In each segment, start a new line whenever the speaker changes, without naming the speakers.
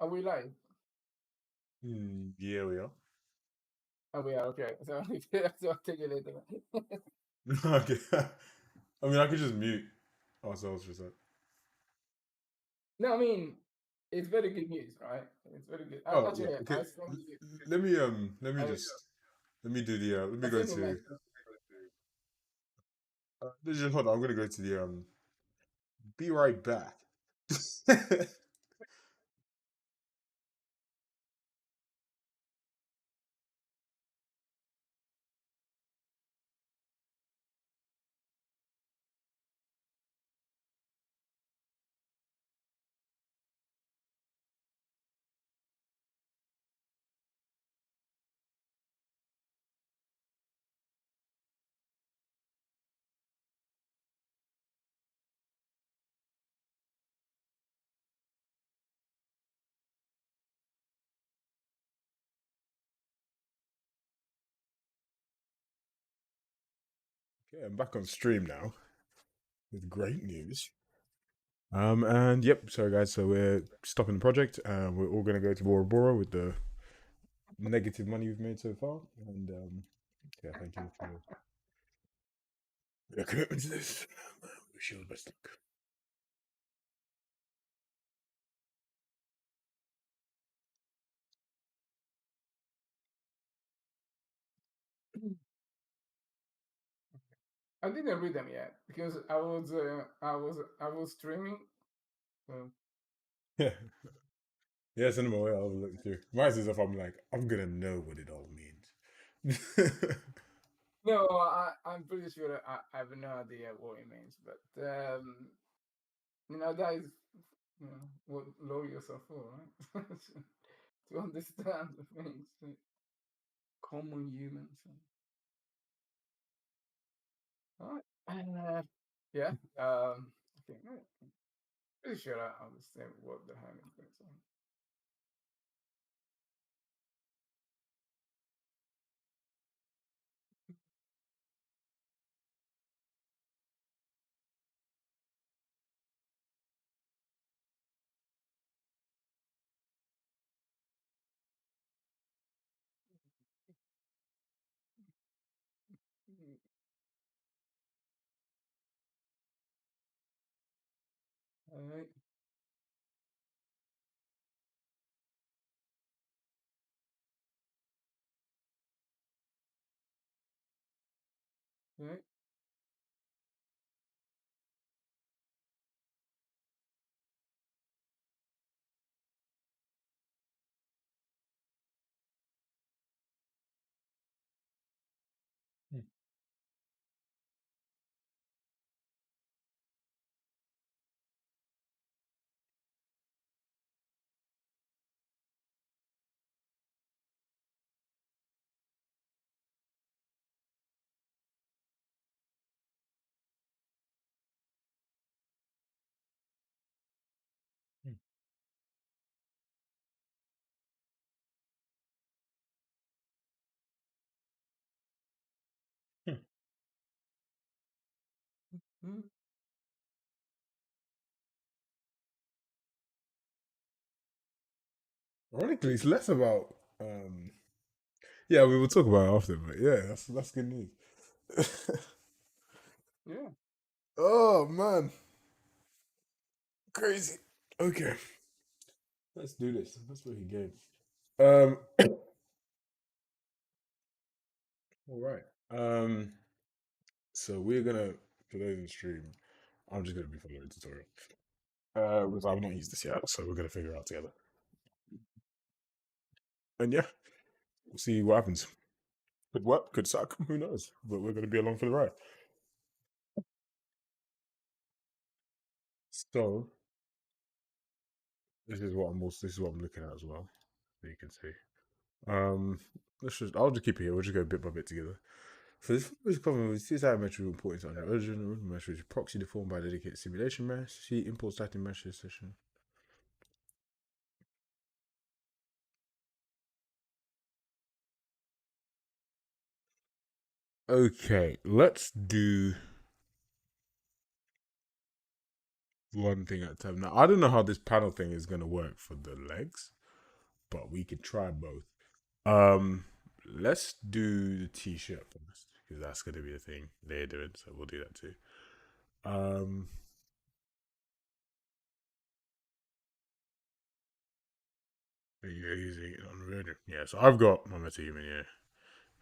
Are we live?
Yeah, we are.
Oh, we are, okay. So, I'll take it later.
Okay. I mean, I could just mute ourselves for a sec.
No, I mean, it's very good news, right? It's very good.
Oh yeah.
Actually,
Okay.
I sent you.
Let me
I,
just let me do the let
I
me go
sent you a
to
message.
just hold on. I'm gonna go to the be right back. Okay, I'm back on stream now with great news. And yep, sorry guys, so we're stopping the project. We're all gonna go to Bora Bora with the negative money we've made so far. And yeah, thank you for your commitment to this. Wish you all the best luck.
I didn't read them yet because I was streaming. So.
Yeah. Yeah, send them away. I'll look through. Mine says if I'm like, I'm gonna know what it all means.
No, I'm pretty sure I have no idea what it means, but that is what lawyers are for, right? To understand the things, common humans. All right. Yeah. I think pretty sure I understand what the hell is going on. All right. All right. Mm.
Ironically, it's less about. Yeah, we will talk about it after, but yeah, that's good news.
Yeah.
Oh man, crazy. Okay, let's do this. Let's play a game. Um, all right. So we're gonna for those in stream. I'm just gonna be following the tutorial. Because I've not used this yet, so we're gonna figure it out together. And yeah, we'll see what happens. Could work, could suck, who knows? But we're gonna be along for the ride. So this is what I'm looking at as well. So you can see. Um, I'll just keep it here. We'll just go bit by bit together. For this first problem with CSI mesh importance on the original mesh, which is proxy deformed by dedicated simulation mesh. See import static mesh session. Okay, let's do one thing at a time. Now I don't know how this panel thing is gonna work for the legs, but we could try both. Let's do the t-shirt first because that's gonna be the thing they're doing, so we'll do that too. Um, you're using it on radio. Yeah, so I've got my Metahuman here.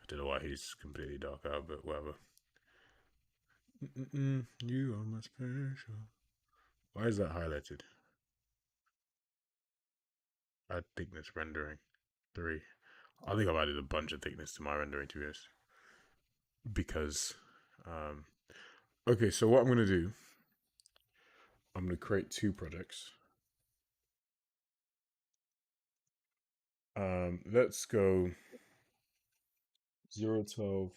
I don't know why he's completely dark out, but whatever. You are my special. Why is that highlighted? Add thickness rendering 3. I think I've added a bunch of thickness to my rendering to be honest. Because, um, okay, so what I'm gonna do, I'm gonna create 2 projects. Let's go 012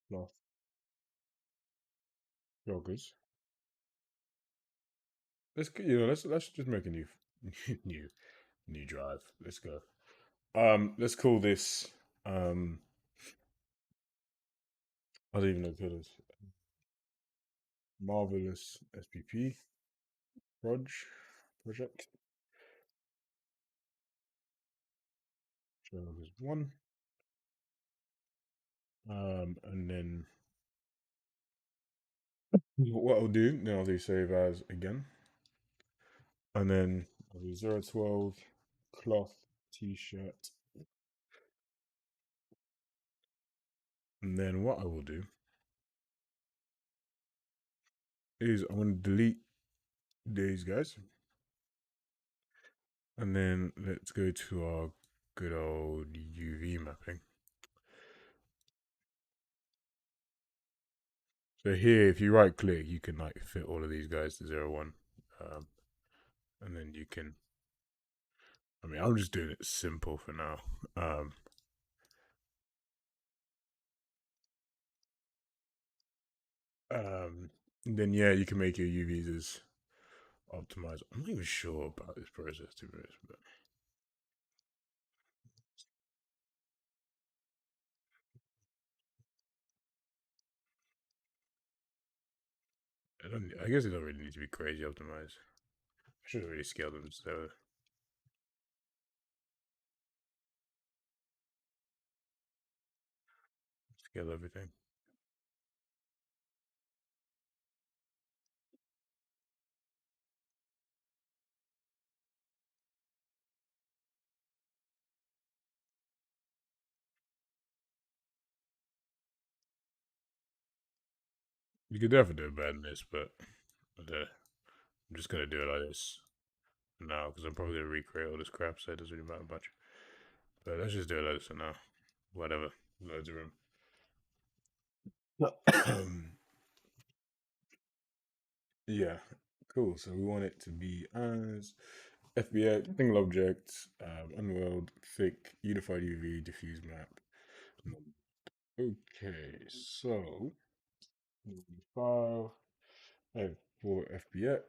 cloth joggers. Let's just make a new new new drive. Let's go. Let's call this I don't even know what it is. Marvelous SPP project. Joggers 1. And then what I'll do save as again. And then I'll do 012 cloth t-shirt. And then what I will do is I'm going to delete these guys. And then let's go to our good old UV mapping. So here, if you right click, you can like fit all of these guys to 0, 1. And then you can, I mean, I'm just doing it simple for now. Then yeah, you can make your UVs as optimized. I'm not even sure about this process to be honest, but I guess it don't really need to be crazy optimized. I should have really scaled them so scale everything. You could definitely do it better than this, but I'm just gonna do it like this now because I'm probably gonna recreate all this crap, so it doesn't really matter much. But let's just do it like this for now. Whatever, loads of room. Yeah, cool. So we want it to be as FBX, single object, unworld, thick, unified UV, diffuse map. Okay, so file, I have 4 FBX.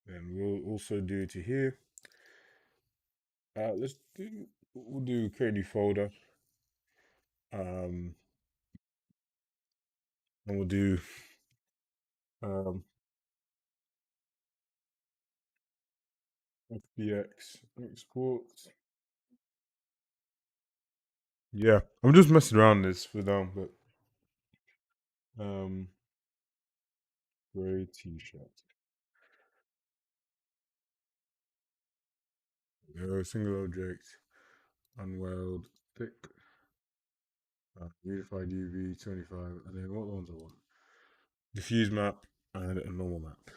And we'll also do to here. We'll do create a new folder. And we'll do FBX export. Yeah, I'm just messing around this for now, but gray t-shirt. Single object, unweld, thick, unified UV 25, and then what ones I want? Diffuse map and a normal map.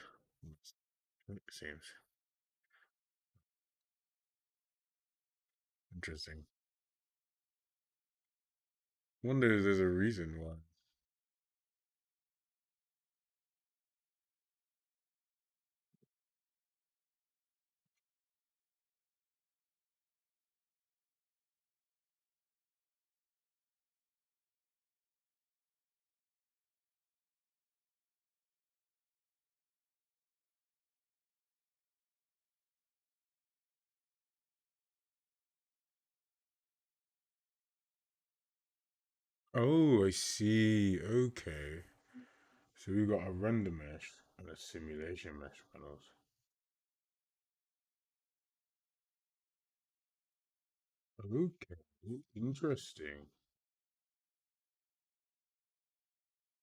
It seems interesting. Wonder if there's a reason why. Oh, I see. Okay. So we got a render mesh and a simulation mesh panels. Okay. Interesting.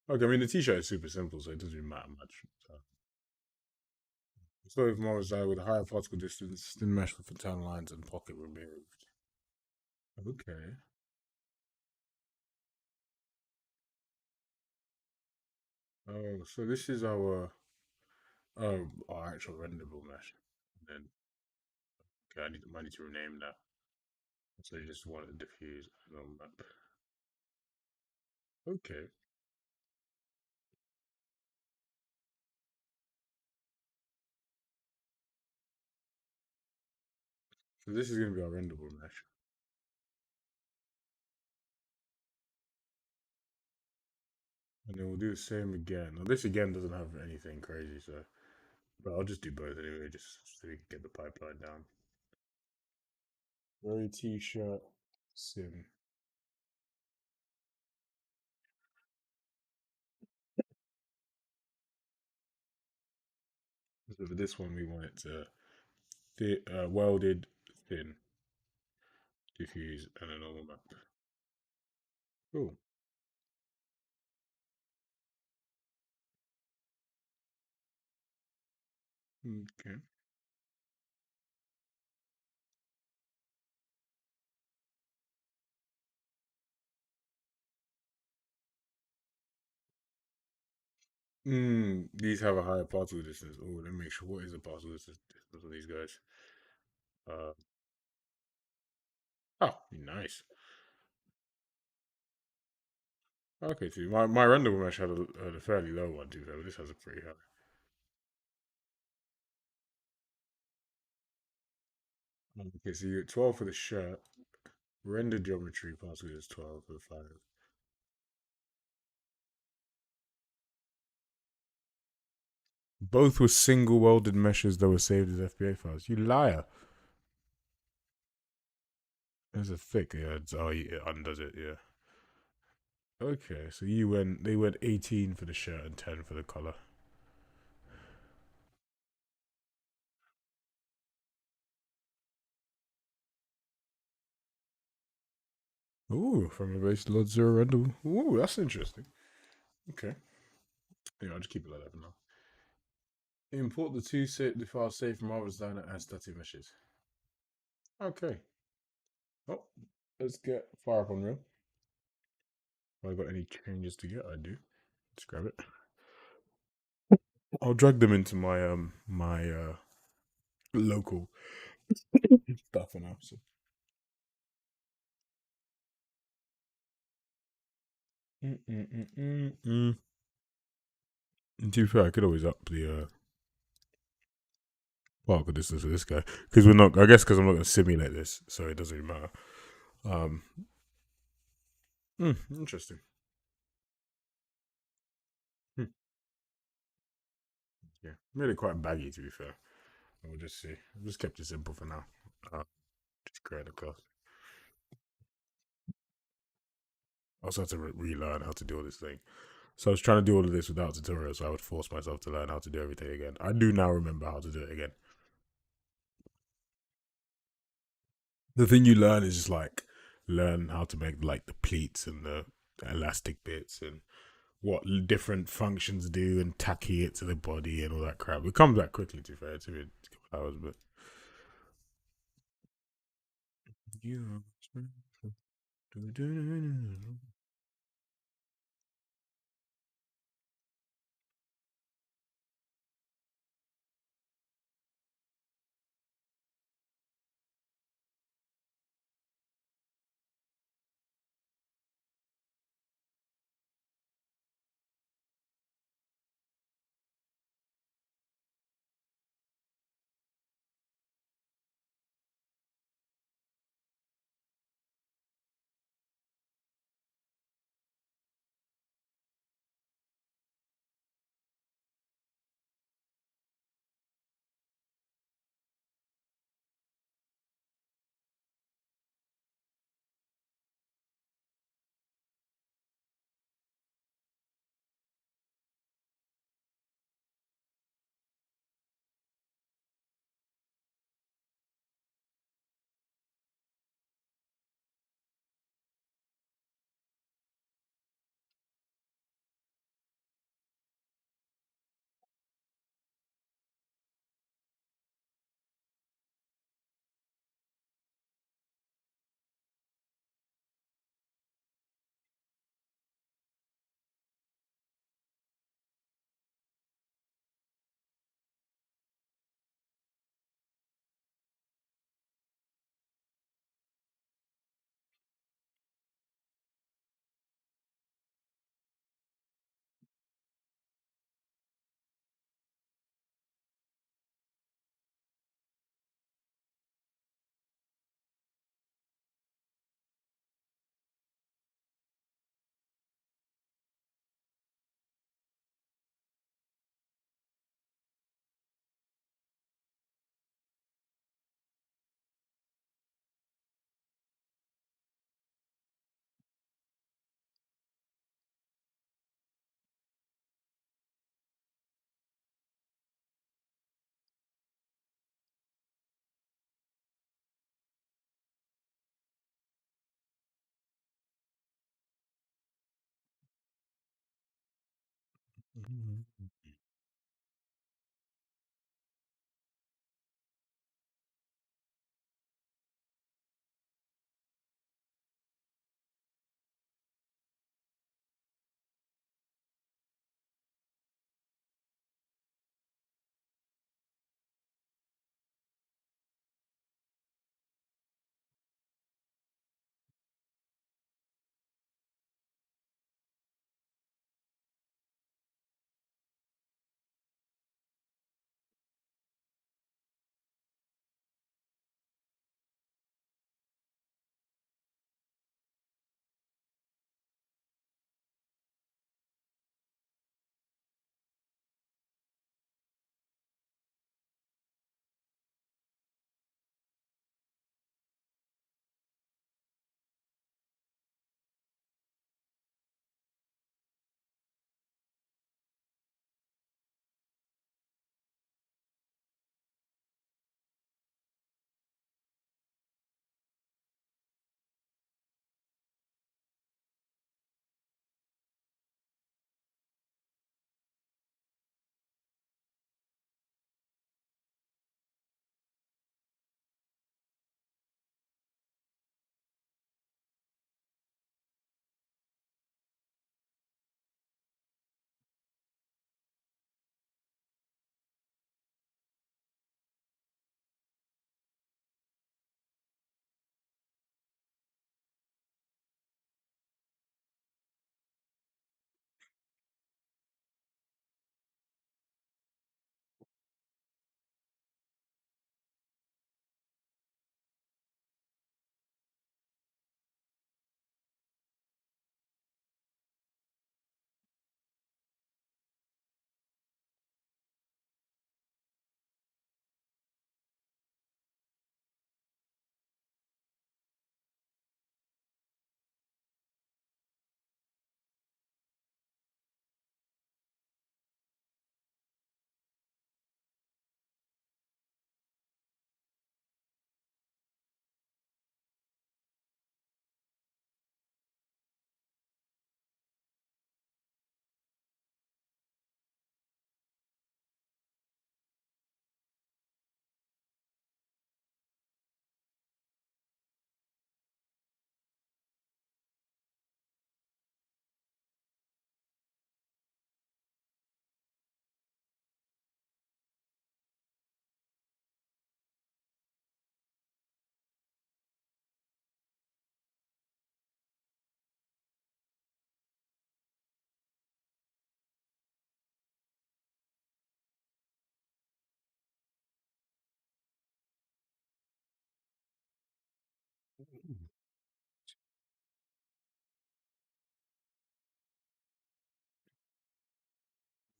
Okay, I mean the t-shirt is super simple, so it doesn't really matter much. So if more reside with a higher particle distance, thin mesh with internal lines and pocket removed. Okay. Oh, so this is our actual renderable mesh. And then okay, I need to rename that. So you just want to diffuse on map. Okay. So this is gonna be our renderable mesh. And then we'll do the same again. Now this again doesn't have anything crazy, so but I'll just do both anyway, just so we can get the pipeline down. Very t-shirt sim. So for this one we want it to welded, thin, diffuse, and a normal map. Cool. Okay. These have a higher particle distance. Oh, let me make sure what is the particle distance of these guys. Uh, oh, nice. Okay, so my renderable mesh had a fairly low one too, though. This has a pretty high. Okay, so you get 12 for the shirt. Render geometry particle is 12 for the fire. Both were single welded meshes that were saved as FBA files. You liar. There's a thick, yeah. It undoes it, yeah. Okay, so they went 18 for the shirt and 10 for the color. Ooh, from a base load zero render. Ooh, that's interesting. Okay. Yeah, I'll just keep it like that for now. Import the file saved from Marvel's Diner as static meshes. Okay. Oh, let's get fire up on real. Have I got any changes to get? I do. Let's grab it. I'll drag them into my local stuff for now. So. Mm. To be fair, I could always up the particle distance of this guy because we're not. I guess because I'm not going to simulate this, so it doesn't really matter. Um, interesting. Hmm. Yeah, made it quite baggy to be fair. We'll just see. I've just kept it simple for now. Just create a class. I also had to relearn how to do all this thing. So I was trying to do all of this without tutorials, so I would force myself to learn how to do everything again. I do now remember how to do it again. The thing you learn is just like learn how to make like the pleats and the elastic bits and what different functions do and tacky it to the body and all that crap. It comes back quickly, to be fair. It's a couple hours, but you. Mhm.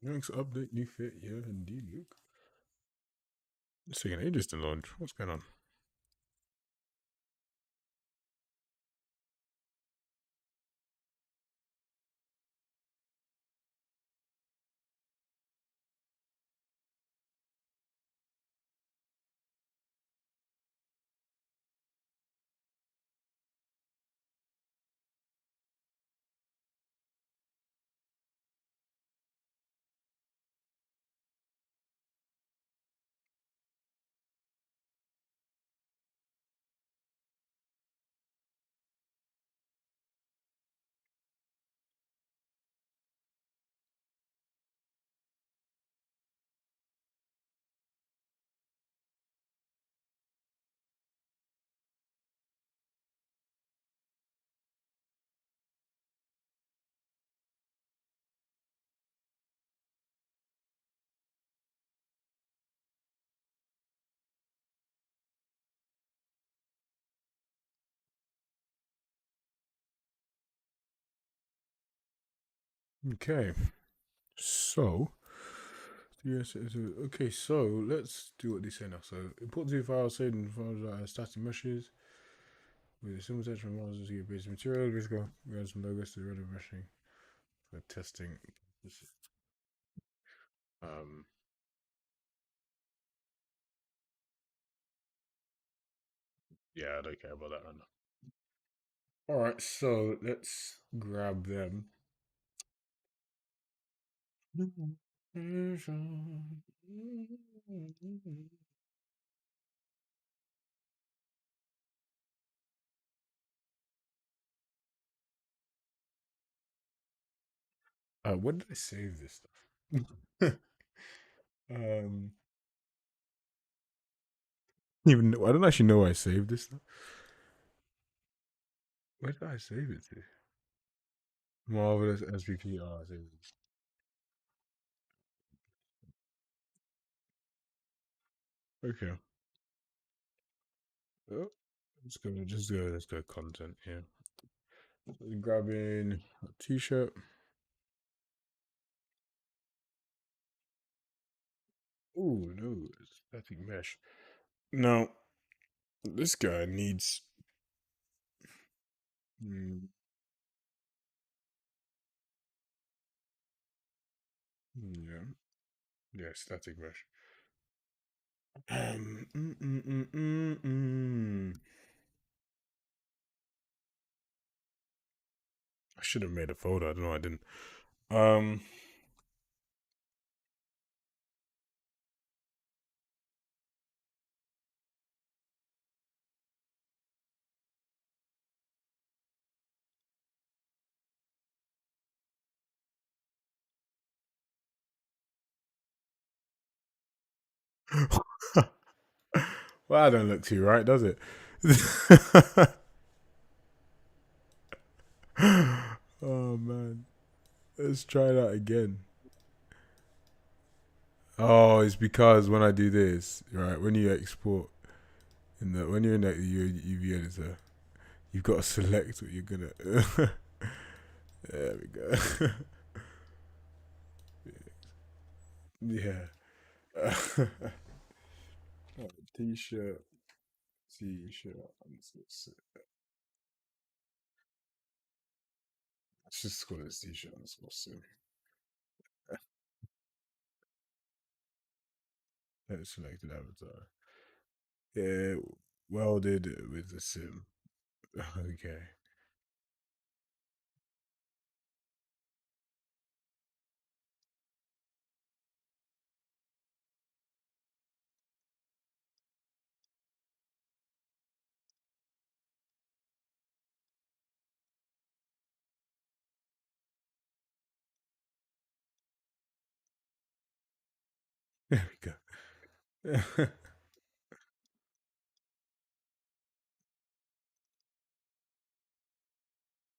Next update, new fit. Yeah, indeed, Luke. It's taking ages to launch. What's going on? Okay, so yes, okay. So let's do what they say now. So import two files, saved in files static meshes with a simple text from models to get basic material. Let's go. We have some logos to the random meshing for testing. Um, yeah, I don't care about that right now. All right, so let's grab them. When did I save this stuff? um, even I don't actually know where I saved this stuff. Where did I save it to? Marvelous SVP. Oh, I saved it. Okay. Oh, let's go content here. Grabbing a t-shirt. Oh no, it's static mesh. Now this guy needs. Mm, yeah, yeah, static mesh. Um, mm, mm, mm, mm, mm. I should have made a folder. I don't know. I didn't. Um, well, I don't look too right, does it? Oh man, let's try that again. Oh, it's because when I do this, right? When you export when you're in that UV editor, you've got to select what you're gonna. There we go. Yeah. T-shirt, t-shirt. Let's just call it t-shirt. Let's go soon. Let's select an avatar. Yeah, welded with the sim. Okay. There we go. I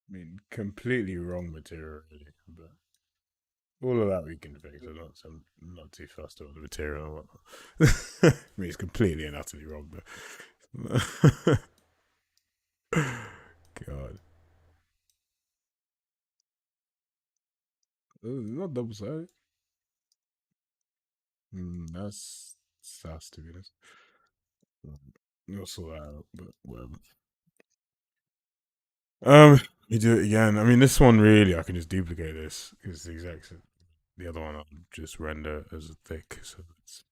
mean, completely wrong material, really, but all of that we can fix. I'm not too fussed about the material and whatnot. I mean, it's completely and utterly wrong, but God, not double sided. That's sus, to be honest. You'll sort that out, but whatever. You do it again. I mean, this one really, I can just duplicate this because it's the exact same. The other one, I'll just render as thick. So let's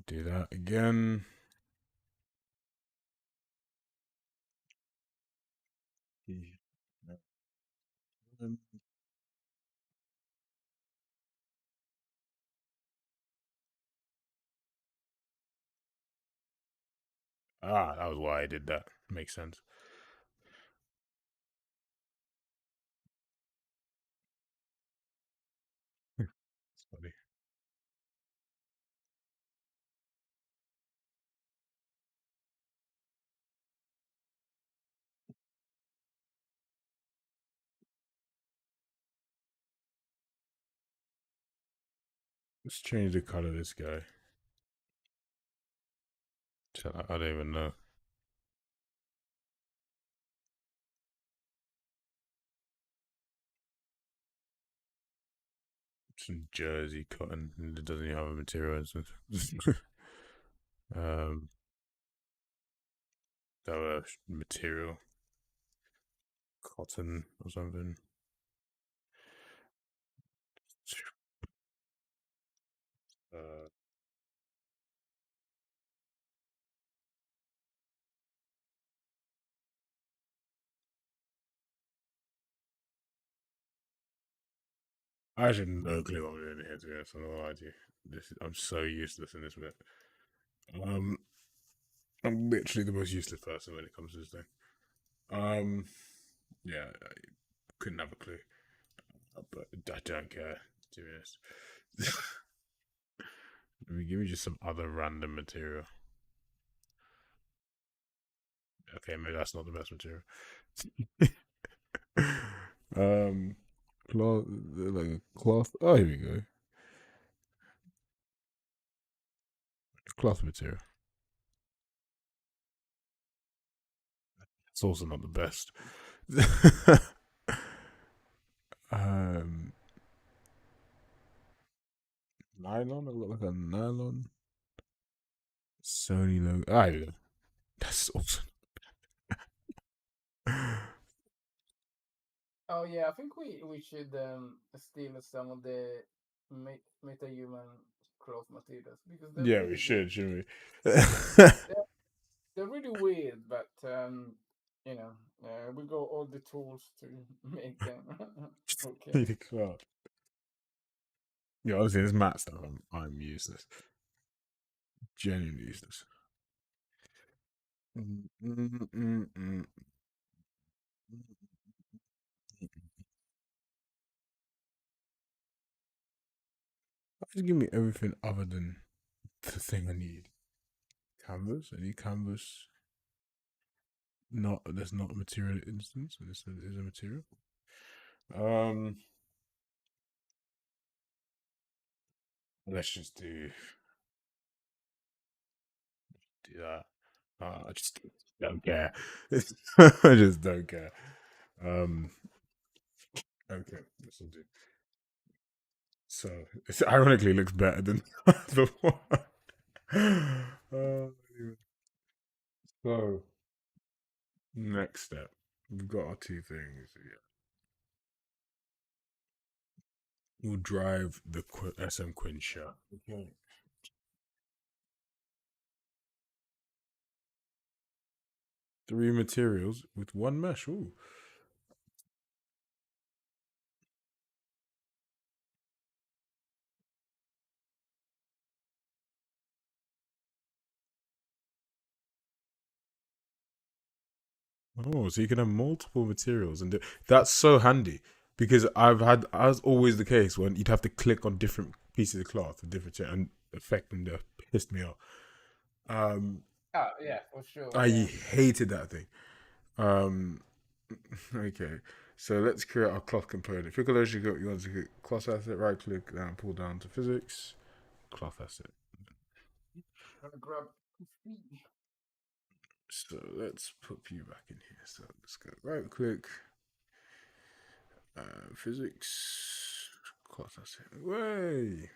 do that again. Ah, that was why I did that. Makes sense. It's funny. Let's change the color of this guy. I don't even know. Some jersey cotton. It doesn't even have a material. um, that material, cotton or something. Uh, I actually have no clue what I'm doing here, to be honest. I'm not gonna lie to you. I'm so useless in this bit. Um, I'm literally the most useless person when it comes to this thing. Um, yeah, I couldn't have a clue, but I don't care, to be honest. Give me just some other random material. Okay, maybe that's not the best material. um, cloth, like a cloth. Oh, here we go. Cloth material. It's also not the best. um, nylon. I look like a nylon. Sony logo. Ah, yeah. That's awesome.
Oh yeah, I think we should steal some of the meta-human cloth materials because they're
Yeah, we
pretty good.
should, shouldn't we?
They're, they're really weird, but we got all the tools to make them. Okay.
Really cool. Yeah, honestly, this mat stuff, I'm useless. Genuinely useless. Mm, mm, mm, mm, Just give me everything other than the thing I need. Canvas. I need canvas. Not That's not a material instance. This is a material. Um, let's just do that. I just don't care. I just don't care. Um, okay, this will do. So it ironically looks better than the one. So next step, we've got our two things. Yeah. We'll drive the SM Quinn shot. Okay. Three materials with one mesh. Ooh. Oh, so you can have multiple materials, and that's so handy because I was always the case when you'd have to click on different pieces of cloth, different and affect them. That pissed me off. Um,
Ah, yeah, for sure.
I
Yeah.
hated that thing. Um, okay, so let's create our cloth component. If you're allergic, you want to click cloth asset, right click, and pull down to physics, cloth asset.
Gonna grab coffee.
So let's put you back in here. So let's go right click, physics, cloth asset. Way.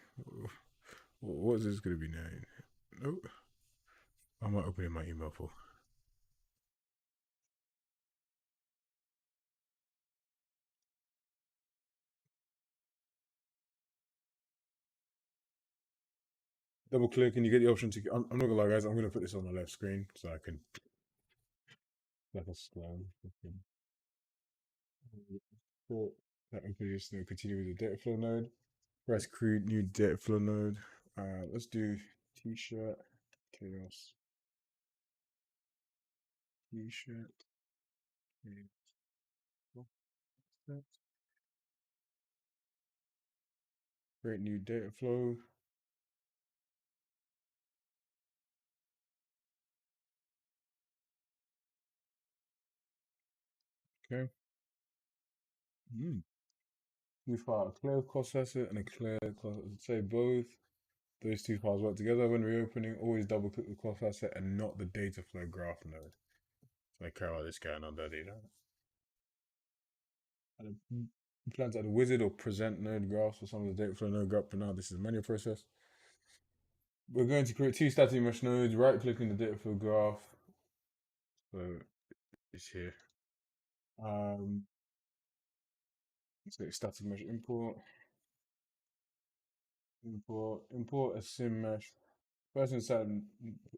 What is this going to be named? Nope. I might open in my email for. Double click and you get the option to. I'm not gonna lie, guys. I'm gonna put this on my left screen so I can like a scan. That will just continue with the data flow node. Press create new data flow node. Let's do t-shirt chaos t-shirt. Create new data flow. Okay. New file, a clear cost asset and a clear cost. Say both those two files work together. When reopening, always double click the cost asset and not the data flow graph node. So I care about this guy, not that data. And plan to add a wizard or present node graphs for some of the data flow node graph. But now this is a manual process. We're going to create two static mesh nodes. Right click in the data flow graph. So it's here. So static mesh import a sim mesh. First inside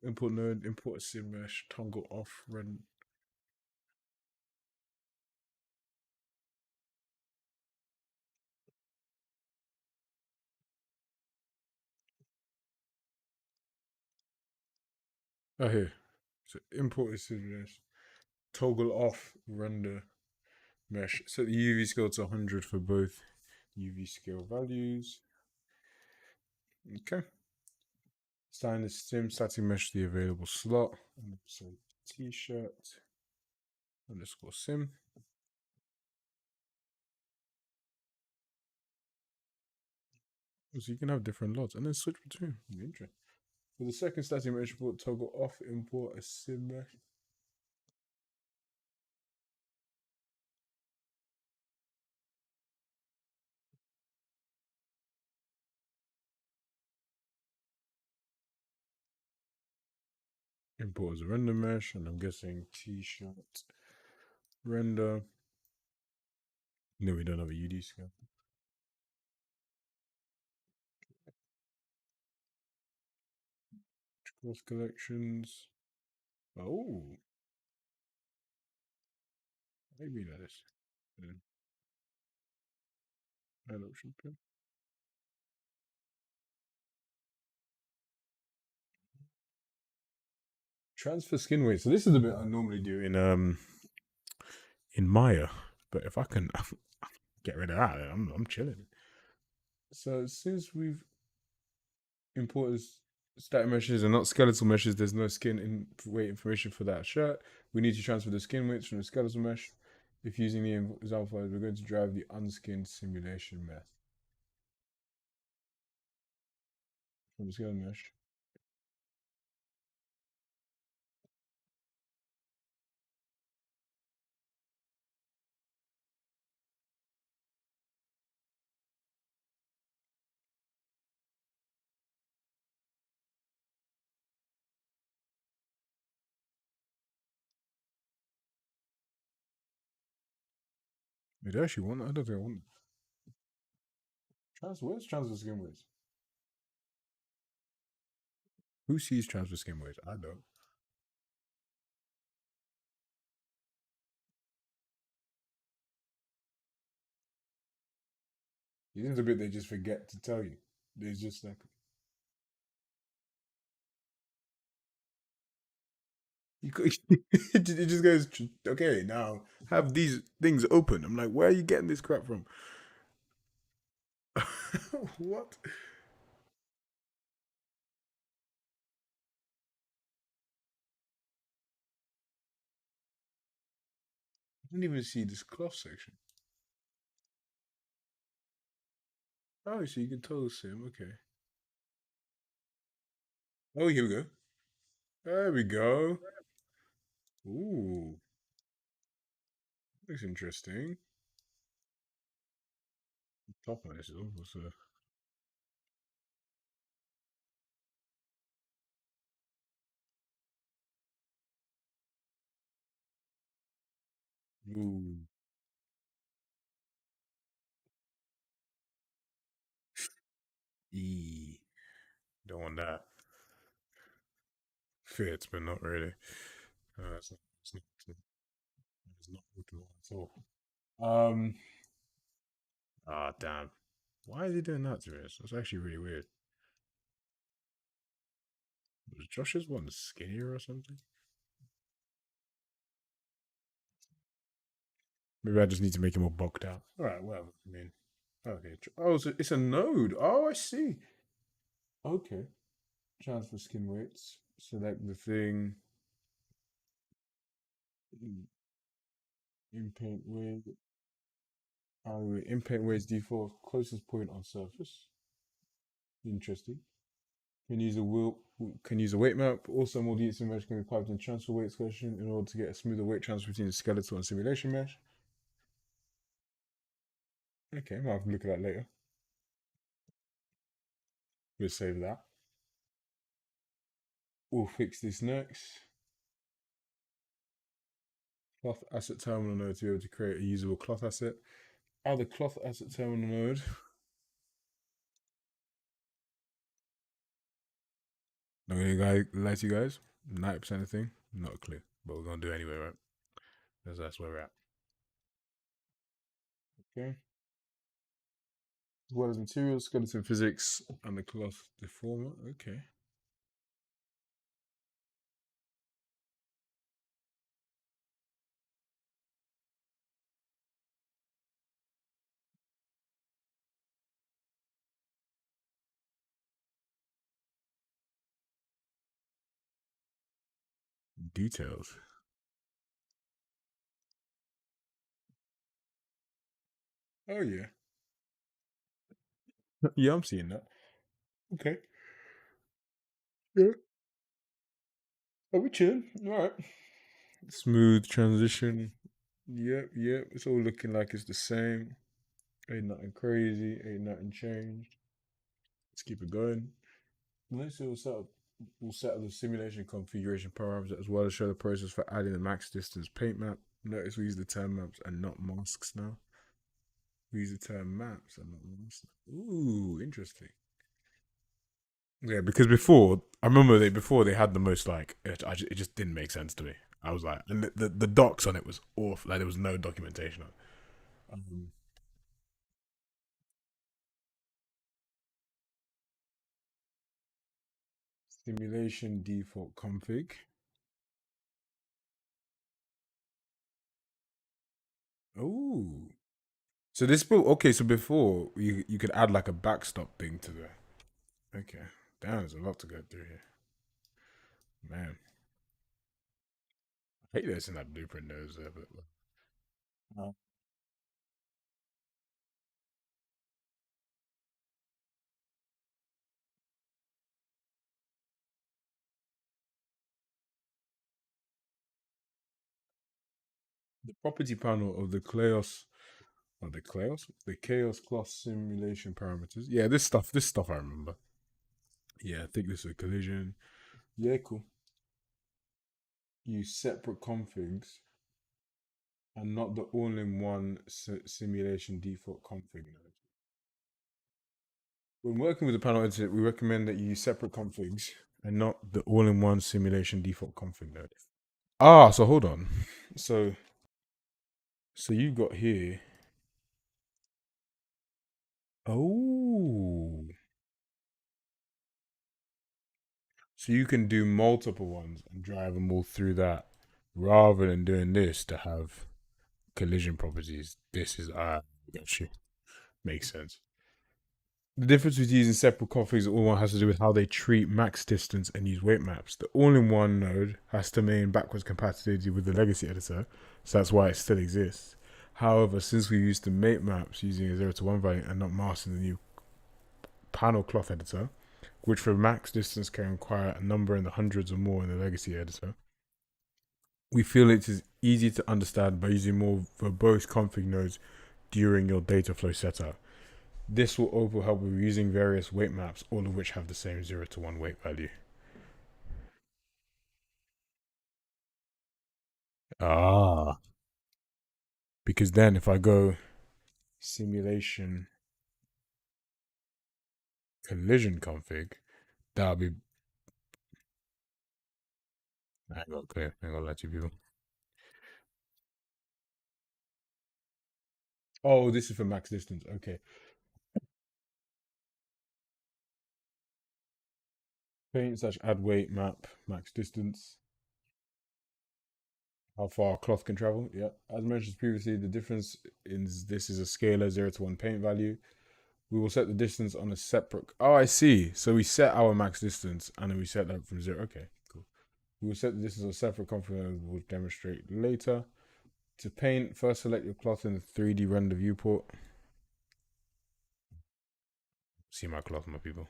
import node, import a sim mesh, toggle off, run. Oh, here. So import is mesh. Toggle off render mesh. Set the UV scale to 100 for both UV scale values. Okay. Assign the sim static mesh to the available slot. So t-shirt underscore sim. So you can have different lots and then switch between. Interesting. For the second static mesh report, toggle off import a sim mesh. Import as a render mesh, and I'm guessing t-shirt render. No, we don't have a UD scale. Cross collections. Oh, maybe that is. Add option pin. Transfer skin weight. So this is the bit I normally do in Maya, but if I can get rid of that, I'm chilling. So since we've imported static meshes and not skeletal meshes, there's no skin in weight information for that shirt. We need to transfer the skin weights from the skeletal mesh. If using the example files, we're going to drive the unskinned simulation method from the skeletal mesh. Wait, do I actually want that? I don't think I want that. Where's transfer skin weights? Who sees transfer skin weights? I don't. This is the bit they just forget to tell you. There's just like it just goes okay. Now have these things open. I'm like, where are you getting this crap from? What? I didn't even see this cloth section. Oh, so you can tell the sim. Okay. Oh, here we go. There we go. Ooh, looks interesting. The top of this is almost a. Ooh. E. Don't want that. Fits, but not really. It's not looking at all. Um. Ah, damn. Why is he doing that to us? That's actually really weird. Was Josh's one skinnier or something? Maybe I just need to make him more bulked out. All right, well, I mean, okay. Oh, so it's a node. Oh, I see. Okay. Transfer skin weights. Select the thing. In paint weight. In paint weights default closest point on surface. Interesting. Can use a wheel. Can use a weight map. Also, more detailed mesh can be piped in transfer weights question in order to get a smoother weight transfer between the skeletal and simulation mesh. Okay, I'll have to look at that later. We'll save that. We'll fix this next. Cloth asset terminal node to be able to create a usable cloth asset. Add the cloth asset terminal node. Not gonna lie to you guys. 90% of the thing, not a clue. But we're gonna do it anyway, right? Because that's where we're at. Okay. As well as materials, skeleton physics, and the cloth deformer. Okay. Details. Oh yeah. Yeah, I'm seeing that. Okay. Yeah. Are we chilling? All right. Smooth transition. Yep, yep. It's all looking like it's the same. Ain't nothing crazy. Ain't nothing changed. Let's keep it going. Next, we'll set up the simulation configuration parameters as well as show the process for adding the max distance paint map. Notice we use the term maps and not masks now. We use the term maps and not masks. Ooh, interesting. Yeah, because before I remember before they had the most like it just didn't make sense to me. I was like, and the docs on it was awful. Like there was no documentation on it. Simulation default config. Oh, so this built okay. So before you could add like a backstop thing to the. Okay, damn, there's a lot to go through here, man. I hate this in that blueprint knows there, but the property panel of the chaos class simulation parameters. Yeah, this stuff I remember. Yeah, I think this is a collision. Yeah, cool. Use separate configs and not the all-in-one simulation default config node. When working with the panel editor, we recommend that you use separate configs and not the all-in-one simulation default config node. Ah, so hold on. So you got here. Oh. So you can do multiple ones and drive them all through that rather than doing this to have collision properties. This is got you. Makes sense. The difference with using separate configs all one has to do with how they treat max distance and use weight maps. The all-in-one node has to maintain backwards compatibility with the legacy editor, so that's why it still exists. However, since we use the mate maps using a 0 to 1 value and not masking the new panel cloth editor, which for max distance can require a number in the hundreds or more in the legacy editor, we feel it is easy to understand by using more verbose config nodes during your data flow setup. This will also help with using various weight maps, all of which have the same 0 to 1 weight value. Ah. Because then if I go simulation collision config, that'll be. I ain't got clear. I ain't gonna let you people. Oh, this is for max distance. Okay. Paint slash add weight map, max distance. How far cloth can travel. Yeah. As mentioned previously, the difference is this is a scalar 0 to 1 paint value. We will set the distance on a separate. Oh, I see. So we set our max distance and then we set that from 0. Okay, cool. We will set the distance on a separate config we'll demonstrate later. To paint, first select your cloth in the 3D render viewport. See my cloth, my people.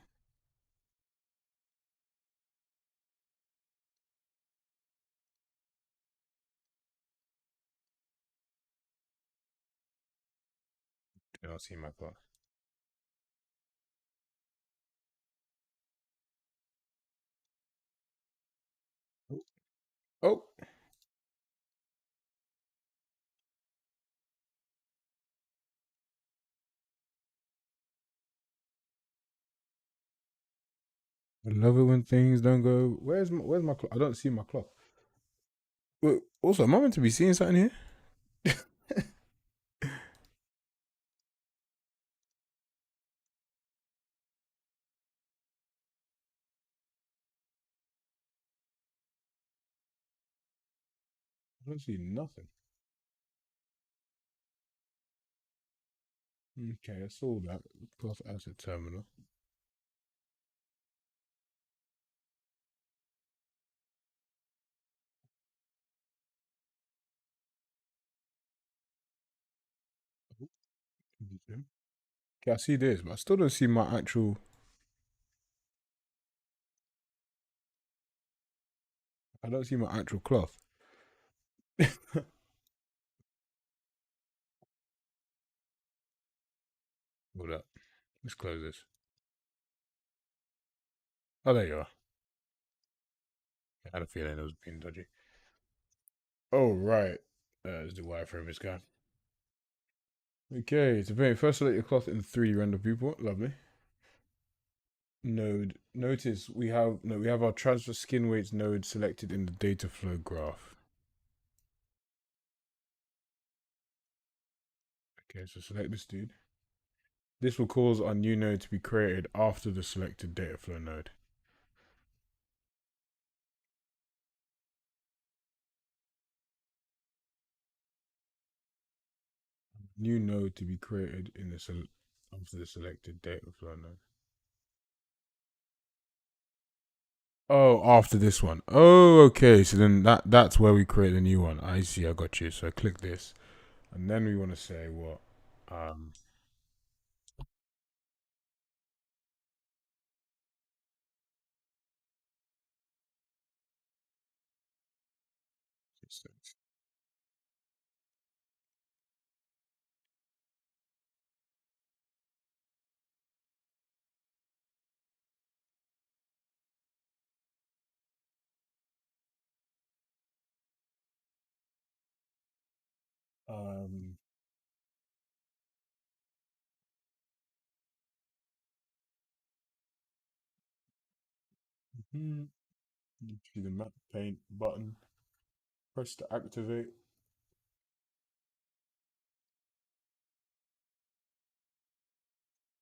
Do not see my cloth. Oh, I love it when things don't go. Where's my cloth? I don't see my cloth. Wait, also, am I meant to be seeing something here? I don't see nothing. Okay, I saw that. Cloth asset terminal. Okay, I see this, but I still don't see my actual. I don't see my actual cloth. Hold up. Let's close this. Oh, there you are. I had a feeling it was being dodgy. Oh, right. There's the wireframe is gone. Okay, to paint, first select your cloth in 3D render viewport. Lovely. Node. Notice we have our transfer skin weights node selected in the data flow graph. Okay, so select this dude. This will cause our new node to be created after the selected data flow node. New node to be created in the after the selected data flow node. Oh, after this one. Oh, okay. So then that's where we create a new one. I see. I got you. So click this, and then we want to say what? Um, um, mhm. See the map paint button. Press to activate.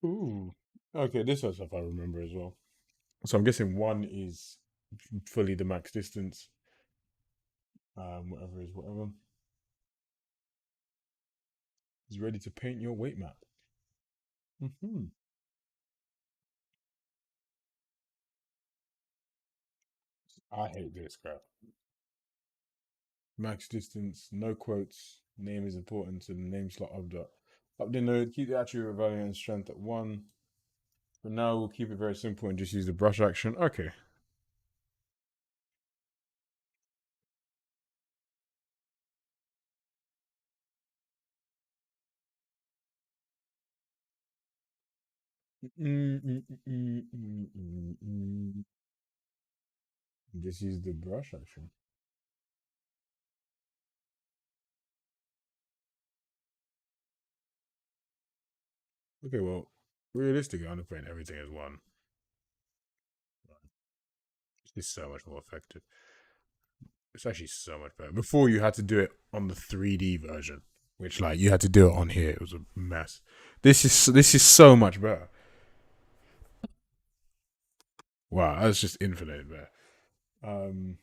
Ooh. Okay, this has stuff I remember as well. So I'm guessing one is fully the max distance. Whatever is whatever. Is ready to paint your weight map. Hmm. I hate this crap. Max distance, no quotes. Name is important to the name slot of the up the node. Keep the attribute value and strength at 1. For now, we'll keep it very simple and just use the brush action. Okay. Just use the brush action. Okay, well, realistically, I'm paint everything as one. It's so much more effective. It's actually so much better. Before you had to do it on the 3D version, which like you had to do it on here. It was a mess. This is so much better. Wow, that's just infinite better. Um,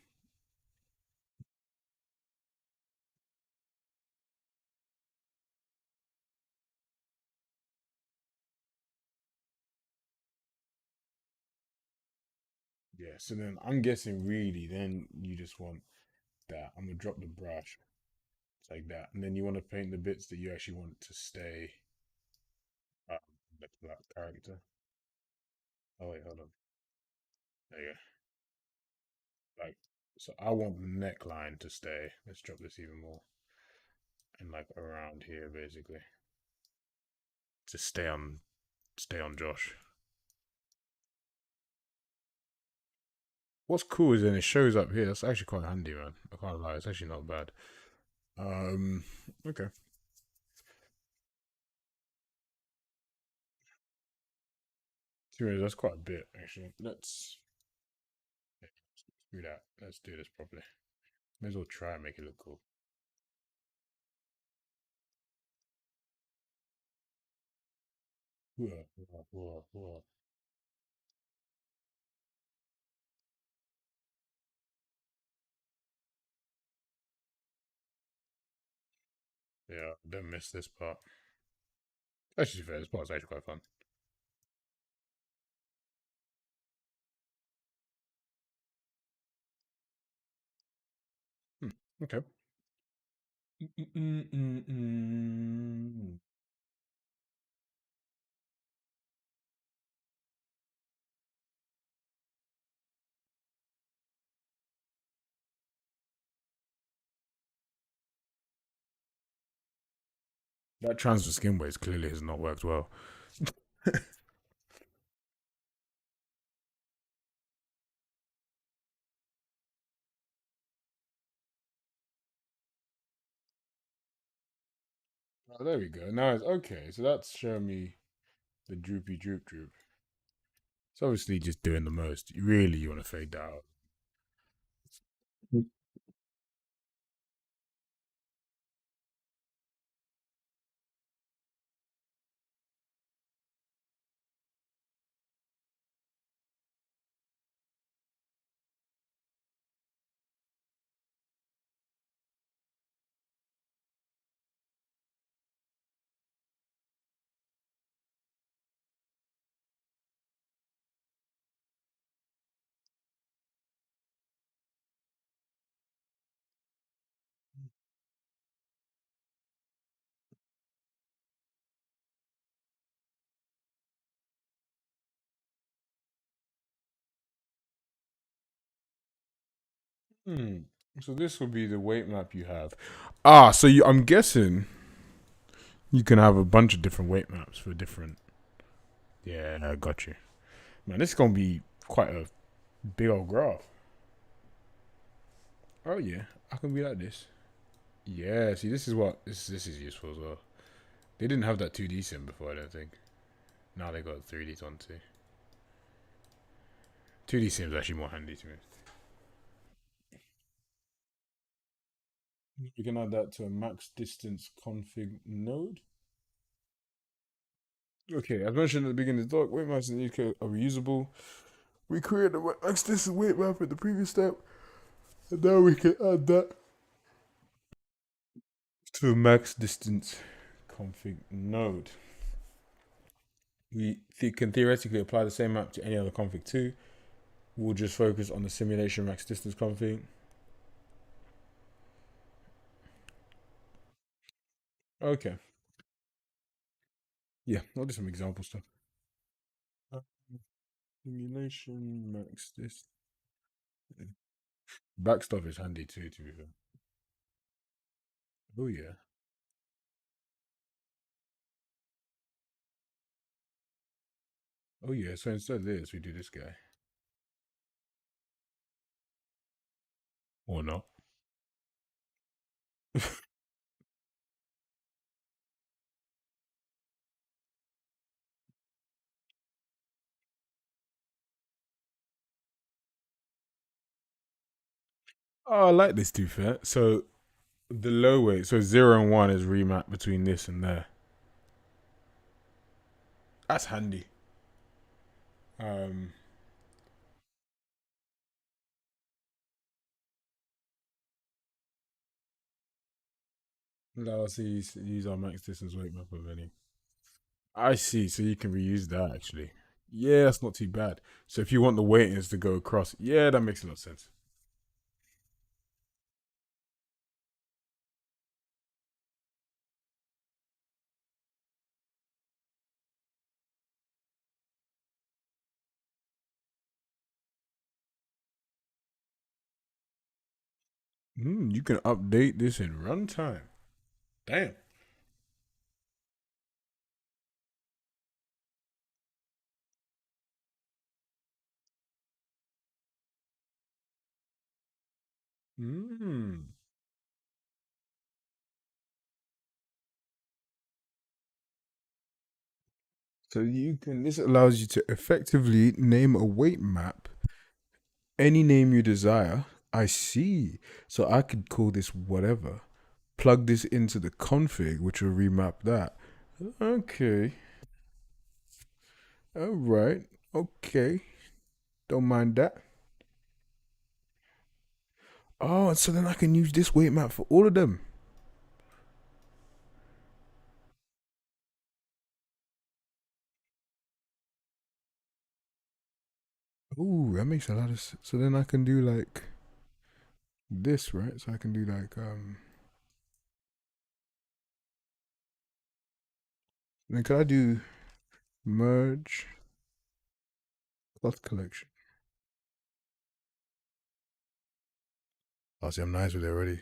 yeah. So then I'm guessing really, then you just want that. I'm gonna drop the brush like that, and then you want to paint the bits that you actually want to stay. Um, that character. Oh wait, hold on. There you go. Like, so I want the neckline to stay. Let's drop this even more, and like around here, basically, to stay on Josh. What's cool is then it shows up here. That's actually quite handy, man. I can't lie. It's actually not bad. Um, okay. Seriously, that's quite a bit, actually. Let's do that. Let's do this properly. May as well try and make it look cool. Whoa, whoa, whoa, whoa. Yeah, don't miss this part. Actually, fair. This part's actually quite fun. Hmm. Okay. That transfer skin weights clearly has not worked well. Oh, there we go. Now it's okay. So that's showing me the droopy droop droop. It's obviously just doing the most. You want to fade that out. Hmm. So this will be the weight map you have. I'm guessing you can have a bunch of different weight maps for different. Yeah, I got you. Man, this is gonna be quite a big old graph. Oh yeah, I can be like this. Yeah, see, this is what this is useful as well. They didn't have that 2D sim before, I don't think. Now they got 3D onto. 2D sim is actually more handy to me. You can add that to a max distance config node. Okay, as mentioned at the beginning, the dark weight maps in the UK are reusable. We created a max distance weight map in the previous step, and now we can add that to a max distance config node. Can theoretically apply the same map to any other config too. We'll just focus on the simulation max distance config. Okay. Yeah, I'll do some example stuff. Uh, Simulation max distance. Back stuff is handy too, to be fair. Oh yeah. Oh yeah. So instead of this, we do this guy. Or not. Oh, I like this too, fair. So the low weight, so 0 and 1 is remap between this and there. That's handy. Um, Let's see, use our max distance weight map of any. I see. So you can reuse that actually. Yeah, that's not too bad. So if you want the weightings to go across, yeah, that makes a lot of sense. You can update this in runtime. Damn. Mm. So you can. This allows you to effectively name a weight map any name you desire. I see. So I could call this whatever. Plug this into the config, which will remap that. Okay. All right. Okay. Don't mind that. Oh, so then I can use this weight map for all of them. Ooh, that makes a lot of sense. So then I can do like this, right? So I can do like then could I do merge cloth collection? Oh, see, I'm nice with it already.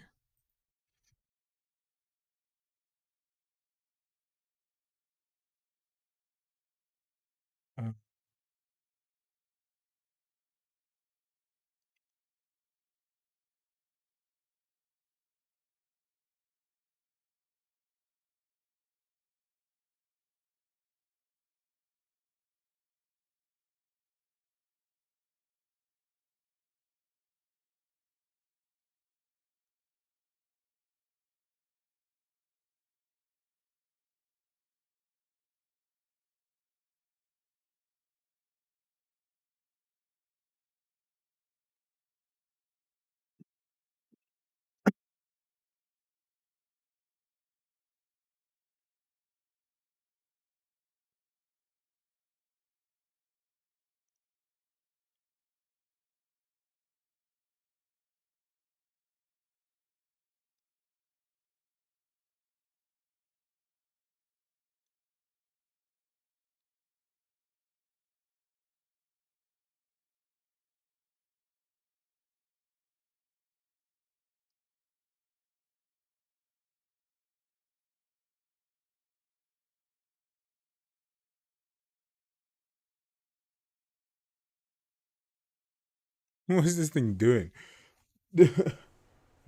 What is this thing doing?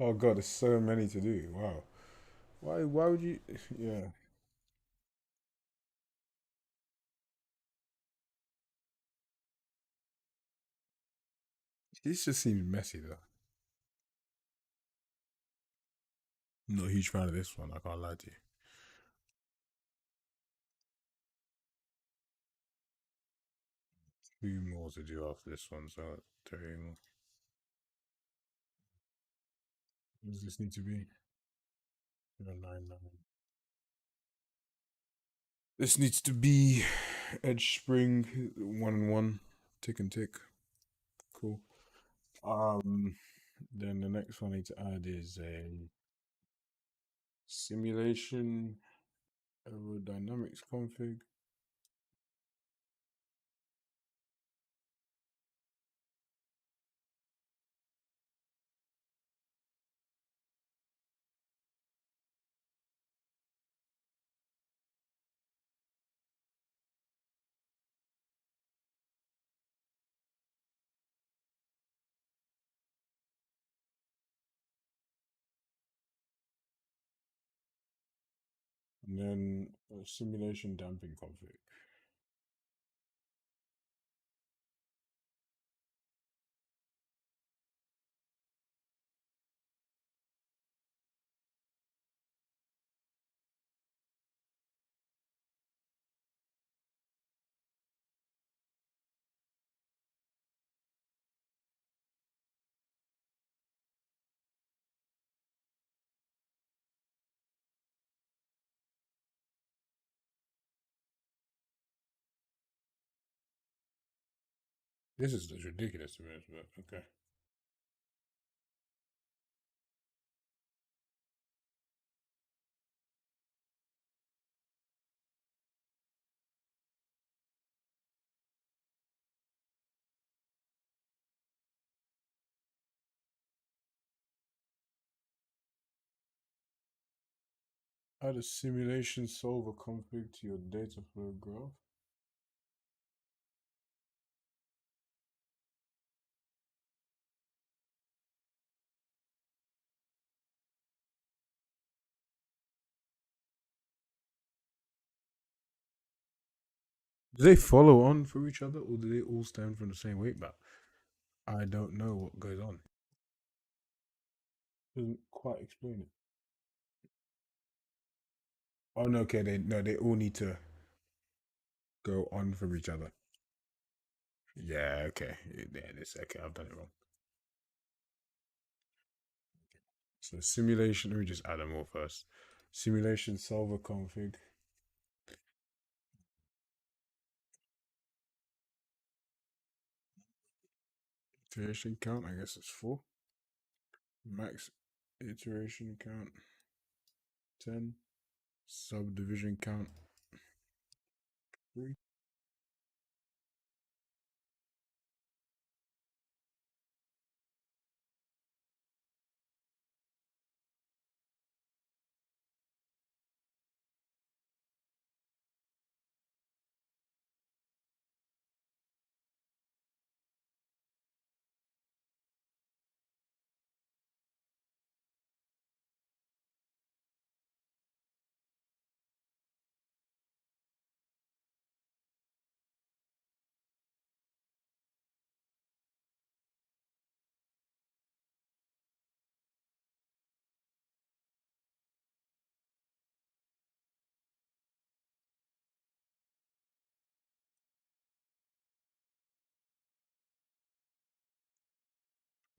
Oh god, there's so many to do. Wow. Why would you yeah. This just seems messy though. I'm not a huge fan of this one, I can't lie to you. Two more to do after this one, so three more. What does this need to be? 099. This needs to be edge spring 1 and 1. Tick and tick. Cool. Um then the next one I need to add is a simulation aerodynamics config. And then a simulation damping config. This is just ridiculous to be honest, but okay. Add a simulation solver config to your data flow graph. Do they follow on for each other or do they all stem from the same weight map? I don't know what goes on. Doesn't quite explain it. Oh no, okay, they all need to go on from each other. Yeah, okay. Yeah, this okay, I've done it wrong. So simulation, let me just add them all first. Simulation solver config. Iteration count, I guess it's 4. Max iteration count 10. Subdivision count 3.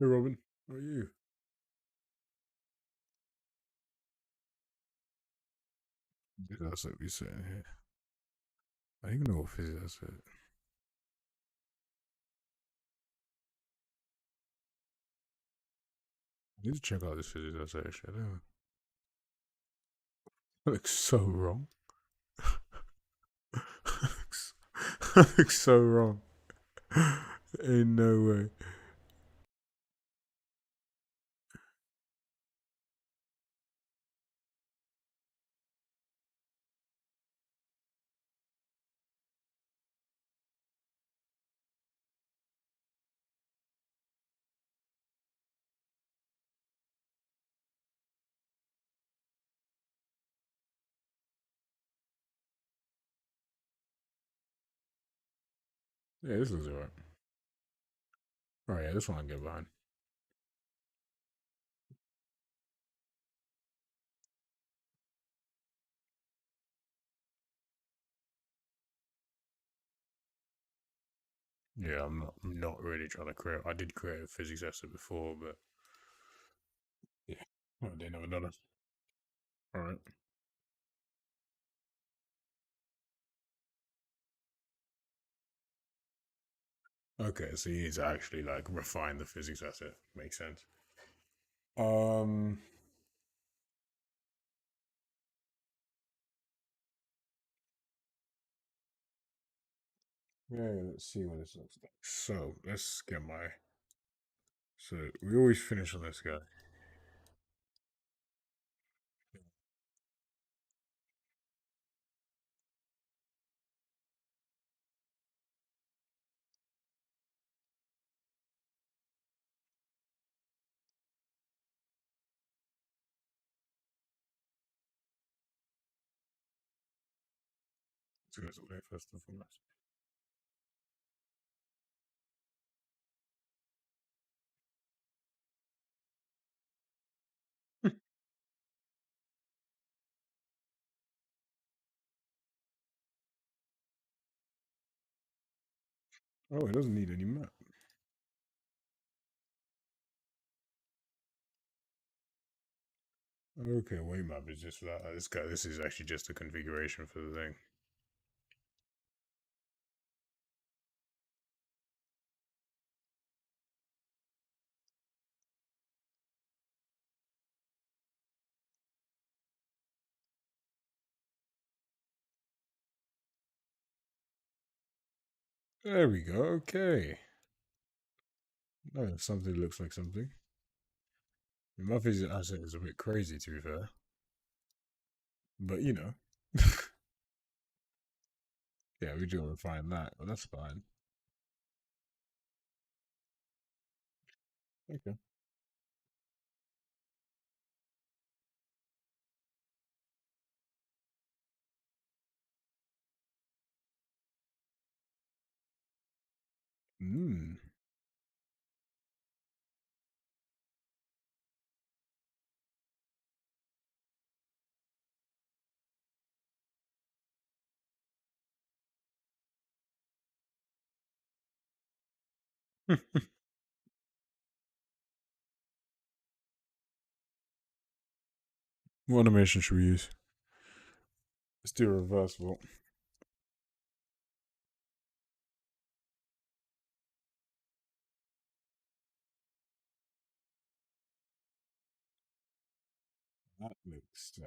Hey Robin, how are you? That's what we saying here. I don't even know what physics I said. I need to check out this physics I said actually. I don't know. That looks so wrong. That looks so wrong. In no way. Yeah, this looks alright. Oh yeah, this one I can get behind. Yeah, I'm not really trying to create. I did create a physics essay before, but yeah, well, they never done it. All right. Okay, so you need to actually like refine the physics essay. Makes sense. Um. Yeah, let's see what this looks like. So let's get my. So we always finish on this guy. So let's wait first and foremost. Oh, it doesn't need any map. Okay, weight map is just that. This guy. This is actually just a configuration for the thing. There we go. Okay. No, something looks like something. My physics essay is a bit crazy, to be fair, but you know, yeah, we do refine that, but that's fine. Okay. Hmm. What animation should we use? Let's do a reversible. That looks.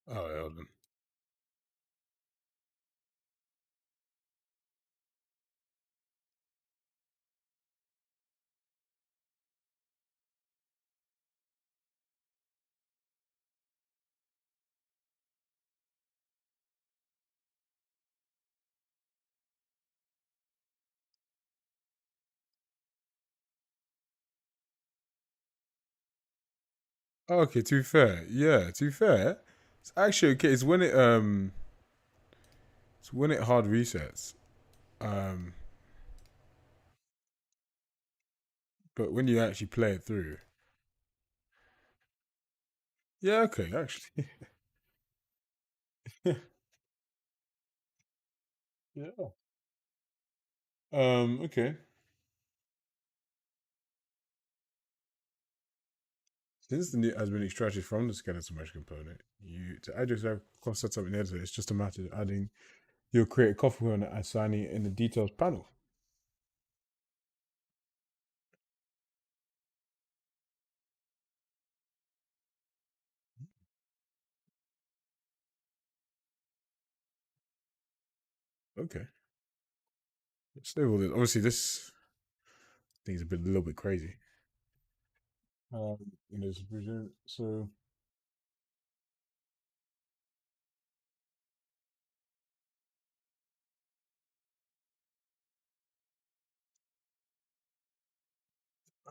Oh, yeah, hold on. Okay, too fair. Yeah, too fair. It's actually okay. It's when it hard resets. Um, but when you actually play it through, yeah, okay, actually, yeah. Okay. Since the new has been extracted from the skeleton mesh component, you to add yourself cross setup in the editor. It's just a matter of adding. You'll create a coffee and assigning it in the details panel. Okay. Stable. Obviously, this thing's a little bit crazy. In this version, so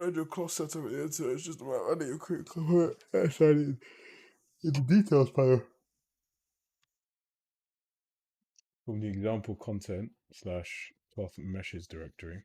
And your cloth set up here, so it's just about adding a quick clip in the details panel. From the example content slash cloth meshes directory.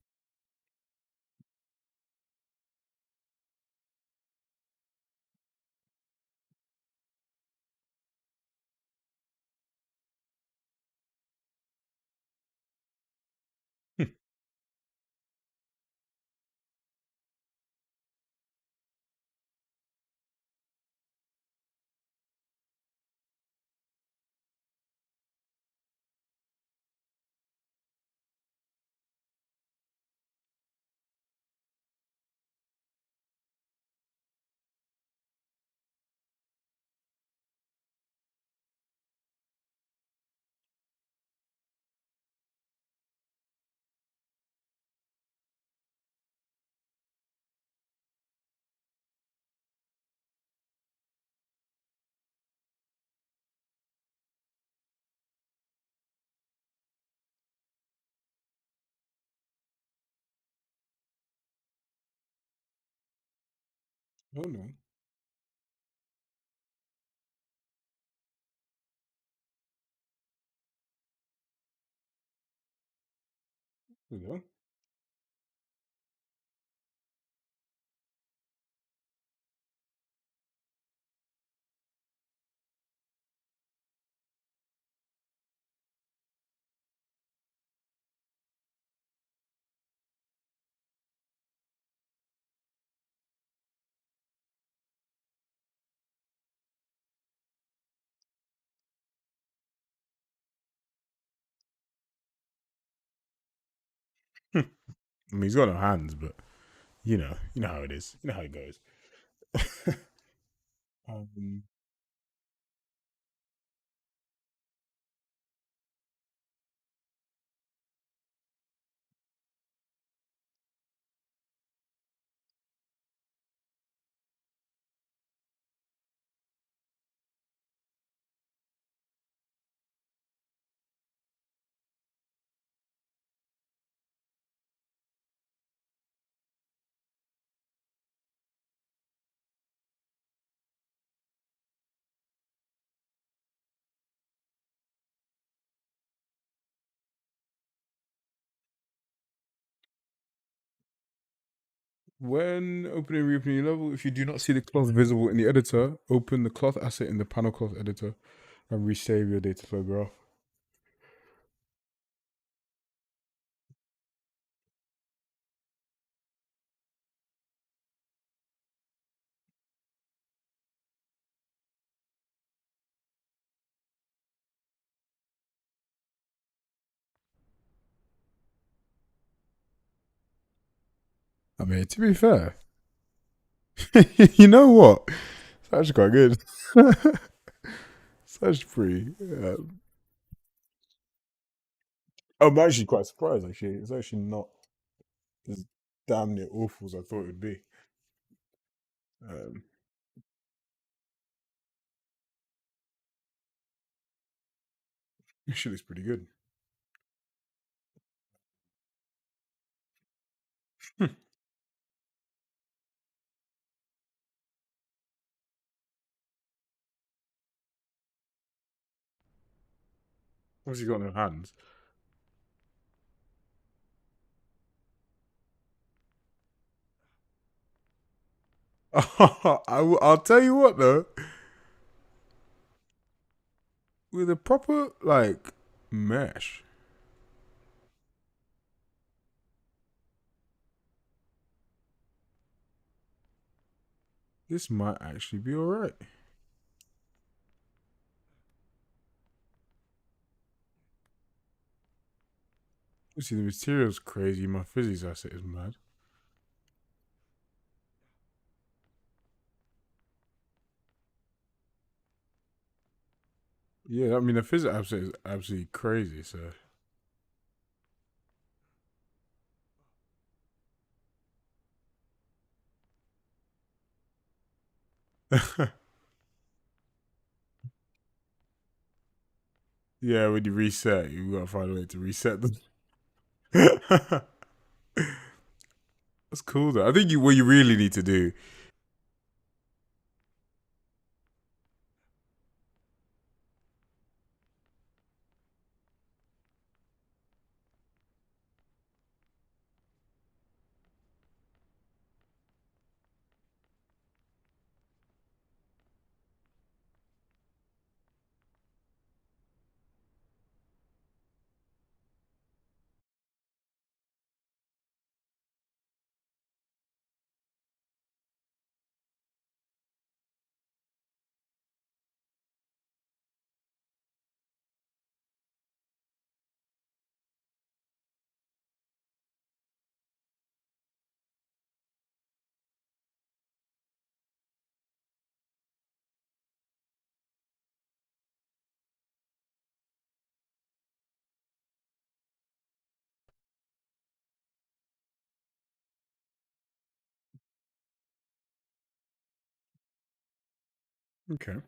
Oh no. There we go. I mean, he's got no hands, but you know how it is. You know how it goes. um, when opening and reopening your level, if you do not see the cloth visible in the editor, open the cloth asset in the panel cloth editor and resave your data flow graph. I mean, to be fair, you know what? It's actually quite good. It's actually pretty. I'm actually quite surprised. Actually, it's actually not as damn near awful as I thought it would be. Um, actually, it's pretty good. What's he got in her hands? I'll tell you what though, with a proper like mesh, this might actually be all right. You see, the material's crazy. My physics asset is mad. Yeah, I mean the physics asset is absolutely crazy. So yeah, when you reset, you gotta find a way to reset them. That's cool though. I think what you really need to do. Okay.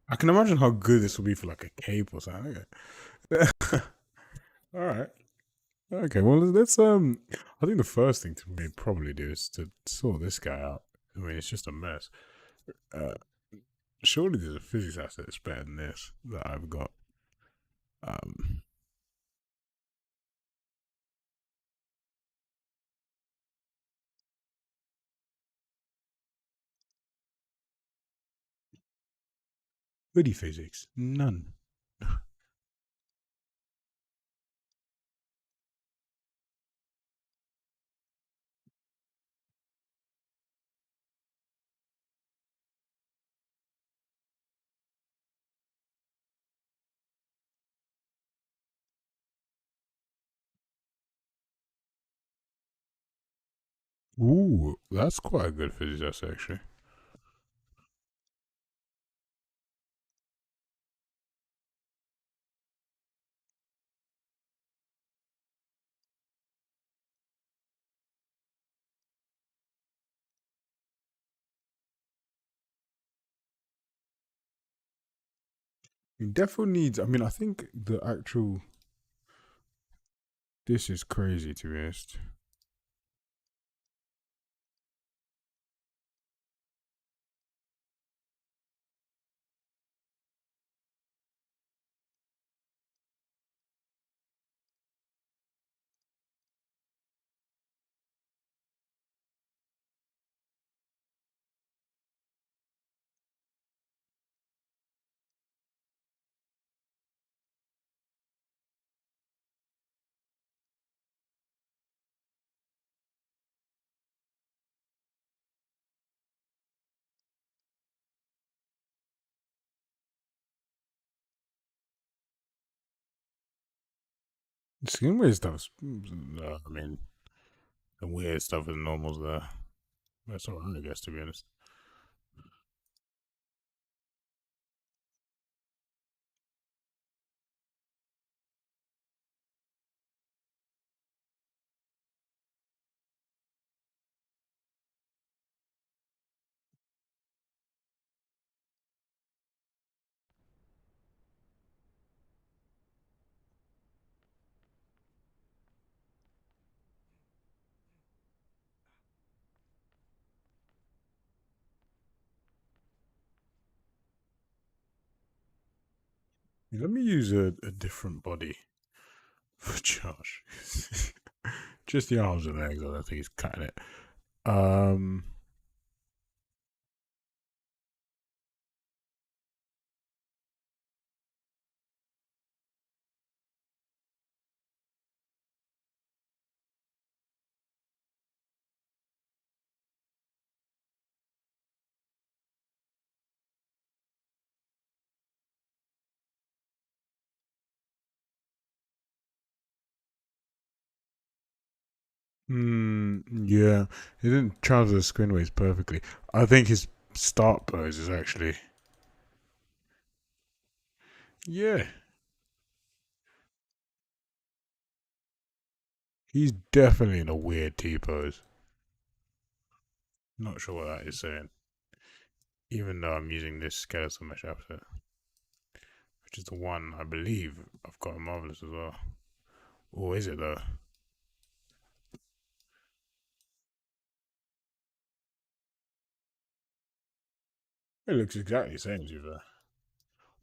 I can imagine how good this will be for like a cape or something. Okay. All right. Okay. Well, let's. I think the first thing to me probably do is to sort this guy out. I mean, it's just a mess. Uh, Surely there's a physics asset that's better than this that I've got. Um, Hoodie physics, none. Ooh, that's quite a good physics asset actually. It definitely needs. I mean, I think the actual. This is crazy to be honest. Skin weird stuff. I mean, the weird stuff is normal there. That's alright, I guess, to be honest. Let me use a different body for Josh. Just the arms and legs. I don't think he's cutting it. Um, yeah, he didn't transfer the skin waves perfectly. I think his start pose is actually, yeah, he's definitely in a weird T pose. Not sure what that is saying. Even though I'm using this skeletal mesh outfit, which is the one I believe I've got a marvelous as well. Or is it though? It looks exactly the same as you there.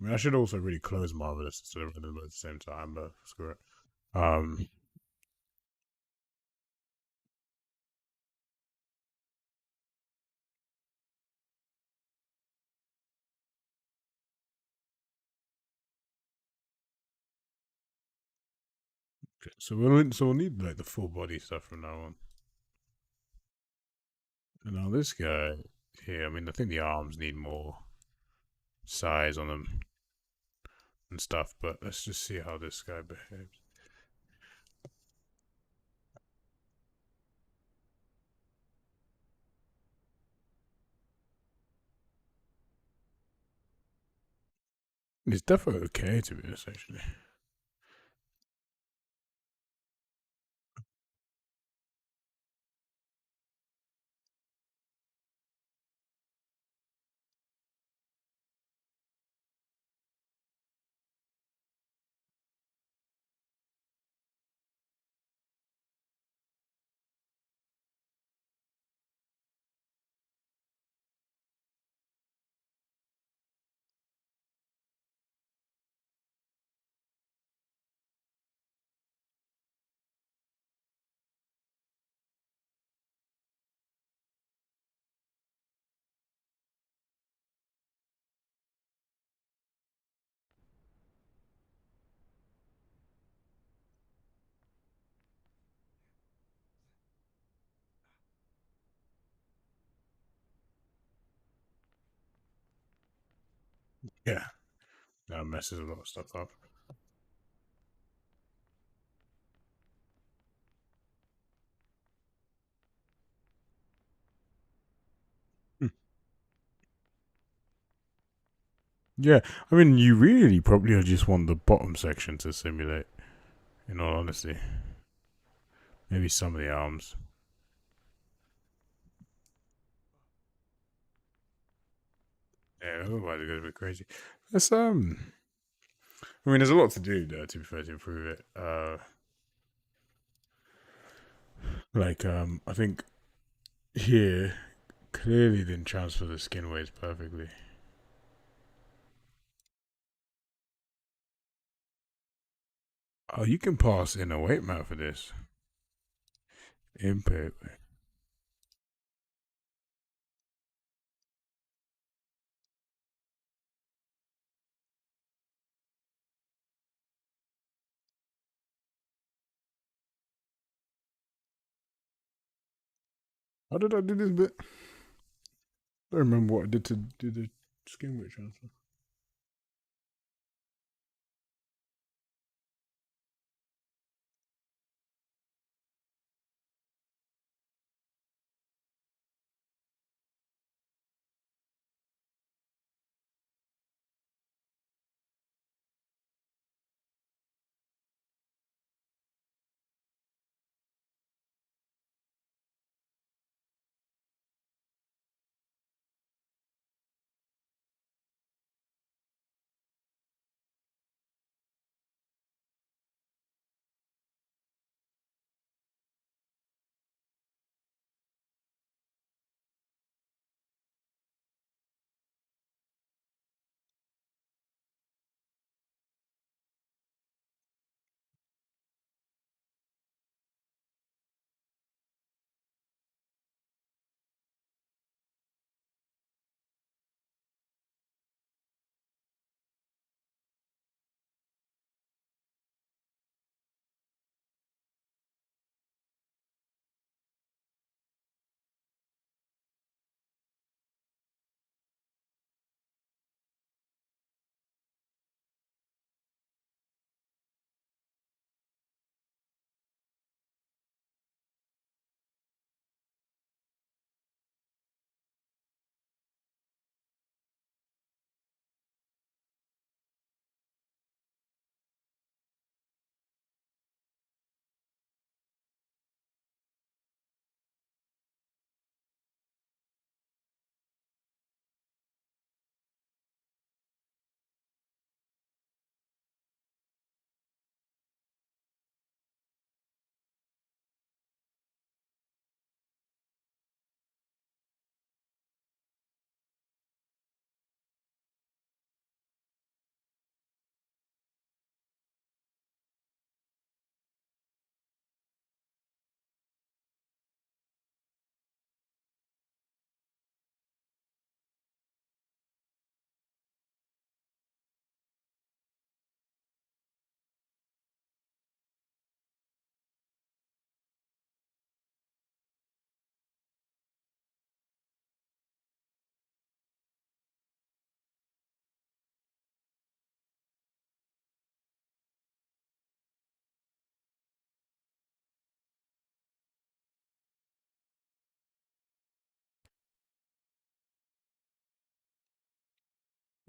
I mean, I should also really close marvelous instead of running them at the same time, but screw it. Um, so we'll need like the full body stuff from now on. And now this guy here, I mean, I think the arms need more size on them and stuff, but let's just see how this guy behaves. It's definitely okay to be honest, actually. Yeah, that messes a lot of stuff up. Hmm. Yeah, I mean, you really probably just want the bottom section to simulate, in all honesty. Maybe some of the arms. Yeah, otherwise it goes a bit crazy. That's I mean, there's a lot to do there to be fair to improve it. I think here clearly didn't transfer the skin waves perfectly. Oh, you can pass in a weight map for this. Input. How did I do this bit? I don't remember what I did to do the skin weight transfer.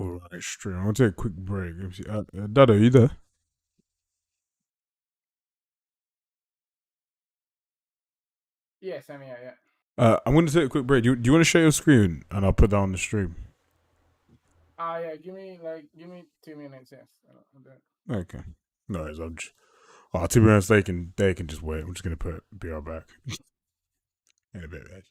All right, stream. I'm gonna take a quick break. Let me see. Dada, you there?
Yes, I'm here. Yeah.
I'm gonna take a quick break. Do you want to share your screen and I'll put that on the stream?
Yeah. Give me 2 minutes. Yes. I'll do it.
Okay. No worries. I'm just. Oh, to be honest, they can just wait. I'm just gonna be right back in a bit, guys.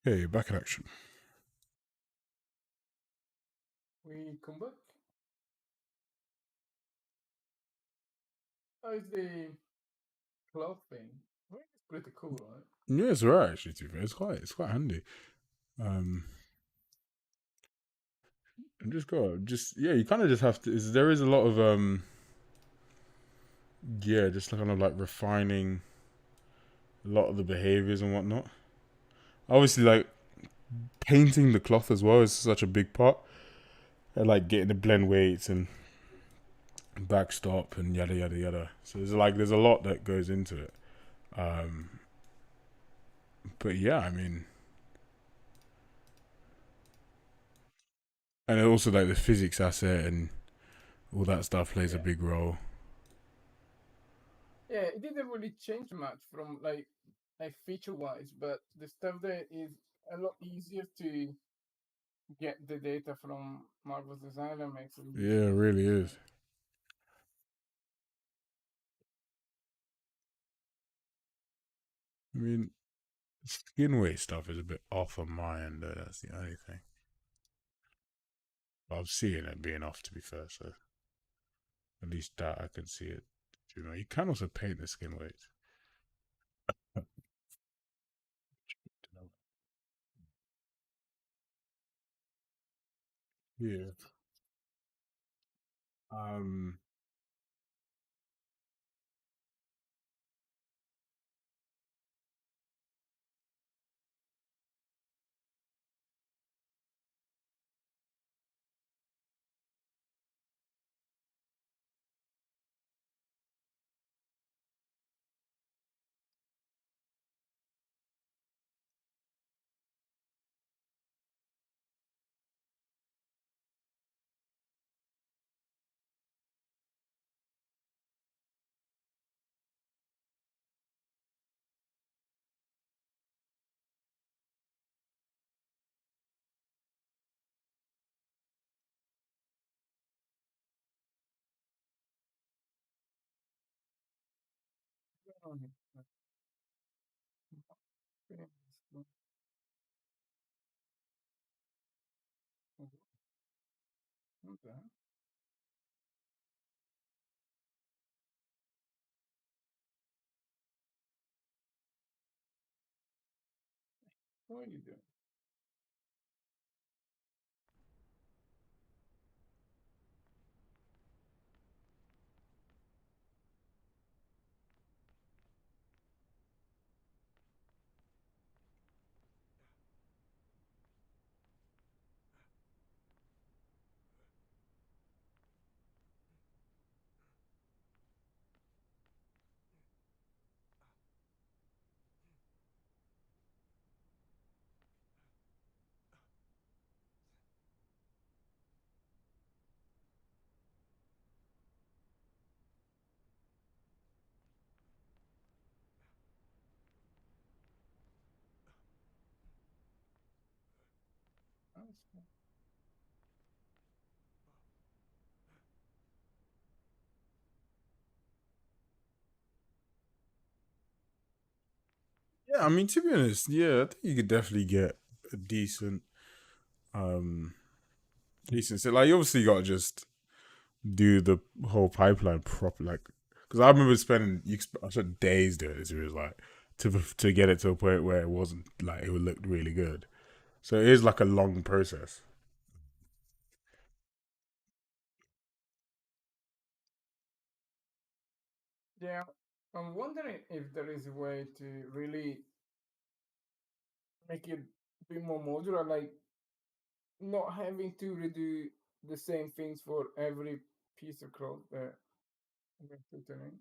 Okay, back in action.
We come back. How is the cloth thing? Well, it's pretty cool, right?
Yeah, it's alright actually. To be fair, it's quite handy. Um, and just yeah, you kind of just have to. There is a lot of yeah, just kind of like refining a lot of the behaviors and whatnot. Obviously, like painting the cloth as well is such a big part. And like getting the blend weights and backstop and yada yada yada. So there's a lot that goes into it. Um, but yeah, I mean, and also like the physics asset and all that stuff plays a
Yeah.
big role.
Yeah, it didn't really change much from like feature wise, but the stuff there is a lot easier to get the data from Marvel's designer makes it
Yeah, it
easier.
really is. I mean, skin weight stuff is a bit off on my end, though. That's the only thing. But I'm seeing it being off, to be fair. So at least that I can see it. You know, you can also paint the skin weight. Yeah. Um.
Okay. What are you doing? That's
Yeah, I mean, to be honest, yeah, I think you could definitely get a um, decent. So, like, you obviously got to just do the whole pipeline proper, like, because I remember spending I spent days doing it. It was like to get it to a point where it wasn't like it would look really good. So it is like a long process.
yeah. I'm wondering if there is a way to really make it a bit more modular, like not having to redo the same things for every piece of code that we're putting in.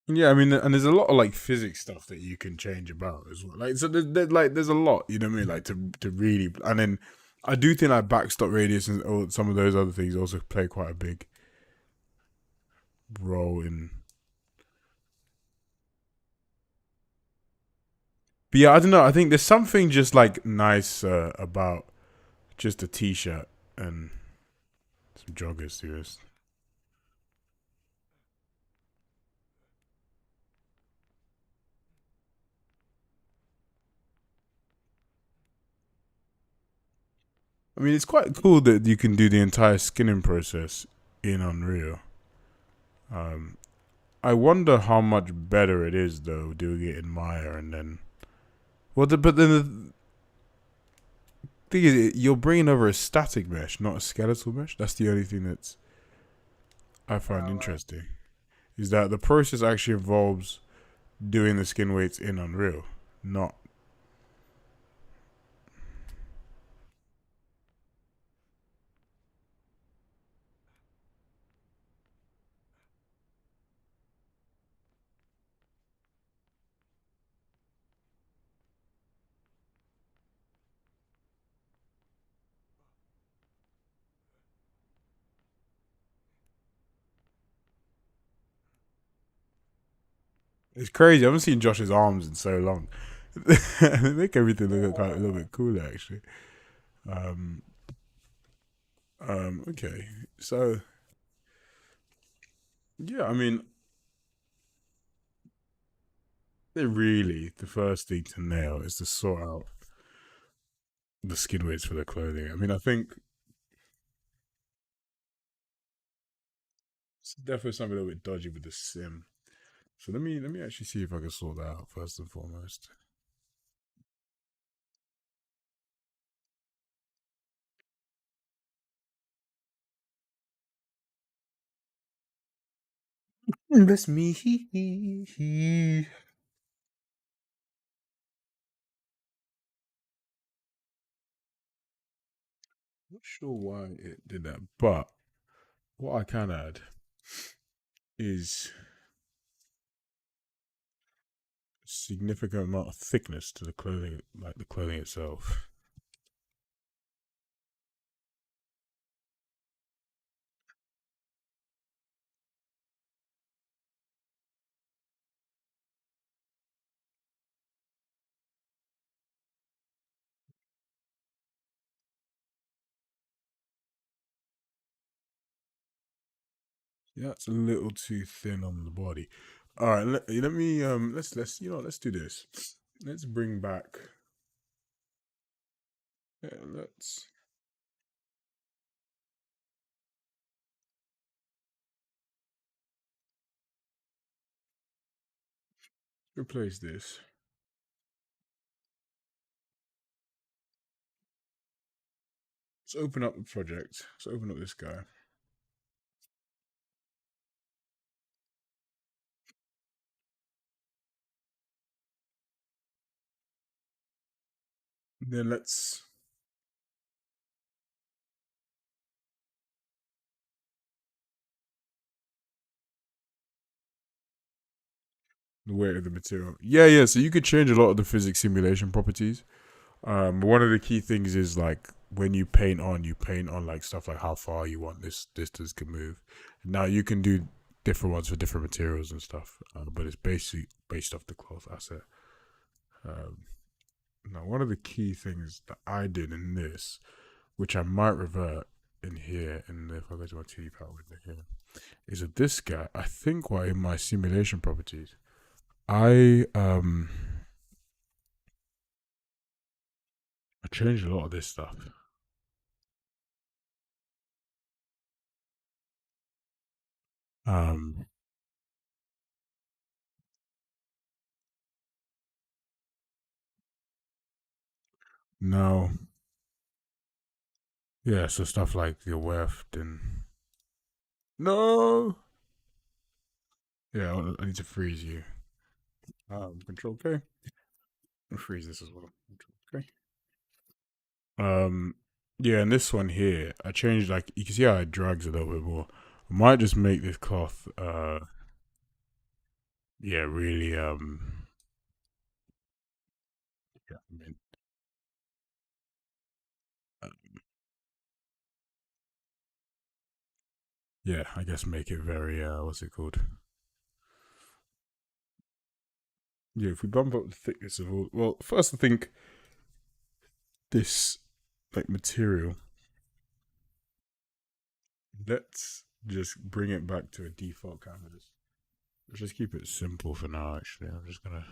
Yeah, I mean, and there's a lot of like physics stuff that you can change about as well. Like, so there's a lot, you know what I mean? Like to really, and then I do think like backstop radius and all, some of those other things also play quite a big role in. But yeah, I don't know. I think there's something just like nice about just a t-shirt and some joggers, serious. I mean, it's quite cool that you can do the entire skinning process in Unreal. Um, I wonder how much better it is though doing it in Maya and then. Well, but then the thing is, you're bringing over a static mesh, not a skeletal mesh. That's the only thing that's I find
Right.
interesting. Is that the process actually involves doing the skin weights in Unreal, not. It's crazy. I haven't seen Josh's arms in so long. They make everything look kind of a little bit cooler, actually. Um, okay. So yeah, I mean, really the first thing to nail is to sort out the skin weights for the clothing. I mean, I think it's definitely something a little bit dodgy with the sim. So let me actually see if I can sort that out first and foremost. That's me. Not sure why it did that, but what I can add is a significant amount of thickness to the clothing, like the clothing itself. Yeah, it's a little too thin on the body. All right, let me let's let's do this. Let's bring back. Yeah, let's replace this. Let's open up the project. Let's open up this guy. Then let's the weight of the material. Yeah, yeah. So you could change a lot of the physics simulation properties. One of the key things is like when you paint on like stuff like how far you want this distance can move. Now you can do different ones for different materials and stuff, but it's basically based off the cloth asset. Um, Now, one of the key things that I did in this, which I might revert in here, and if I go to my 2D palette window here, is that this guy, I think, while in my simulation properties, I I changed a lot of this stuff. Um, Now, yeah, so stuff like the weft and no, yeah, I need to freeze you. Control K, and freeze this as well. Control K. Um, yeah, and this one here, I changed like you can see how it drags a little bit more. I might just make this cloth. yeah, really, yeah, I mean, uh, yeah, I guess make it very, what's it called? Yeah, if we bump up the thickness of all, well, first I think this like material, let's just bring it back to a default canvas. Let's just keep it simple for now. Actually, I'm just gonna.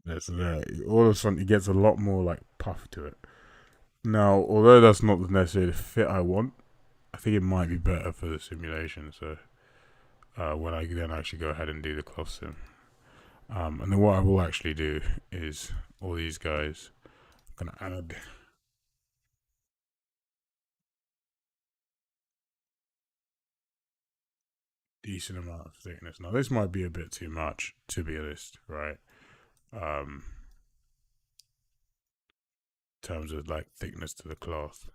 That's that. All of a sudden, it gets a lot more like puff to it. Now, although that's not necessarily the fit I want, I think it might be better for the simulation. So when I then actually go ahead and do the cloth sim, and then what I will actually do is all these guys. I'm gonna add decent amount of thickness. Now this might be a bit too much, to be honest, right? Um, in terms of like thickness to the cloth.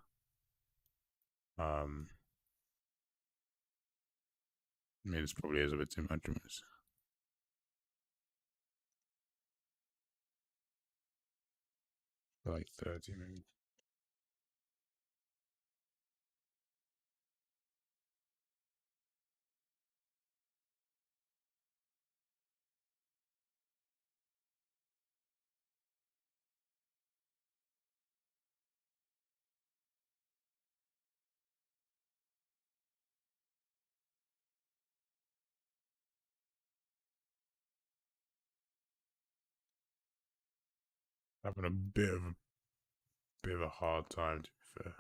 Um, I mean, this probably is a bit too much. Like 30 maybe. Having a bit of a hard time, to be fair.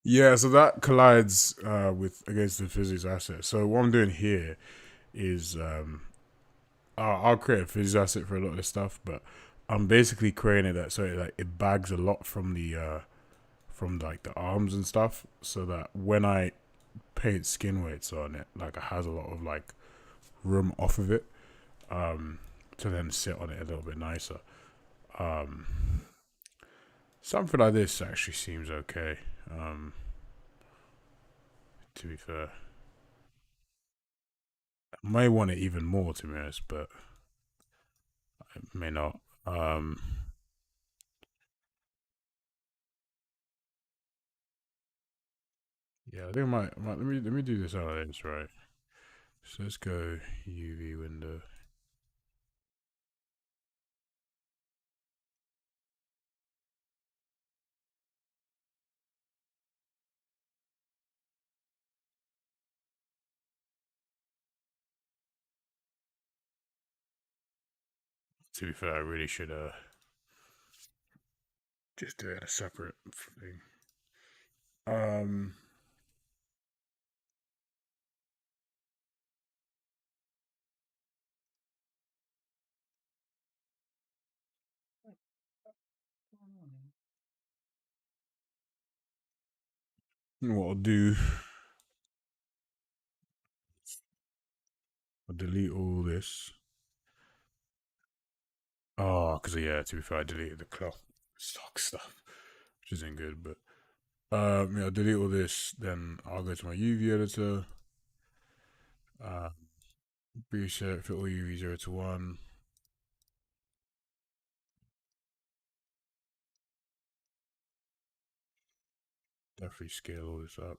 Yeah, so that collides with against the physics asset. So what I'm doing here is I'll create a physics asset for a lot of this stuff, but I'm basically creating it that so it bags a lot from like the arms and stuff, so that when I paint skin weights on it, like it has a lot of like room off of it, um, to then sit on it a little bit nicer. Um, Something like this actually seems okay. To be fair, I may want it even more to be honest, but I may not. Yeah, I think I might let me do this out of this right. So let's go UV window. To be fair, I really should just do it in a separate thing. Um, what I'll do, I'll delete all this. Oh, because yeah, to be fair, I deleted the cloth stock stuff, which isn't good. But yeah, I'll delete all this. Then I'll go to my UV editor. Uh, Reset fit all UV 0 to 1. Definitely scale all this up.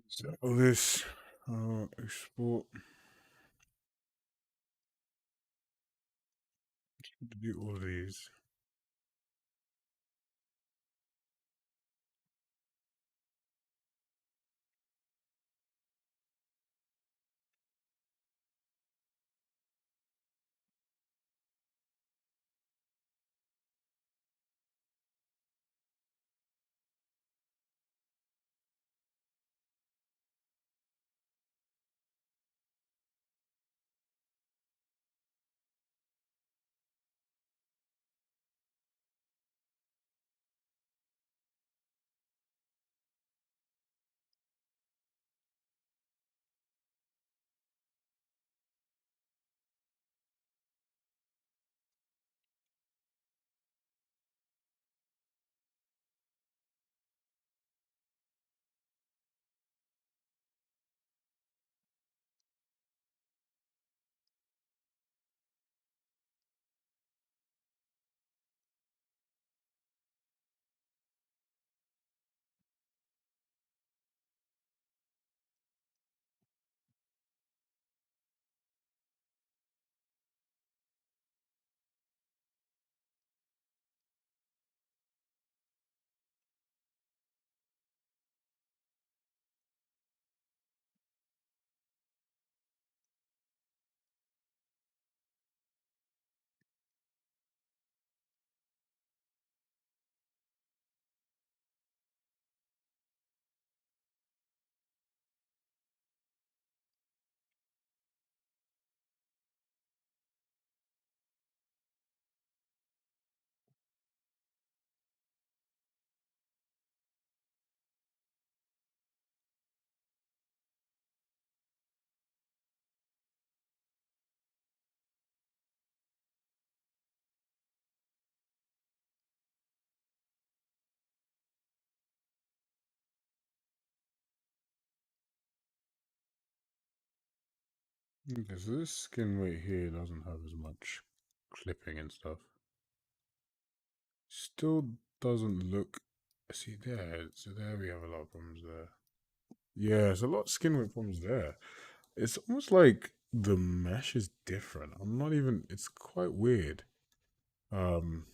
So all this export. Do all these. Okay, so this skin right here doesn't have as much clipping and stuff. Still doesn't look. See there, so there we have a lot of problems there. Yeah, there's a lot of skin weight problems there. It's almost like the mesh is different. I'm not even. It's quite weird. Um,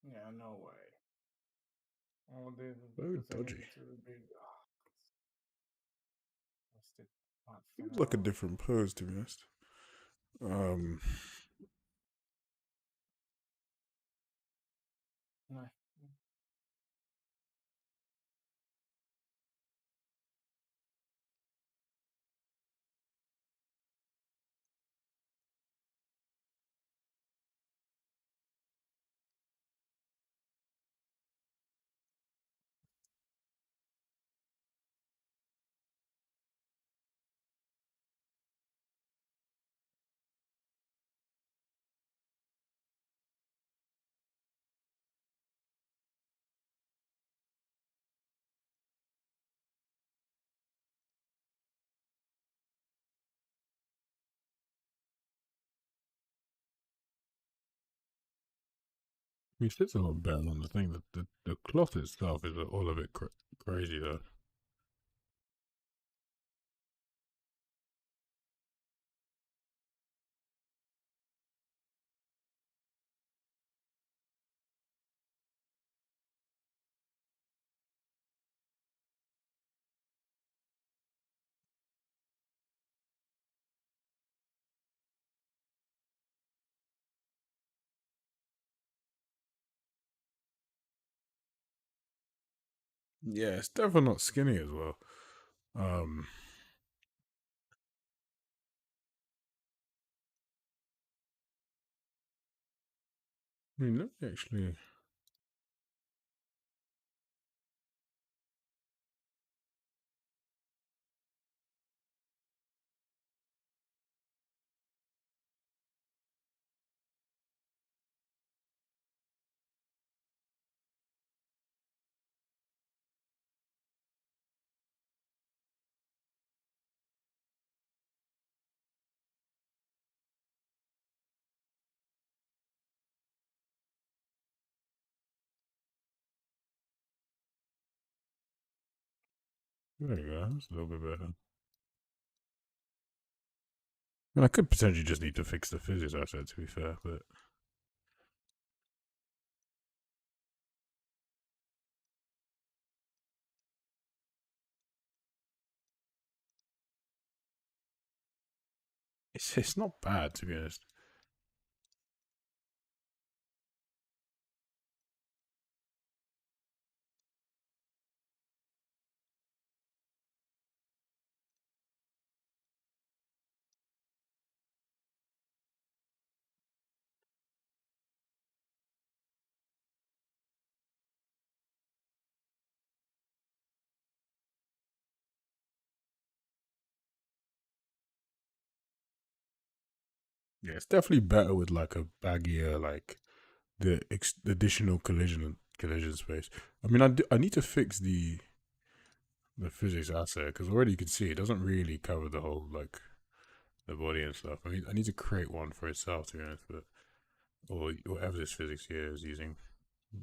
Yeah, no way. All this is
so
because I
dodgy.
needed to rebuild. Wasted half an
Seems like a
hour.
different pose, to be honest. Um,
No.
it sits a lot better on the thing. The cloth itself is all a bit crazy though. Yeah, it's definitely not skinny as well. Um, I mean, let me actually. There you go. That's a little bit better. And I could potentially just need to fix the physics asset, to be fair, but it's not bad, to be honest. Yeah, it's definitely better with like a baggier, like the additional collision space. I mean, I need to fix the physics asset because already you can see it doesn't really cover the whole like the body and stuff. I mean, I need to create one for itself to be honest, but or whatever this physics here is using,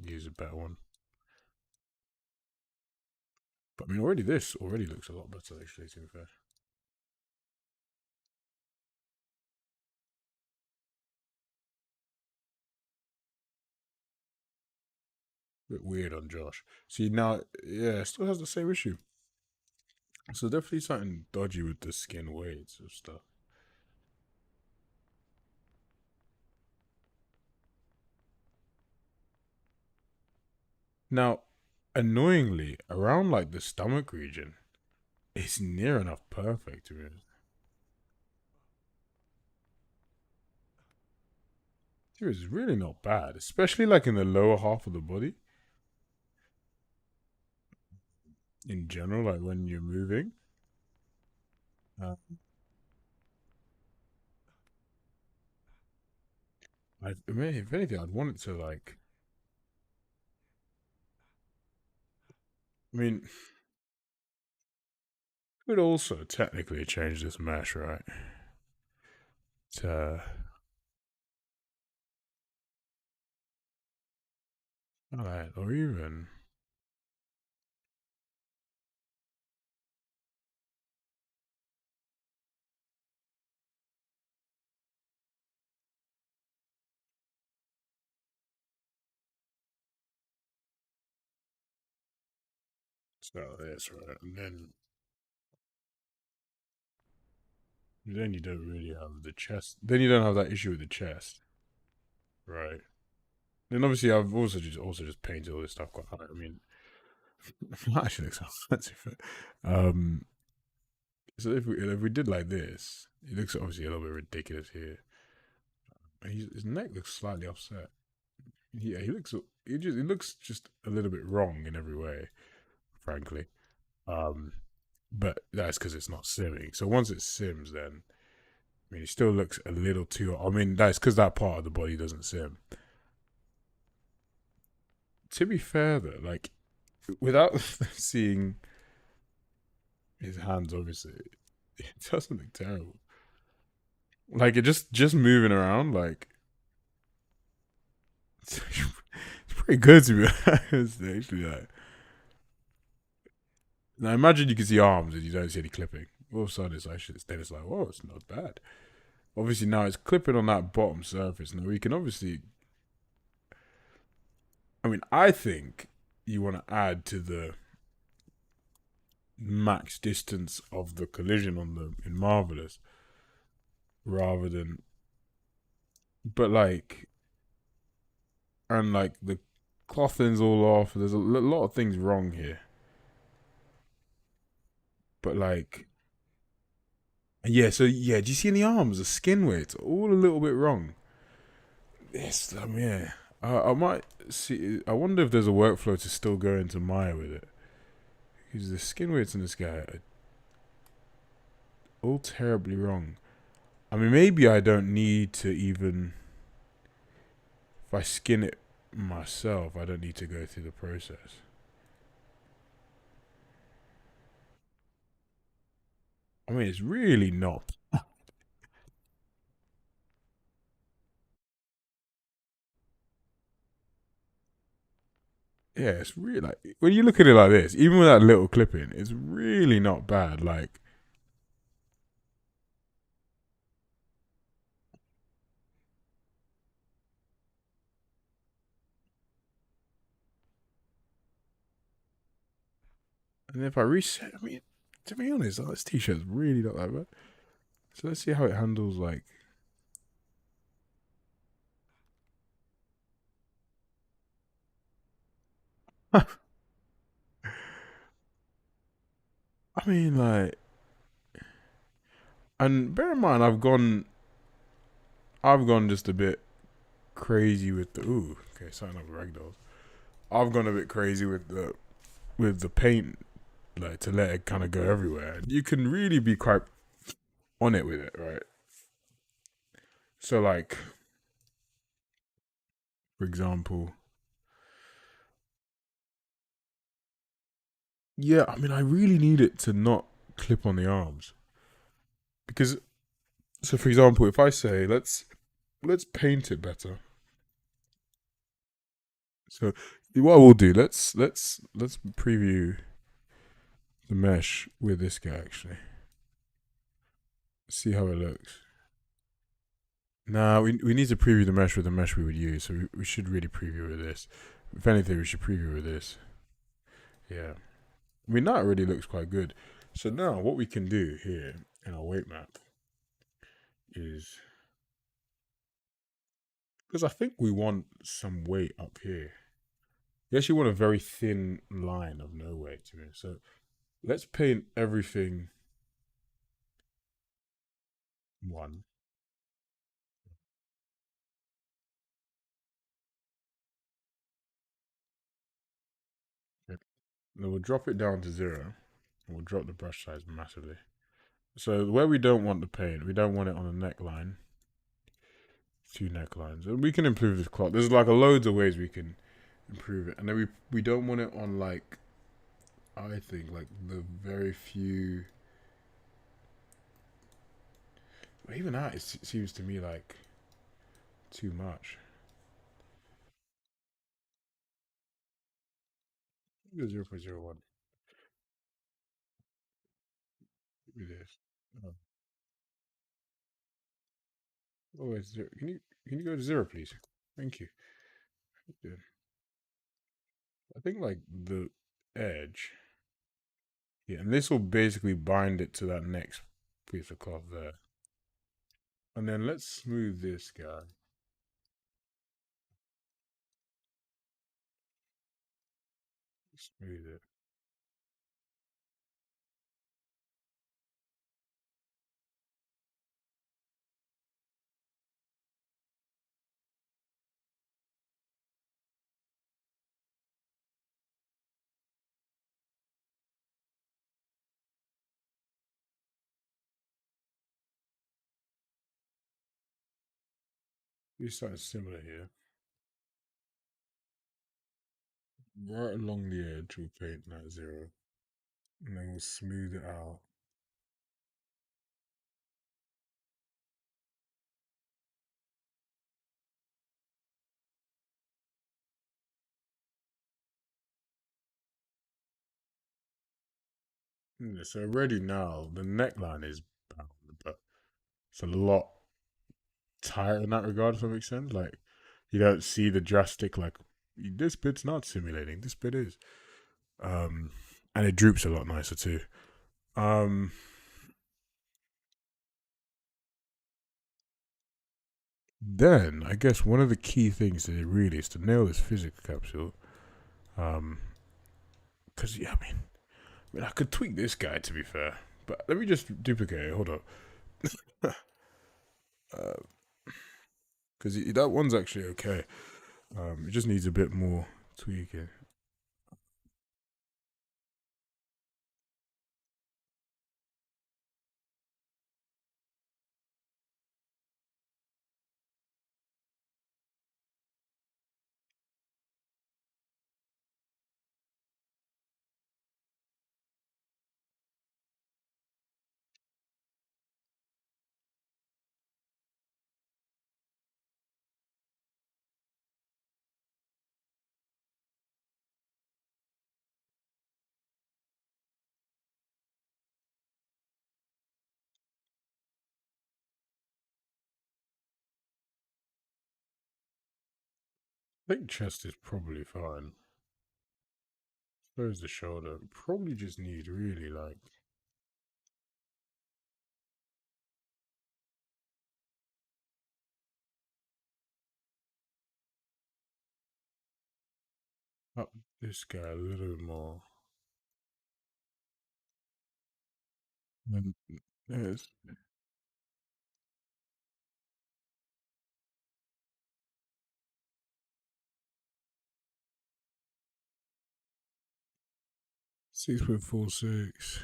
use a better one. But I mean, already this already looks a lot better actually. To be fair, bit weird on Josh. See now, yeah, it still has the same issue. So definitely something dodgy with the skin weights and stuff. Now, annoyingly, around like the stomach region, it's near enough perfect to be honest. It's really not bad, especially like in the lower half of the body in general, like when you're moving. Uh, I mean, if anything, I'd want it to like. I mean, could also technically change this mesh, right? To alright, or even so this, right? And then you don't really have the chest. Then you don't have that issue with the chest, right? Then obviously I've also just painted all this stuff quite high. I mean, actually looks offensive. Um, so if we did like this, it looks obviously a little bit ridiculous here. And his neck looks slightly offset. Yeah, he looks just a little bit wrong in every way, frankly. Um, but that's because it's not simming. So once it sims, then I mean, it still looks a little too. I mean, that's because that part of the body doesn't sim. To be fair, though, like without seeing his hands, obviously, it doesn't look terrible. Like it just moving around, like it's pretty good to be honest. Actually, like now imagine you can see arms and you don't see any clipping. All of a sudden, it's like, whoa, it's not bad. Obviously, now it's clipping on that bottom surface. Now we can obviously, I mean, I think you want to add to the max distance of the collision on the in Marvelous rather than, but like, and like the clothing's all off. There's a lot of things wrong here, but like, yeah. So yeah, do you see in the arms the skin weights all a little bit wrong? Yes, I mean, yeah. I might see. I wonder if there's a workflow to still go into Maya with it because the skin weights in this guy are all terribly wrong. I mean, maybe I don't need to even if I skin it myself. I don't need to go through the process. I mean, it's really not. yeah, it's really like when you look at it like this, even with that little clipping, it's really not bad. Like, and if I reset, I mean, to be honest, like, this t-shirt's really not that bad. So let's see how it handles. Like, I mean, like, and bear in mind, I've gone just a bit crazy with the ooh. Okay, starting up ragdolls. I've gone a bit crazy with the paint, like to let it kind of go everywhere. You can really be quite on it with it, right? So, like, for example, yeah, I mean, I really need it to not clip on the arms because, so for example, if I say let's paint it better. So what we'll do, let's preview the mesh with this guy actually. See how it looks. Nah, we need to preview the mesh with the mesh we would use. So we should really preview with this. If anything, we should preview with this. Yeah. I mean, that already looks quite good. So now what we can do here in our weight map is, because I think we want some weight up here. You actually want a very thin line of no weight to me. So let's paint everything one. Yep. Then we'll drop it down to 0. And we'll drop the brush size massively. So where we don't want the paint, we don't want it on the neckline. 2 necklines. And we can improve this cloth. There's like a loads of ways we can improve it. And then we don't want it on, like, I think, like the very few. Even that it seems to me like too much. 0.01. It is. Oh, oh, it's 0. Can you go to 0, please? Thank you. Yeah. I think like the edge. Yeah, and this will basically bind it to that next piece of cloth there. And then let's smooth this guy. Smooth it. Do something similar here. Right along the edge, we'll paint that 0. And then we'll smooth it out. So already now, the neckline is bound, but it's a lot tighter in that regard, if that makes sense. Like, you don't see the drastic, like, this bit's not simulating, this bit is. And it droops a lot nicer too. Um, then I guess one of the key things that it really is to nail this physics capsule. Because yeah, I mean, I could tweak this guy to be fair, but let me just duplicate it. Hold up, because that one's actually okay. It just needs a bit more tweaking. I think chest is probably fine. Where's the shoulder? Probably just need really like up this guy a little bit more. And there's 6.46.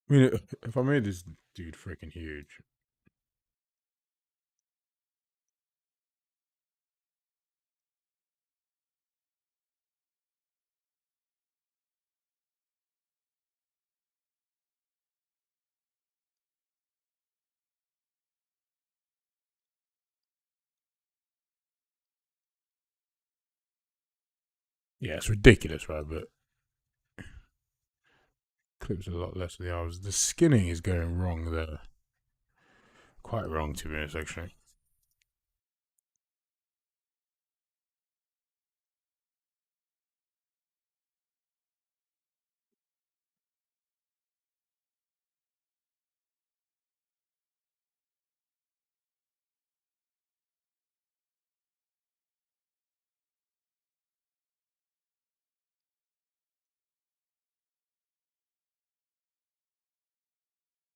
I mean, if I made this dude freaking huge, yeah, it's ridiculous, right? But clips a lot less of the arms. The skinning is going wrong there. Quite wrong, to be honest, actually.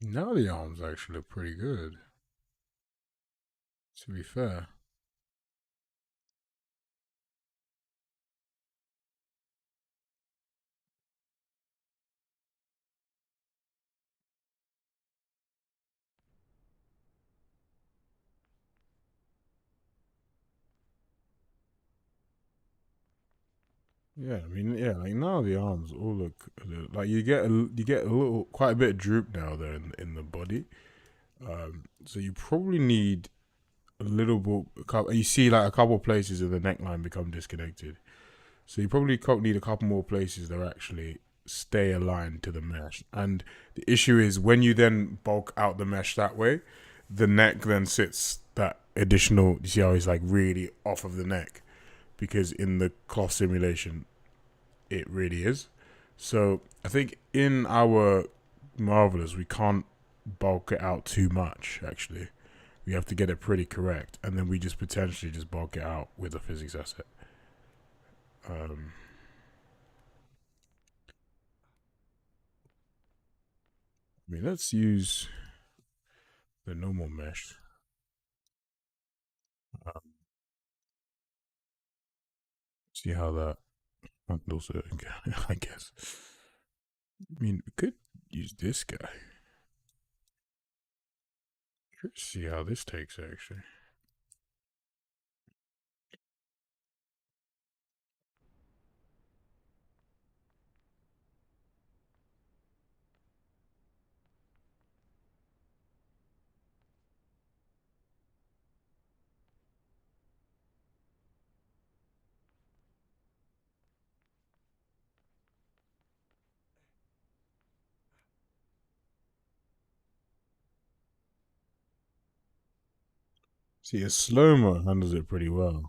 Now the arms actually look pretty good, to be fair. Yeah, I mean, yeah, like now the arms all look like you get a little, quite a bit of droop now there in the body. So you probably need a little bit. You see, like a couple places of the neckline become disconnected. So you probably need a couple more places that actually stay aligned to the mesh. And the issue is when you then bulk out the mesh that way, the neck then sits that additional. You see how it's like really off of the neck because in the cloth simulation, it really is. So I think in our Marvelous, we can't bulk it out too much, actually. We have to get it pretty correct, and then we just potentially just bulk it out with a physics asset. Um, I mean, let's use the normal mesh. Um, see how that handles it, I guess. I mean, we could use this guy. Let's see how this takes, actually. See, a slow-mo handles it pretty well,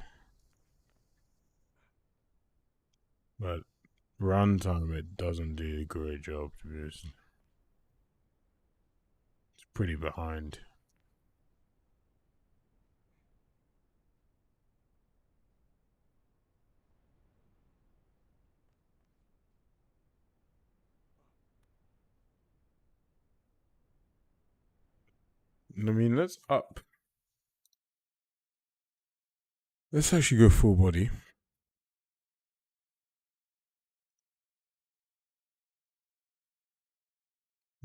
but runtime it doesn't do a great job, to be honest. It's pretty behind. I mean, let's up. Let's actually go full body.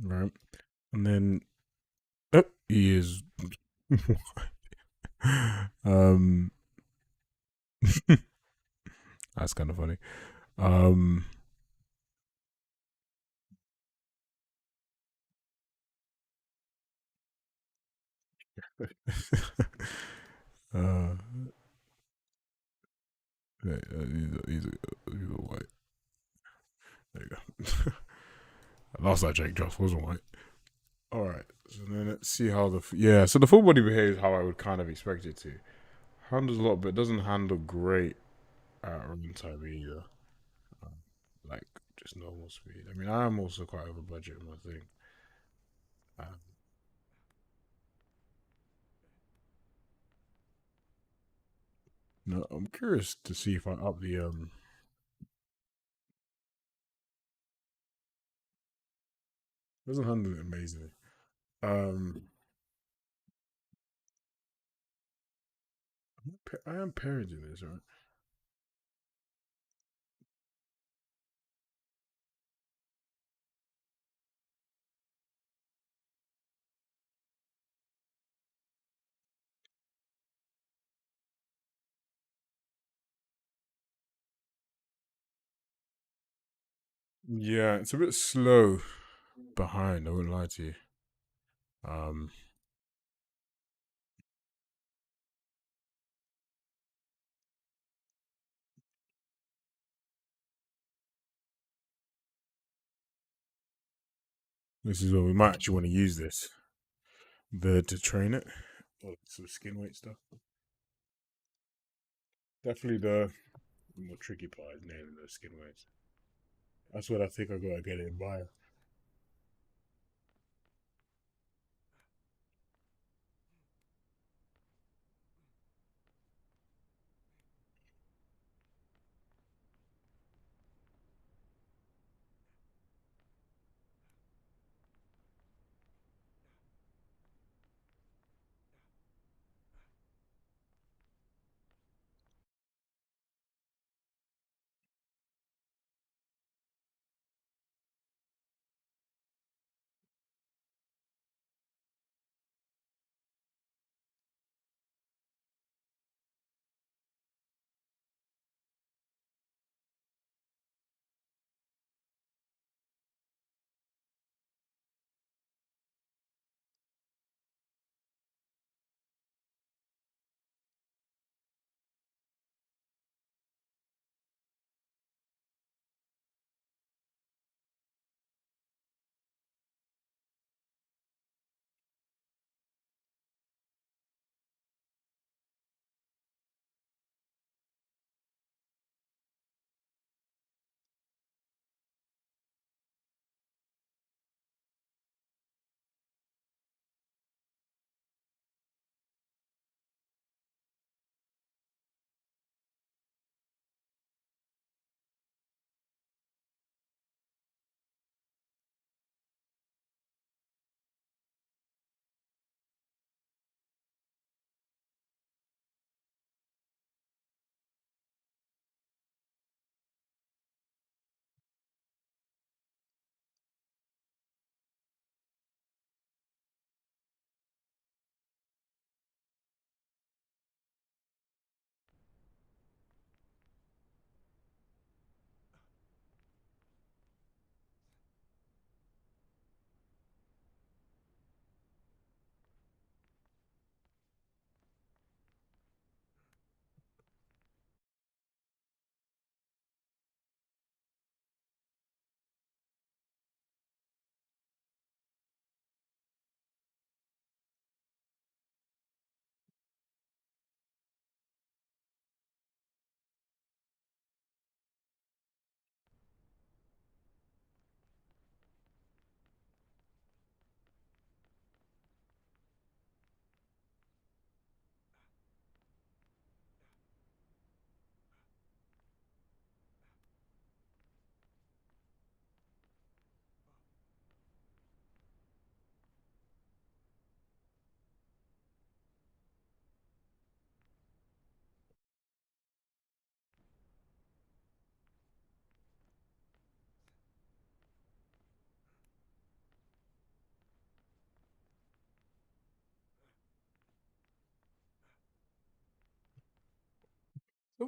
Right. And then, oh, he is. um, That's kind of funny. Um, uh, he's a white. There you go. Last I checked, Josh wasn't white. All right. So then let's see how yeah. So the full body behaves how I would kind of expect it to. Handles a lot, but doesn't handle great at run time either. Um, like just normal speed. I mean, I am also quite over budget in my thing. Um, no, I'm curious to see if I up the Doesn't handle it amazingly. Um, I am parenting this, right? Yeah, it's a bit slow behind. I won't lie to you. Um, this is where we might actually want to use this the to train it, or some skin weight stuff. Definitely the more tricky part is nailing those skin weights. That's what I think I gotta get it in bio.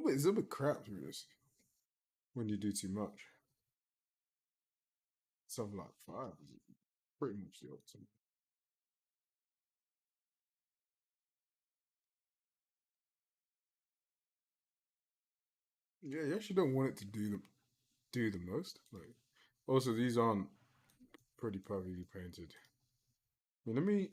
It's a bit crap through this. when you do too much. Something like 5 is pretty much the optimum. Yeah, you actually don't want it to do the most. Like, also these aren't pretty perfectly painted. I mean, let me.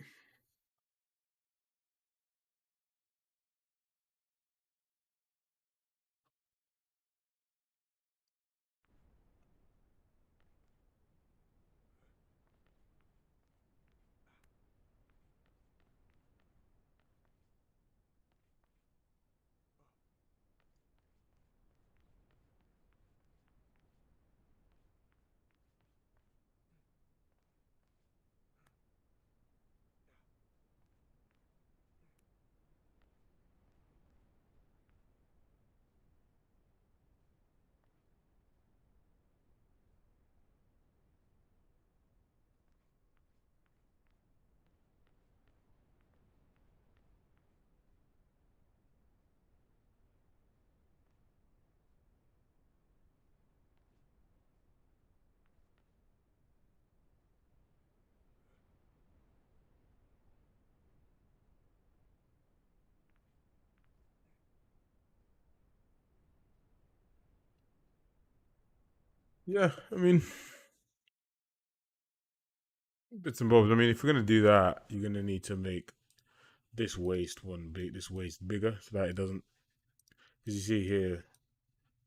Yeah, I mean, bits and bobs. I mean, if you're gonna do that, you're gonna need to make this waist this waist bigger, so that it doesn't. As you see here,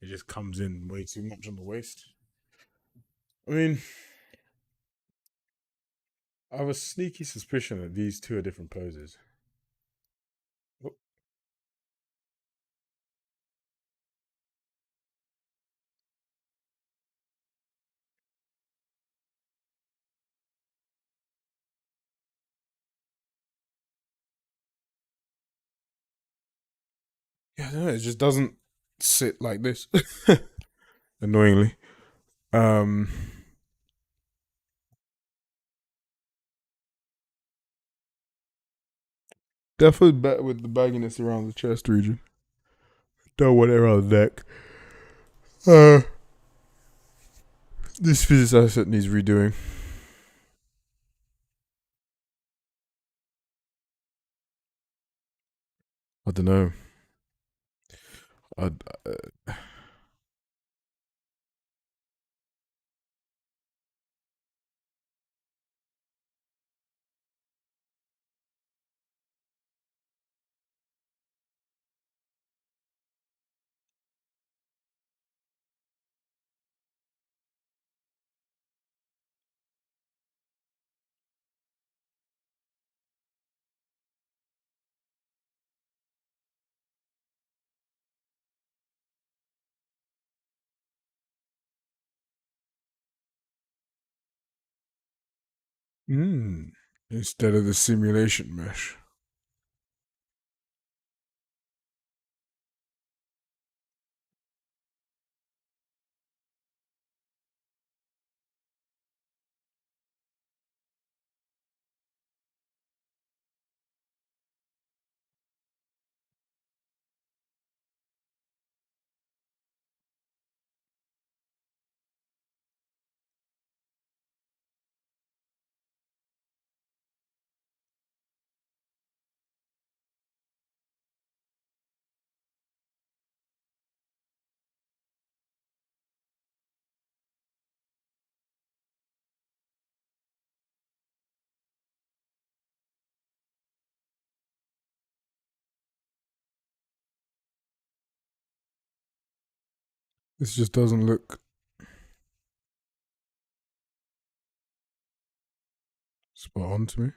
it just comes in way too much on the waist. I mean, I have a sneaky suspicion that these two are different poses. Oh, yeah, I don't know. It just doesn't sit like this. Annoyingly. Um, Definitely better with the bagginess around the chest region. Don't want it around the neck. Uh, this physics asset needs redoing. I don't know. I, instead of the simulation mesh. This just doesn't look spot on to me.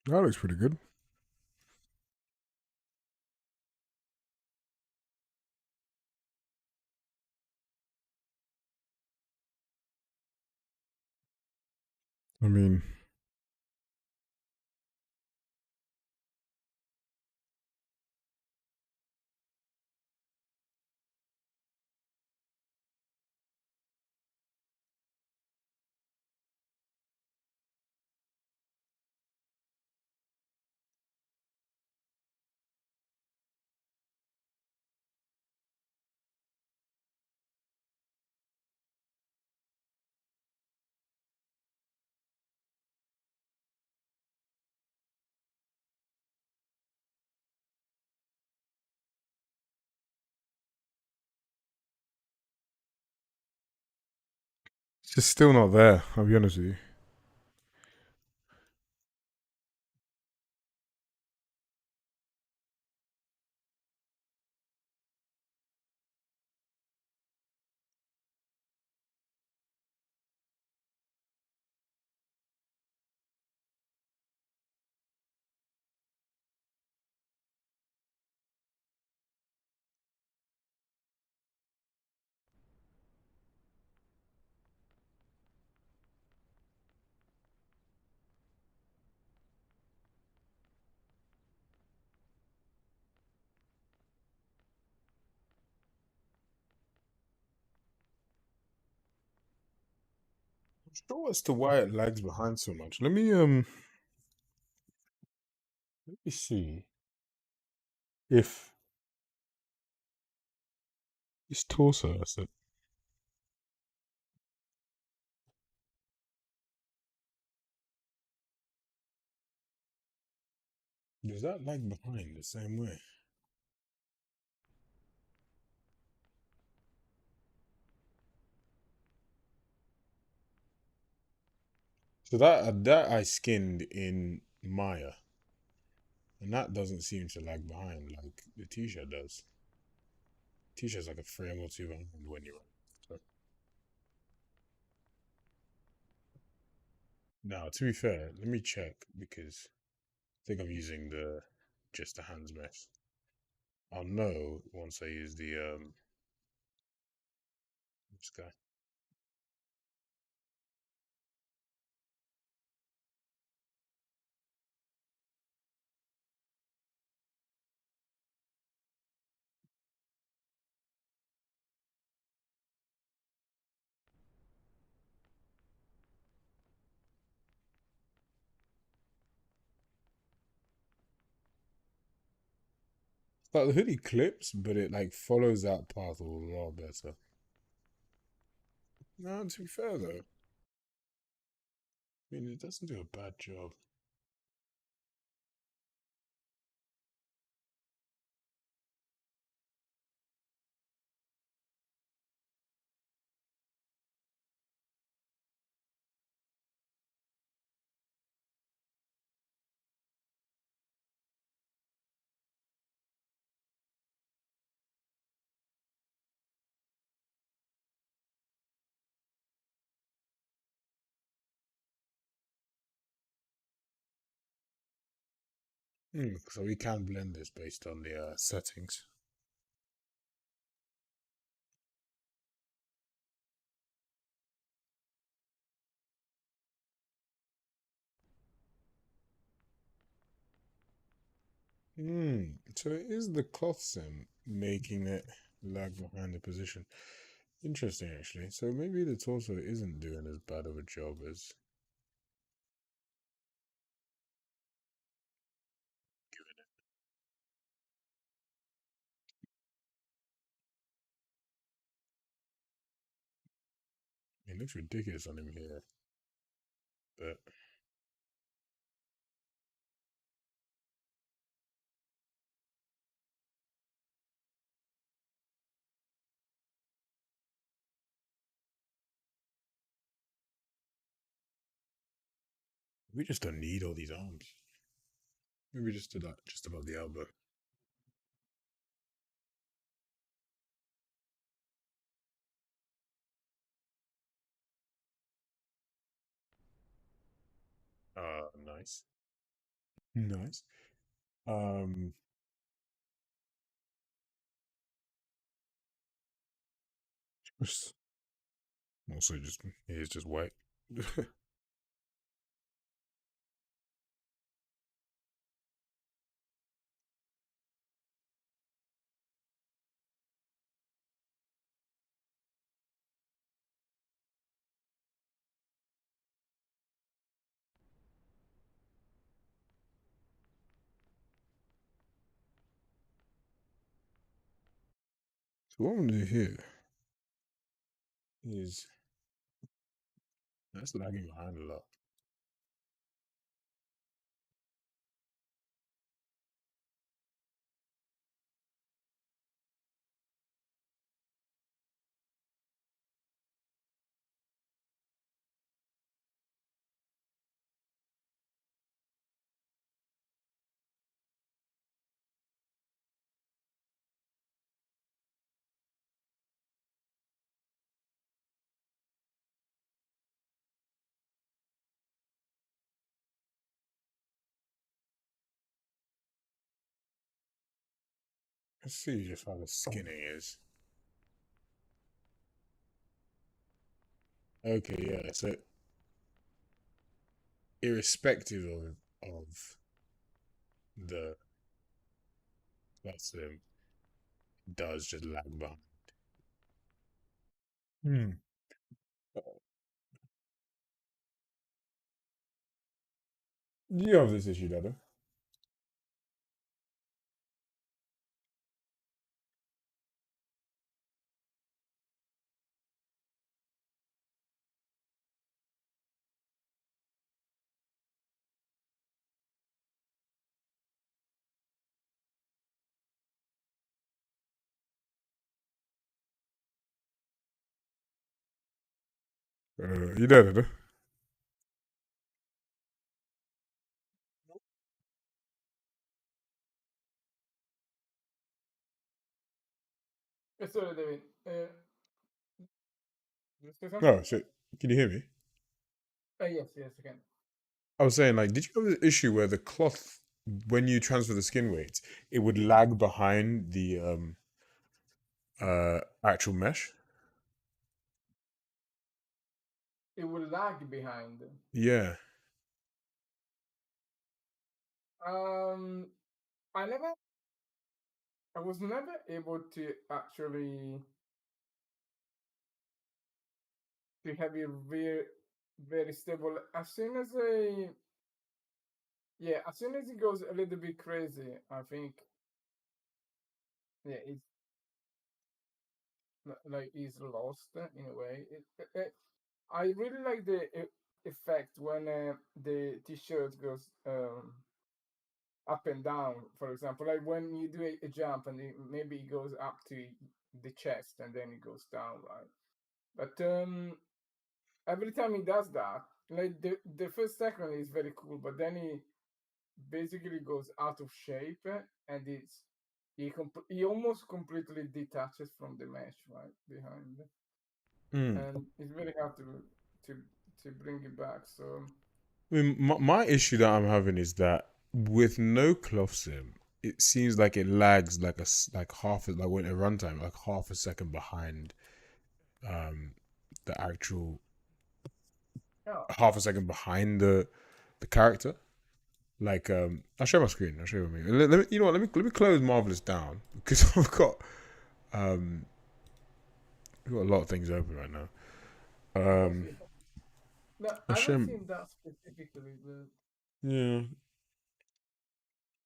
That looks pretty good. I mean, it's just still not there. I'll be honest with you. I'm sure as to why it lags behind so much. Let me see if this torso. I said, does that lag behind the same way? So that I skinned in Maya, and that doesn't seem to lag behind like the t-shirt does. T-shirt's like a frame or two behind when you run. So now, to be fair, let me check because I think I'm using the just the hands mesh. I'll know once I use the this guy. Like the hoodie clips, but it like follows that path a lot better. No, to be fair though, I mean it doesn't do a bad job. So we can blend this based on the settings. So it is the cloth sim making it lag behind the position. Interesting, actually. So maybe the torso isn't doing as bad of a job as it looks ridiculous on him here, but we just don't need all these arms. Maybe just do that just above the elbow. Nice. Nice. Um, also just he's just white. So what I'm gonna do here is that's lagging behind a lot. Let's see just how the skinning is. Okay, yeah. So irrespective of the that's does just lag behind. Hmm. You have this issue, Dada. You there, Dada?
Sorry, David. You say something?
Oh, shit. Can you hear me?
Yes, yes, I can.
I was saying, like, did you have the issue where the cloth, when you transfer the skin weights, it would lag behind the actual mesh?
It will lag behind.
Yeah.
Um, I never, I was never able to actually to have it very, very stable. As soon as as soon as it goes a little bit crazy, I think, it's like is lost in a way. I really like the effect when the t-shirt goes up and down. For example, like when you do a jump and maybe it goes up to the chest and then it goes down, right? But every time he does that, like the first second is very cool, but then he basically goes out of shape and he almost completely detaches from the mesh right behind,
Mm.
and it's very hard to to bring it back. So
I mean, my issue that I'm having is that with no cloth sim, it seems like it lags like like half like when at runtime, like half a second behind um the actual
yeah,
half a second behind the character. Like I'll show my screen. I'll show you what I mean. Let me, you know what? Let me close Marvelous down because um I've got a lot of things open right now.
I
Um,
see. No,
I'll
I
show
haven't seen that specifically, but
yeah,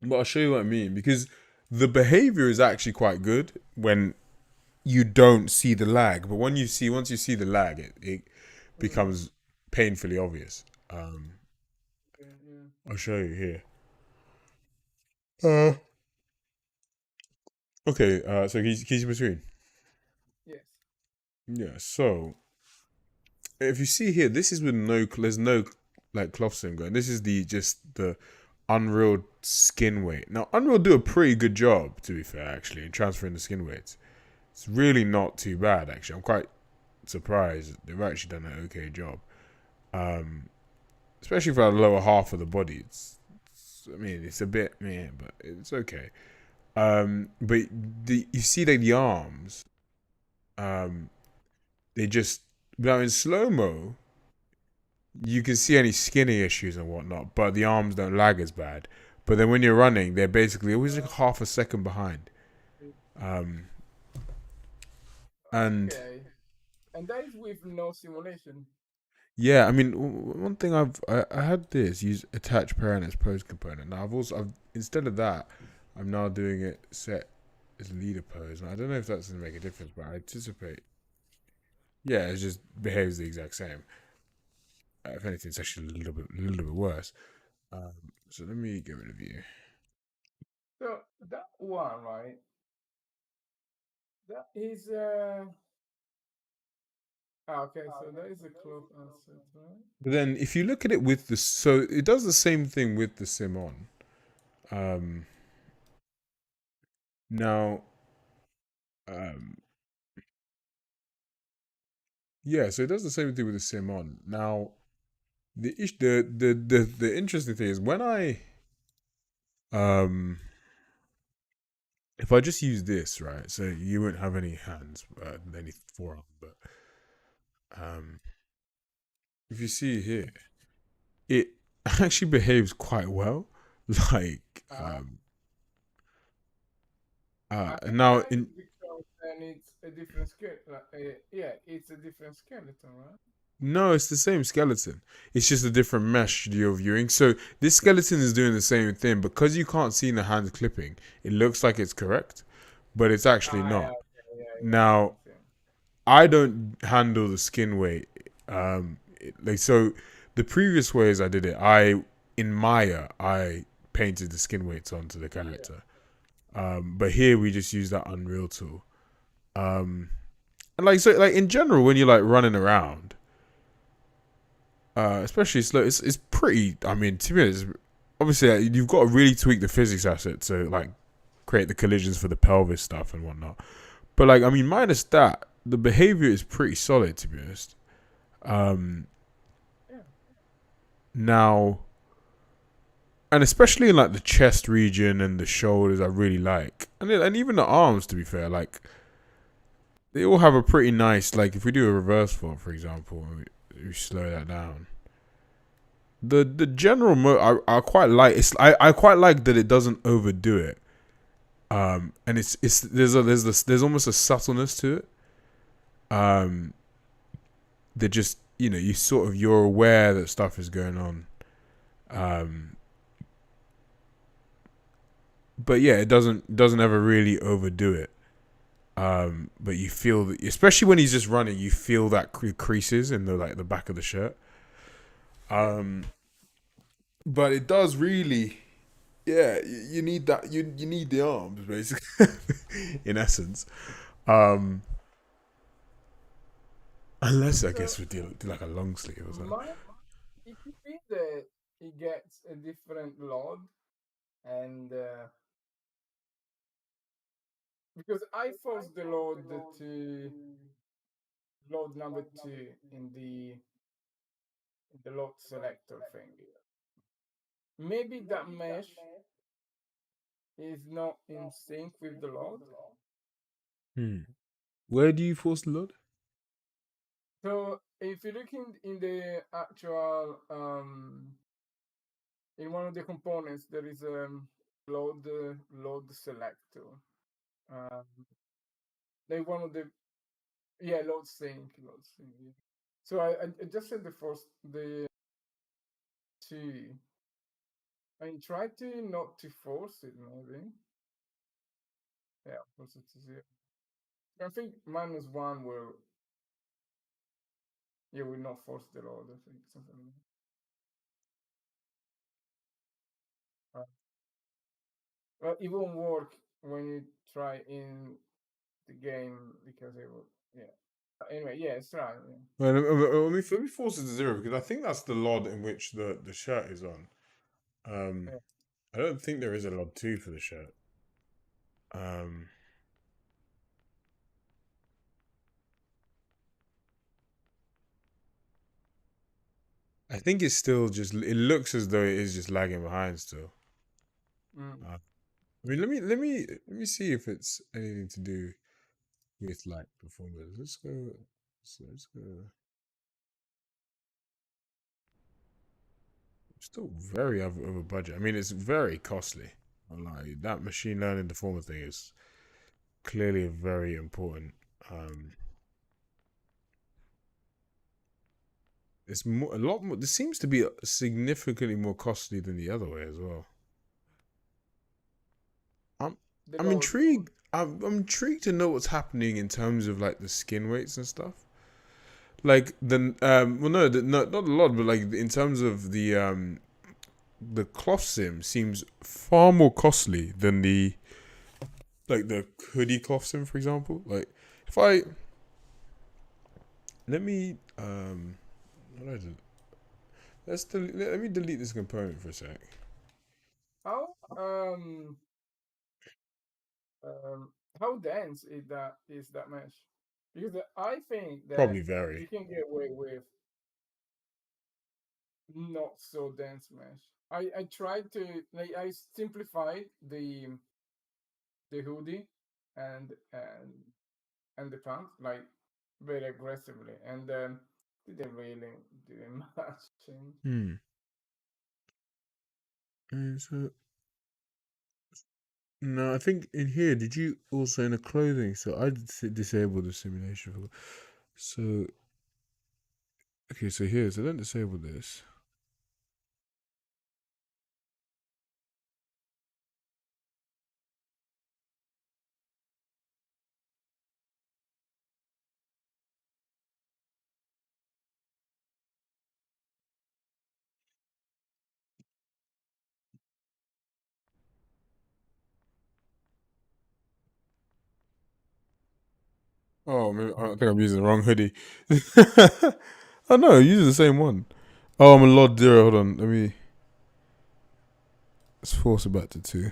but I'll show you what I mean because the behavior is actually quite good when you don't see the lag, but once you see the lag, it
mm,
becomes painfully obvious.
okay, yeah,
I'll show you here. Uh, okay. So keys between.
yes,
Yeah. So if you see here, this is with there's no like cloth sim going. This is the Unreal skin weight. Now Unreal do a pretty good job, to be fair, actually, in transferring the skin weights. It's really not too bad, actually. I'm quite surprised they've actually done an okay job. Um, Especially for the lower half of the body. I mean, it's a bit meh, but it's okay. But you see like the arms, um, they just now in slow mo, you can see any skinny issues and whatnot, but the arms don't lag as bad. But then when you're running, they're basically always like half a second behind. Um, and
okay, and that is with no simulation.
yeah, I mean, one thing I had this use attach parent as pose component. Now I've instead of that, I'm now doing it set. is leader pose. I don't know if that's going to make a difference, but I anticipate. Yeah, it just behaves the exact same. If anything, it's actually a little bit worse. So let me get rid of you.
So that one, right? That is okay, so that is a cloak asset, right?
But then, if you look at it with the, so it does the same thing with the sim on. Now, um, yeah, so it does the same thing with the sim on. Now, the interesting thing is when um if I just use this, right, so you won't have any hands, any forearm, but um if you see here, it actually behaves quite well. Like
Uh, I think
now
that is
in
because then it's a different skeleton. Yeah, it's a different skeleton, right?
no, it's the same skeleton. It's just a different mesh you're viewing. So this skeleton is doing the same thing because you can't see the hand clipping. It looks like it's correct, but it's actually
Ah, yeah,
not.
okay, yeah,
Now,
I see.
I don't handle the skin weight. Like so, the previous ways I did it, I in Maya I painted the skin weights onto the
Yeah,
character. But here we just use that Unreal tool. And like so, like in general, when you're like running around, especially slow, it's pretty. I mean, to be honest, obviously you've got to really tweak the physics asset to like create the collisions for the pelvis stuff and whatnot. But like, I mean, minus that, the behavior is pretty solid, to be honest. Um,
yeah.
Now, and especially in like the chest region and the shoulders, I really like, and even the arms. To be fair, like they all have a pretty nice. Like if we do a reverse fold, for example, and we slow that down. The general I quite like. I quite like that it doesn't overdo it. And it's there's almost a subtleness to it. Um, that just you sort of you're aware that stuff is going on. Um, but yeah, it doesn't ever really overdo it. But you feel that, especially when he's just running, you feel that creases in the like the back of the shirt.
Yeah.
Um, but it does really, yeah. You need that. You need the arms basically, in essence. Um, unless I
So
guess we do like a long sleeve or something.
my, it could be that it gets a different load, and because I forced the load to load number two in the load selector thing. Maybe that mesh is not in sync with the load.
Hmm. Where do you force the load?
So if you look in the actual in one of the components, there is a load selector. Um, they one of the yeah load sync. Yeah. So I just said the first the two. I mean, try to not to force it maybe. Yeah, force it to zero. I think -1 will yeah will not force the load. I think something like that. Well, it won't work when you try in the game because it will yeah. Anyway, yeah, it's right. Yeah.
Well, let me force it to zero because I think that's the LOD in which the shirt is on. Um,
Yeah.
I don't think there is a LOD 2 for the shirt. Um, I think it's still just. It looks as though it is just lagging behind still.
Mm.
I mean, let me see if it's anything to do with like performance. Let's go. Let's go. Still very over budget. I mean, it's very costly. Like that machine learning deformer thing is clearly very important. Um, it's more a lot more. This seems to be significantly more costly than the other way as well.
the
I'm
load.
intrigued. I'm intrigued to know what's happening in terms of like the skin weights and stuff. Like the well, no, not a lot, but like in terms of the cloth sim seems far more costly than the hoodie cloth sim, for example. Like if I let me what do I do? Let me delete this component for a sec.
How um how dense is that mesh? Because I think that
Probably vary.
you can get away with not so dense mesh. I tried to like I simplified the hoodie and and and the pants like very aggressively, and didn't really do much change.
Hmm. So no, I think in here, did you also in the clothing? So I disable the simulation. So okay, so here, so don't disable this. Oh, maybe, I think I'm using the wrong hoodie. Oh no, I'm using the same one. Oh, I'm a lot zero. Hold on, let's force it back to 2.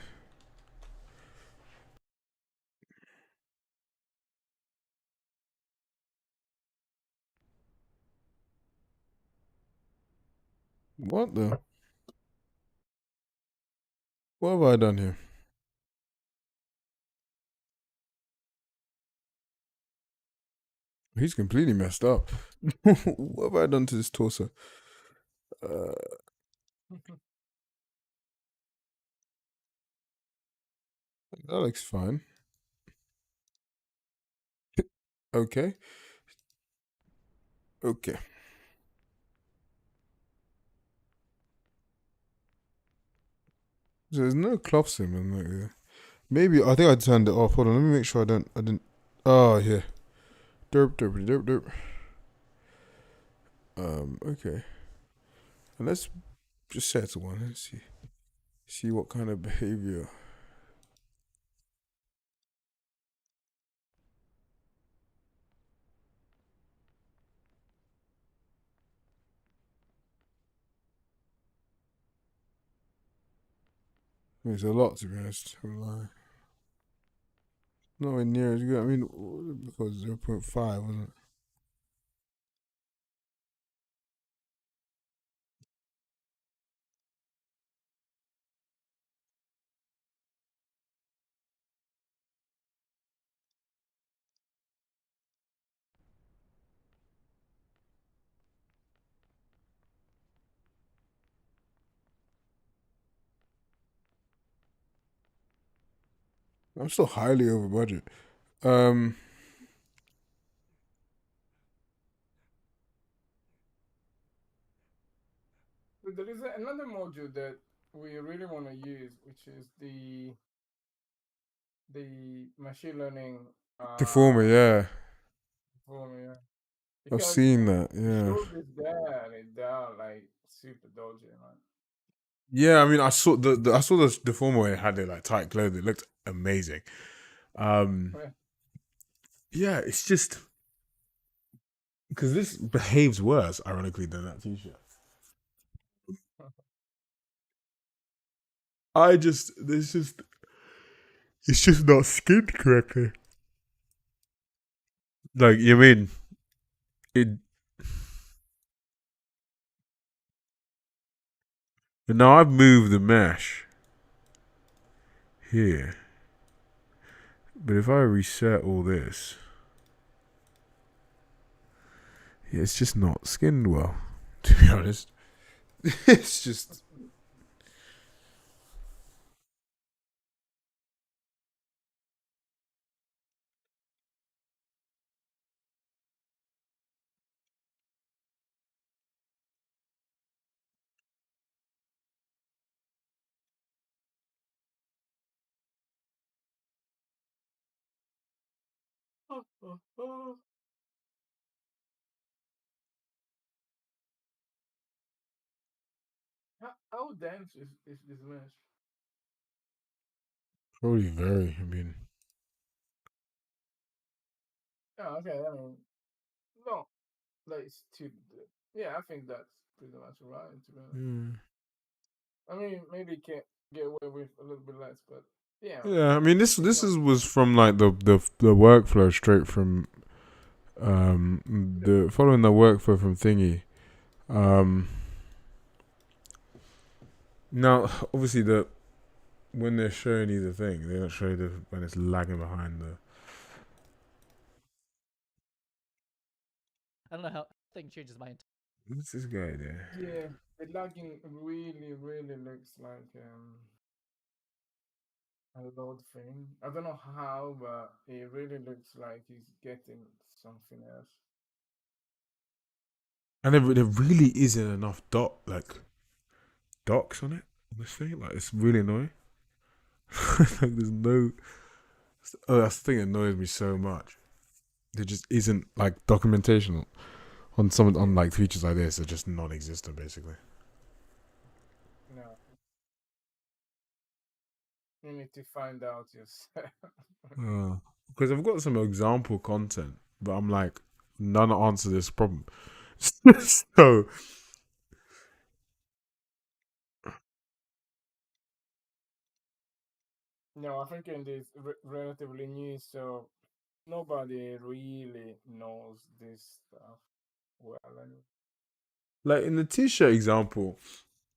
What the? What have I done here? He's completely messed up. What have I done to this torso? Uh, that looks fine. Okay, okay. So there's no cloth sim in there. Maybe I think I turned it off. Hold on, let me make sure I don't. I didn't. Oh yeah. Derp derp derp derp. Okay. And let's just set it to 1. Let's see what kind of behavior. I mean, it's a lot to be honest. I'm lying. Nowhere near as good. I mean, because 0.5 wasn't it? I'm still highly over budget. Um,
But there is another module that we really want to use, which is the machine learning
Deformer, yeah.
formula.
I've
Because
seen that,
the
yeah.
shield is there and they are like super dodgy, man.
Yeah, I mean, I saw I saw the Deformer where it had it like tight clothing. It looked amazing. Um, yeah, it's just because this behaves worse, ironically, than that t-shirt. It's just not skinned correctly. Like you mean it? Now I've moved the mesh here, but if I reset all this, yeah, it's just not skinned well. To be honest, it's just
How dense is this mesh?
Probably very. I mean,
Oh, okay. I mean, no, like it's too. Yeah, I think that's pretty much right. To be honest,
yeah.
I mean, maybe can't get away with a little bit less, but yeah,
Yeah, I mean
it's
this
not.
is was from like the workflow straight from the following the workflow from Thingy. Um, Now obviously the when they're showing you the thing, they don't show you the when it's lagging behind the.
I don't know how thing changes my entire.
What's this guy there?
Yeah, the lagging really looks like a load thing. I don't know how, but it really looks like he's getting something else.
And there really isn't enough docs on it. On this thing, like it's really annoying. Like there's no. Oh, that's the thing that annoys me so much. There just isn't like documentation on some on
Yeah,
like features like this. Are just non-existent basically.
no, you need to find out yourself.
Because I've got some example content, but I'm like, none answer this problem. So
No, I think it is relatively new, so nobody really knows this stuff well.
like in the t-shirt example,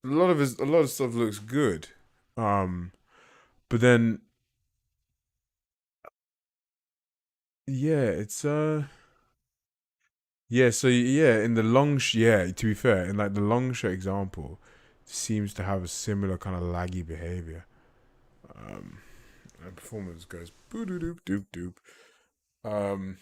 a lot of stuff looks good. Um, but then yeah, it's yeah. So yeah, in the yeah. To be fair, in like the long shirt example, seems to have a similar kind of laggy behavior. Um, and performance goes boo doo doop doop doop. Um,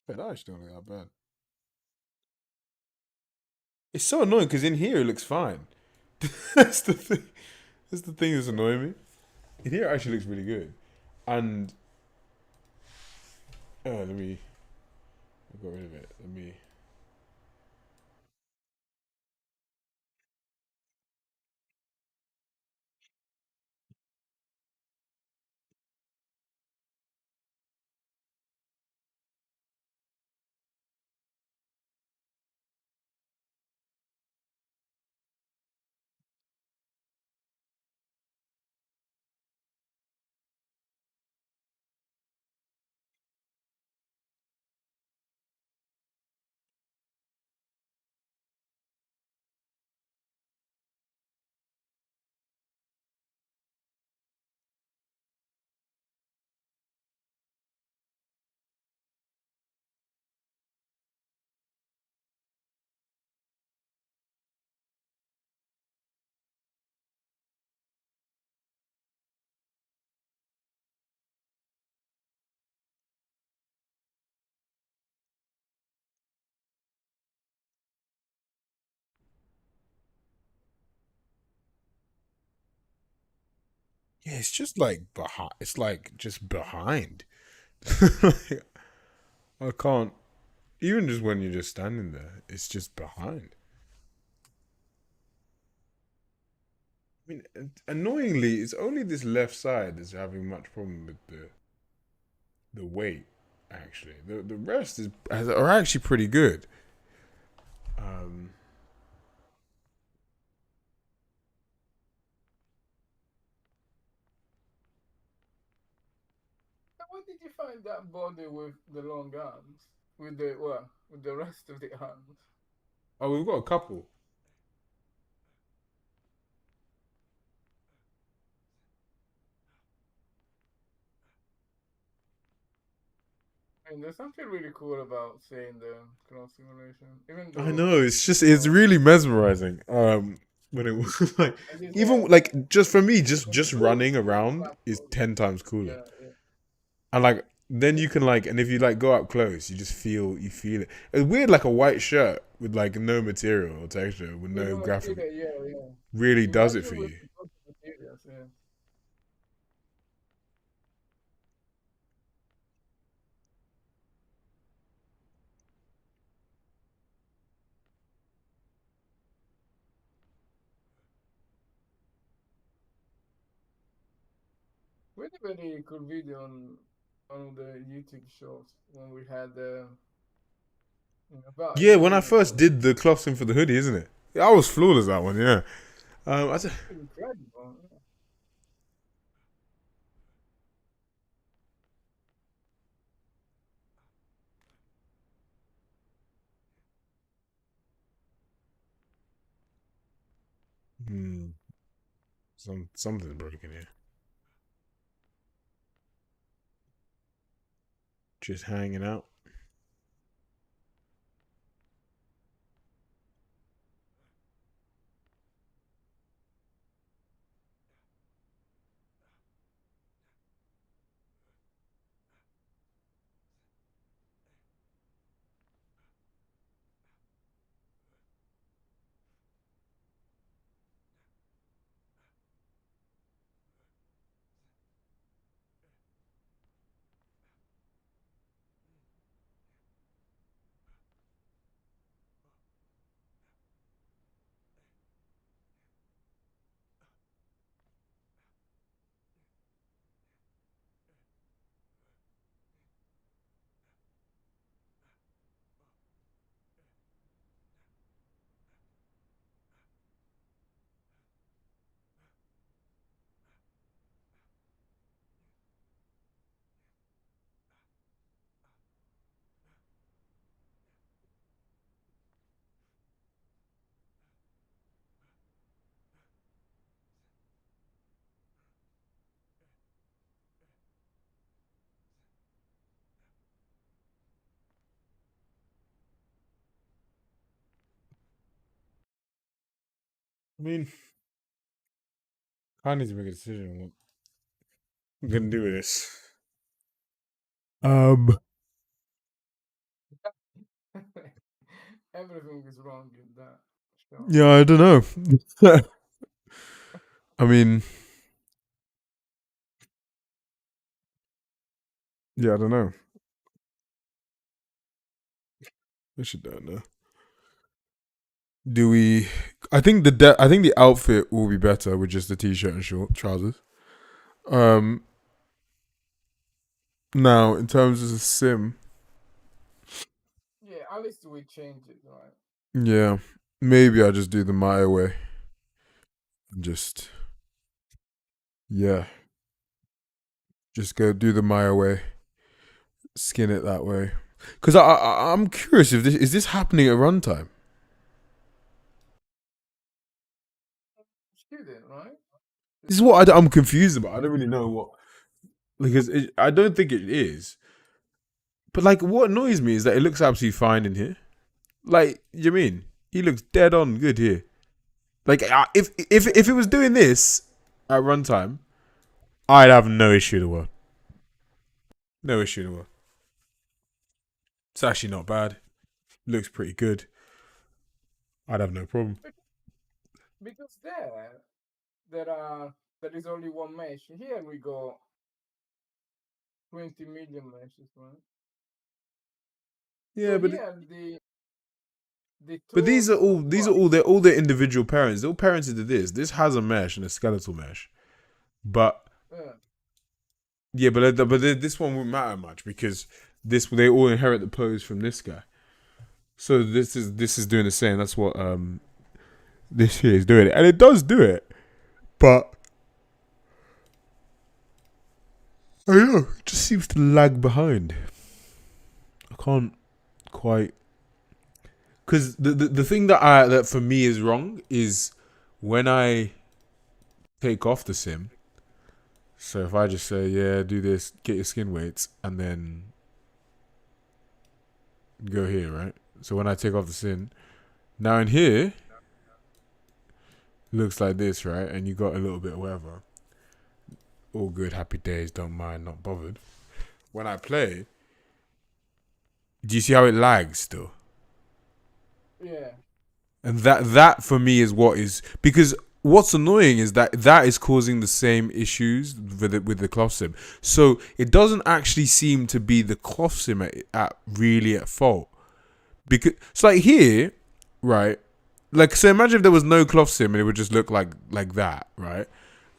but that actually don't look that bad. It's so annoying because in here it looks fine. That's the thing. That's the thing that's annoying me. In here it actually looks really good. And let me. I got rid of it. Let me. Yeah, it's just like behind. It's like just behind. Like, I can't. Even just when you're just standing there, it's just behind. I mean, annoyingly, it's only this left side that's having much problem with the weight. Actually, the rest are actually pretty good. Um,
Where did you find that body with the long arms? With the well, with the rest of the arms?
oh, we've got a couple.
I mean, there's something really cool about seeing the clone simulation, even
I
though
know. It's
uh,
really mesmerizing. When it was like
I just
even like just for me,
even
just running around is
platform.
10 times cooler.
Yeah, yeah.
And then you can like, and if you like go up close, you feel it. It's weird, like a white shirt with like no material or texture, with
With
no
the
graphic,
material, yeah.
really does it
Imagine
for
with
you.
those materials, yeah. We had a very cool video on one of the YouTube shorts when we had about a
Yeah, when
year
I
or
first
so.
did the clothing for the hoodie, isn't it? I was flawless that one. Yeah. I said,
Incredible. Yeah.
something's broken here. Just hanging out. I mean, I need to make a decision on what I'm gonna do with this. Um.
Everything is wrong in that show.
Yeah, I don't know. I mean, yeah, I don't know. I should don't know. Do we? I think the outfit will be better with just the t-shirt and short trousers. Um. Now, in terms of the sim,
Yeah, at least we change it, right?
yeah, maybe I just do the my way. Just yeah, just go do the Maya way, skin it that way. Because I'm curious if this is this happening at runtime.
Student, right?
This is what I'm confused about. I don't really know what because I don't think it is. But like, what annoys me is that it looks absolutely fine in here. Like, you mean he looks dead on good here. Like, if it was doing this at runtime, I'd have no issue in the world. No issue in the world. It's actually not bad. Looks pretty good. I'd have no problem.
Because there is only one mesh. Here we go 20 million meshes, right?
Yeah,
So
but
here the
but these
tools
are
will
all their individual parents. They're all parented to this. This has a mesh and a skeletal mesh, but
yeah.
yeah, but this one wouldn't matter much because they all inherit the pose from this guy. So this is doing the same. That's what this here is doing, and it does do it, but I don't know. It just seems to lag behind. I can't quite because the thing that for me is wrong is when I take off the sim. So if I just say, yeah, do this, get your skin weights, and then go here, right? So when I take off the sim, now in here, looks like this, right? And you got a little bit of whatever. All good, happy days, don't mind, not bothered. When I play, do you see how it lags still?
Yeah.
And that for me is what is, because what's annoying is that is causing the same issues with the cloth sim. So it doesn't actually seem to be the cloth sim at fault, because it's like here, right? Like, so imagine if there was no cloth sim and it would just look like that, right?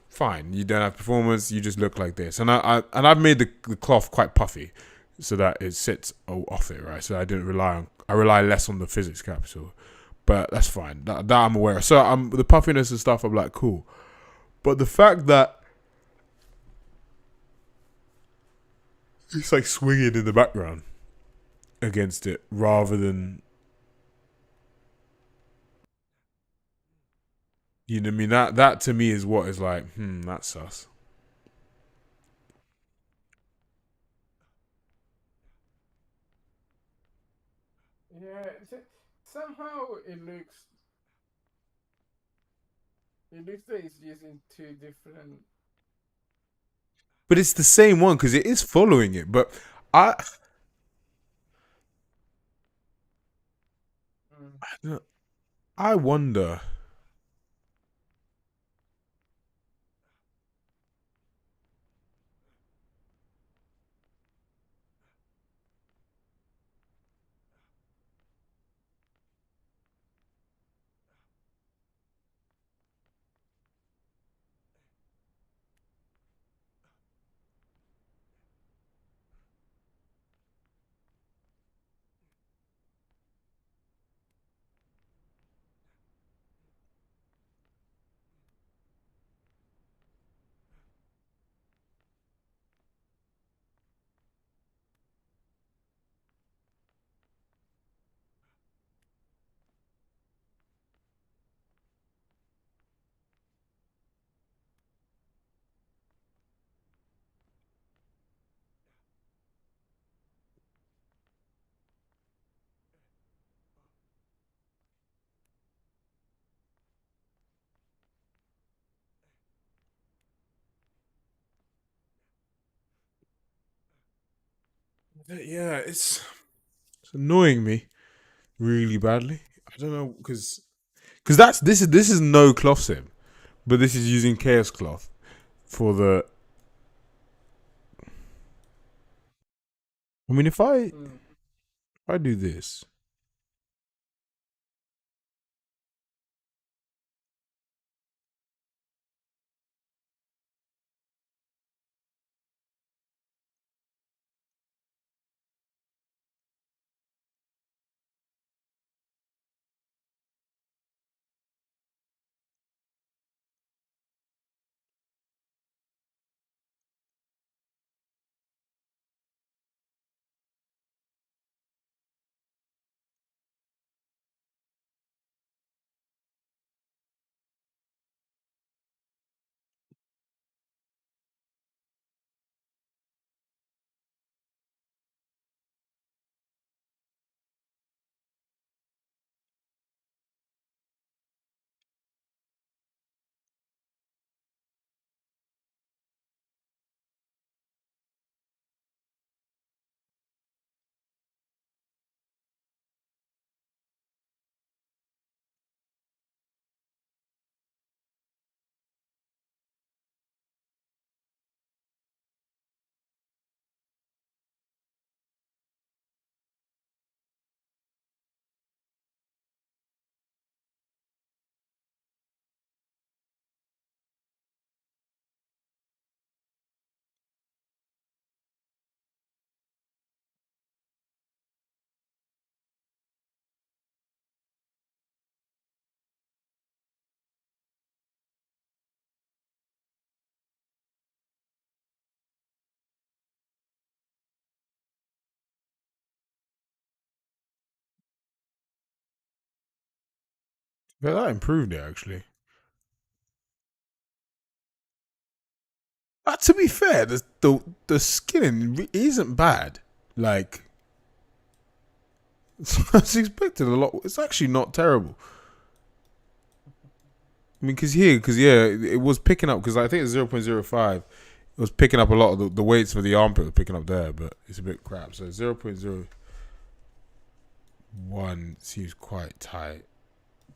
Fine, you don't have performance, you just look like this. And I've made the cloth quite puffy so that it sits off it, right? So I rely less on the physics capital. But that's fine. That I'm aware of. So the puffiness and stuff, I'm like, cool. But the fact that it's like swinging in the background against it rather than, you know what I mean? That to me is what is like, that's sus.
Yeah. Somehow it looks like it's using two different.
But it's the same one because it is following it. But I
Mm.
I wonder. Yeah, it's annoying me really badly. I don't know because this is no cloth sim, but this is using chaos cloth for the. I mean, if
Mm.
I do this, yeah, that improved it actually. To be fair, the skinning isn't bad. Like, I was expecting a lot. It's actually not terrible. I mean, because yeah, it was picking up because I think it's 0.05. It was picking up a lot of the weights for the armpit was picking up there, but it's a bit crap. So 0.0. one seems quite tight,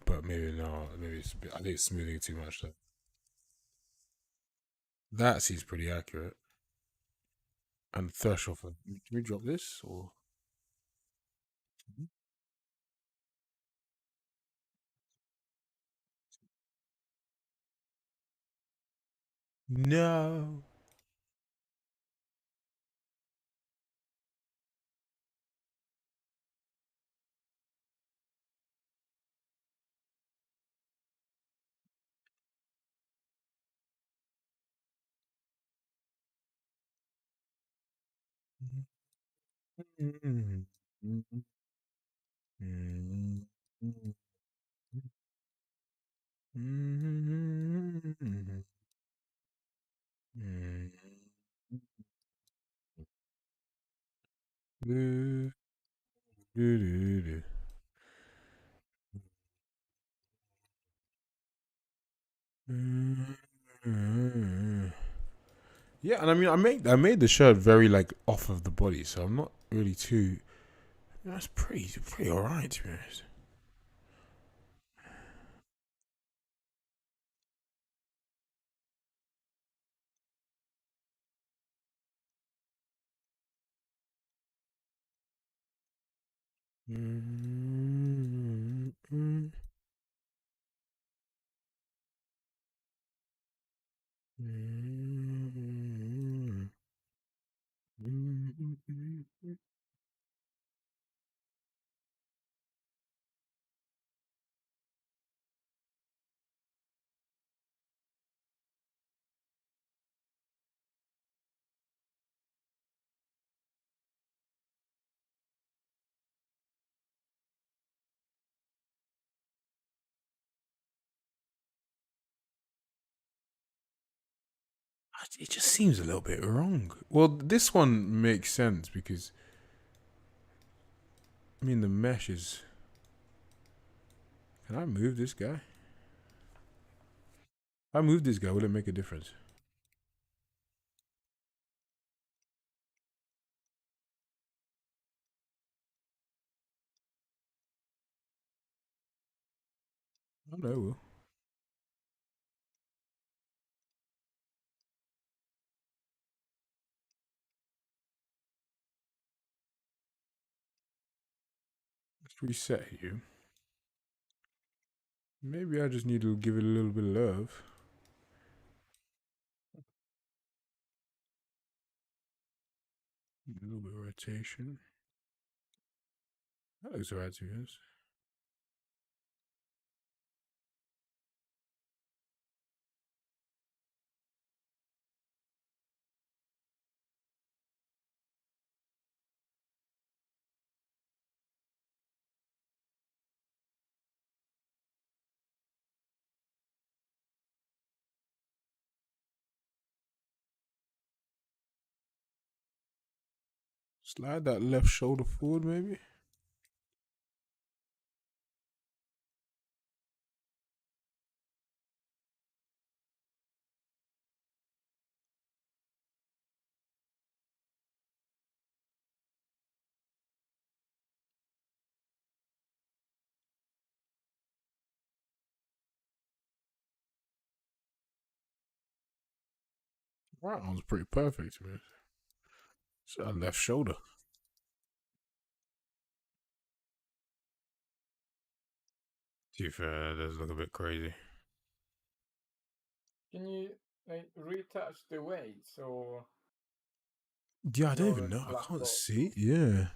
but maybe not. Maybe it's a bit, I think it's smoothing too much though. That seems pretty accurate. And threshold for. Can we drop this or? No. Yeah, and I mean, I made the shirt very like off of the body, so I'm not really too. That's pretty alright to be honest. It just seems a little bit wrong. Well, this one makes sense because I mean the mesh is. Can I move this guy? If I move this guy, will it make a difference? I don't know. Let's reset you. Maybe I just need to give it a little bit of love. A little bit of rotation. That looks alright to be honest. Slide that left shoulder forward, maybe. Right arm's pretty perfect to me. It's that left shoulder. To be fair, that does look a bit crazy.
Can you like retouch the weights or
Yeah, I don't
no
even know. I
black
can't
box?
see. Yeah.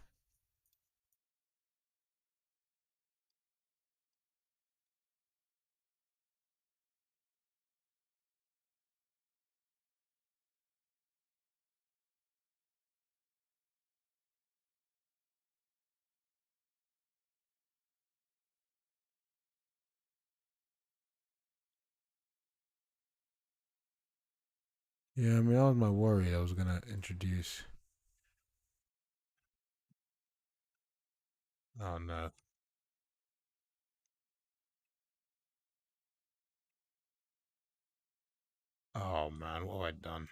Yeah, I mean, that was my worry. I was gonna introduce. Oh no. Oh man, what have I done?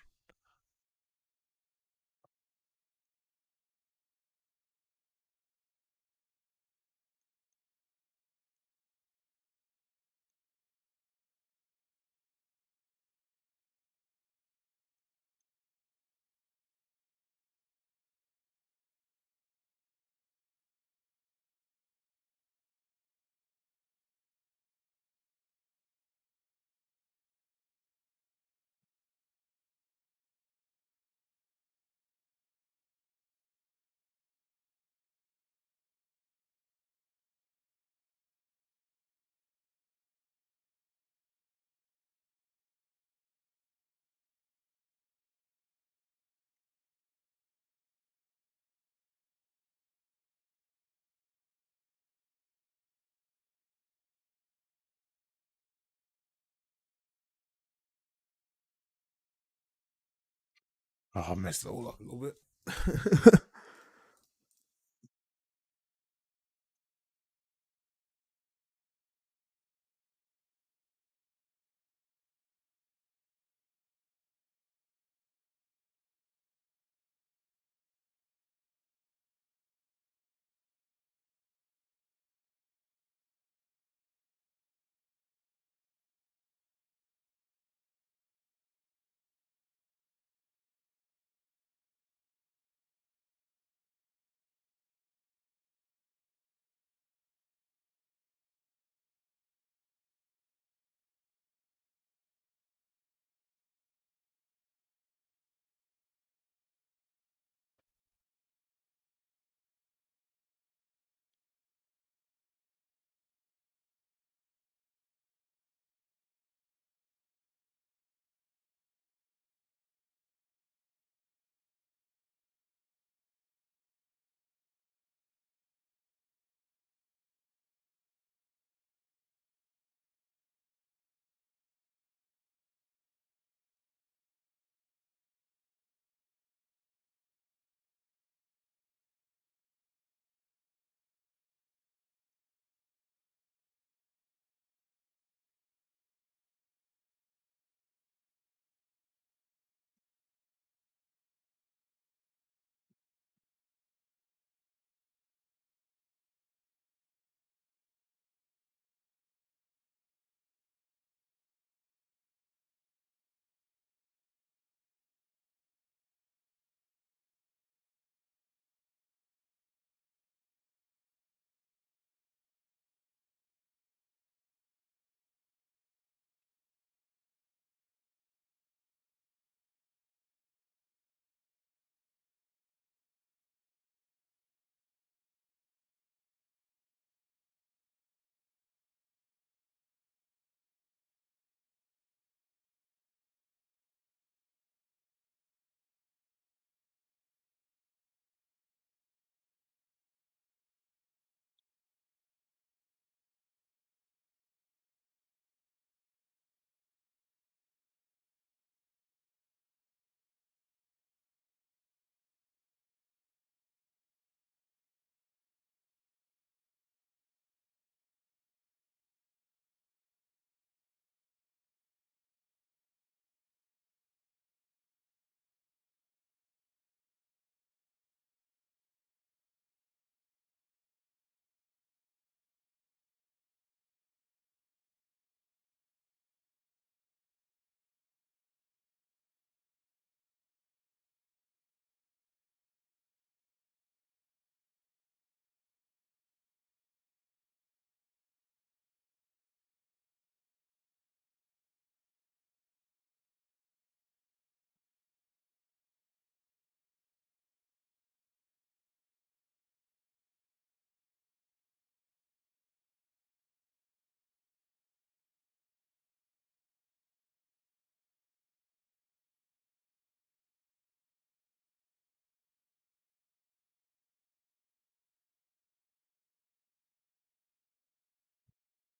Oh, I messed it all up a little bit.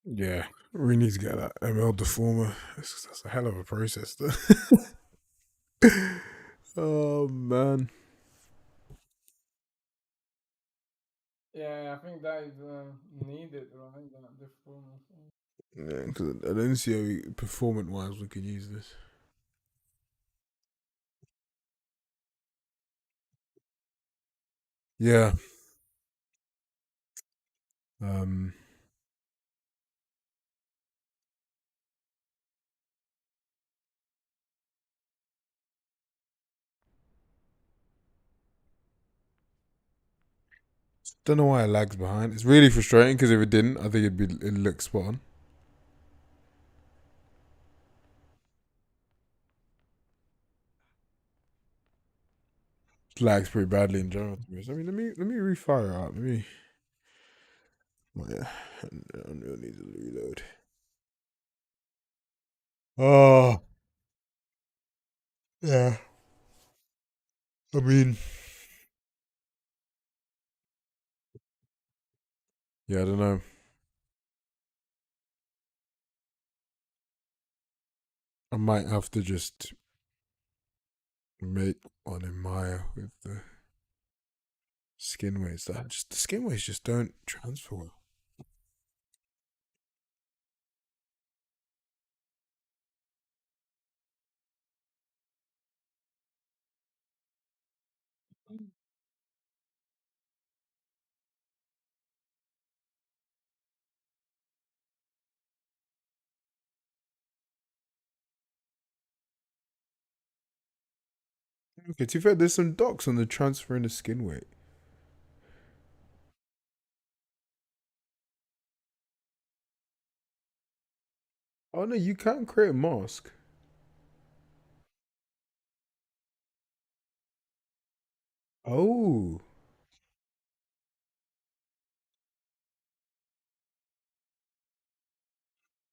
Yeah, we need to get that ML deformer. That's a hell of a process, though. Oh man.
Yeah, I think that is needed, right? The form of.
Yeah, because I don't see how performance wise we could use this. Yeah. Um. Don't know why it lags behind. It's really frustrating because if it didn't, I think it'd look spot on. It lags pretty badly in general. To be honest. I mean, let me refire it up. Let me. Oh, yeah, Unreal needs a reload. Oh yeah. I mean, yeah. I don't know. I might have to just make one in Maya with the skin weights. That just the skin weights just don't transfer well. Okay, to be fair, there's some docs on the transfer and the skin weight. Oh no, you can create a mask. Oh,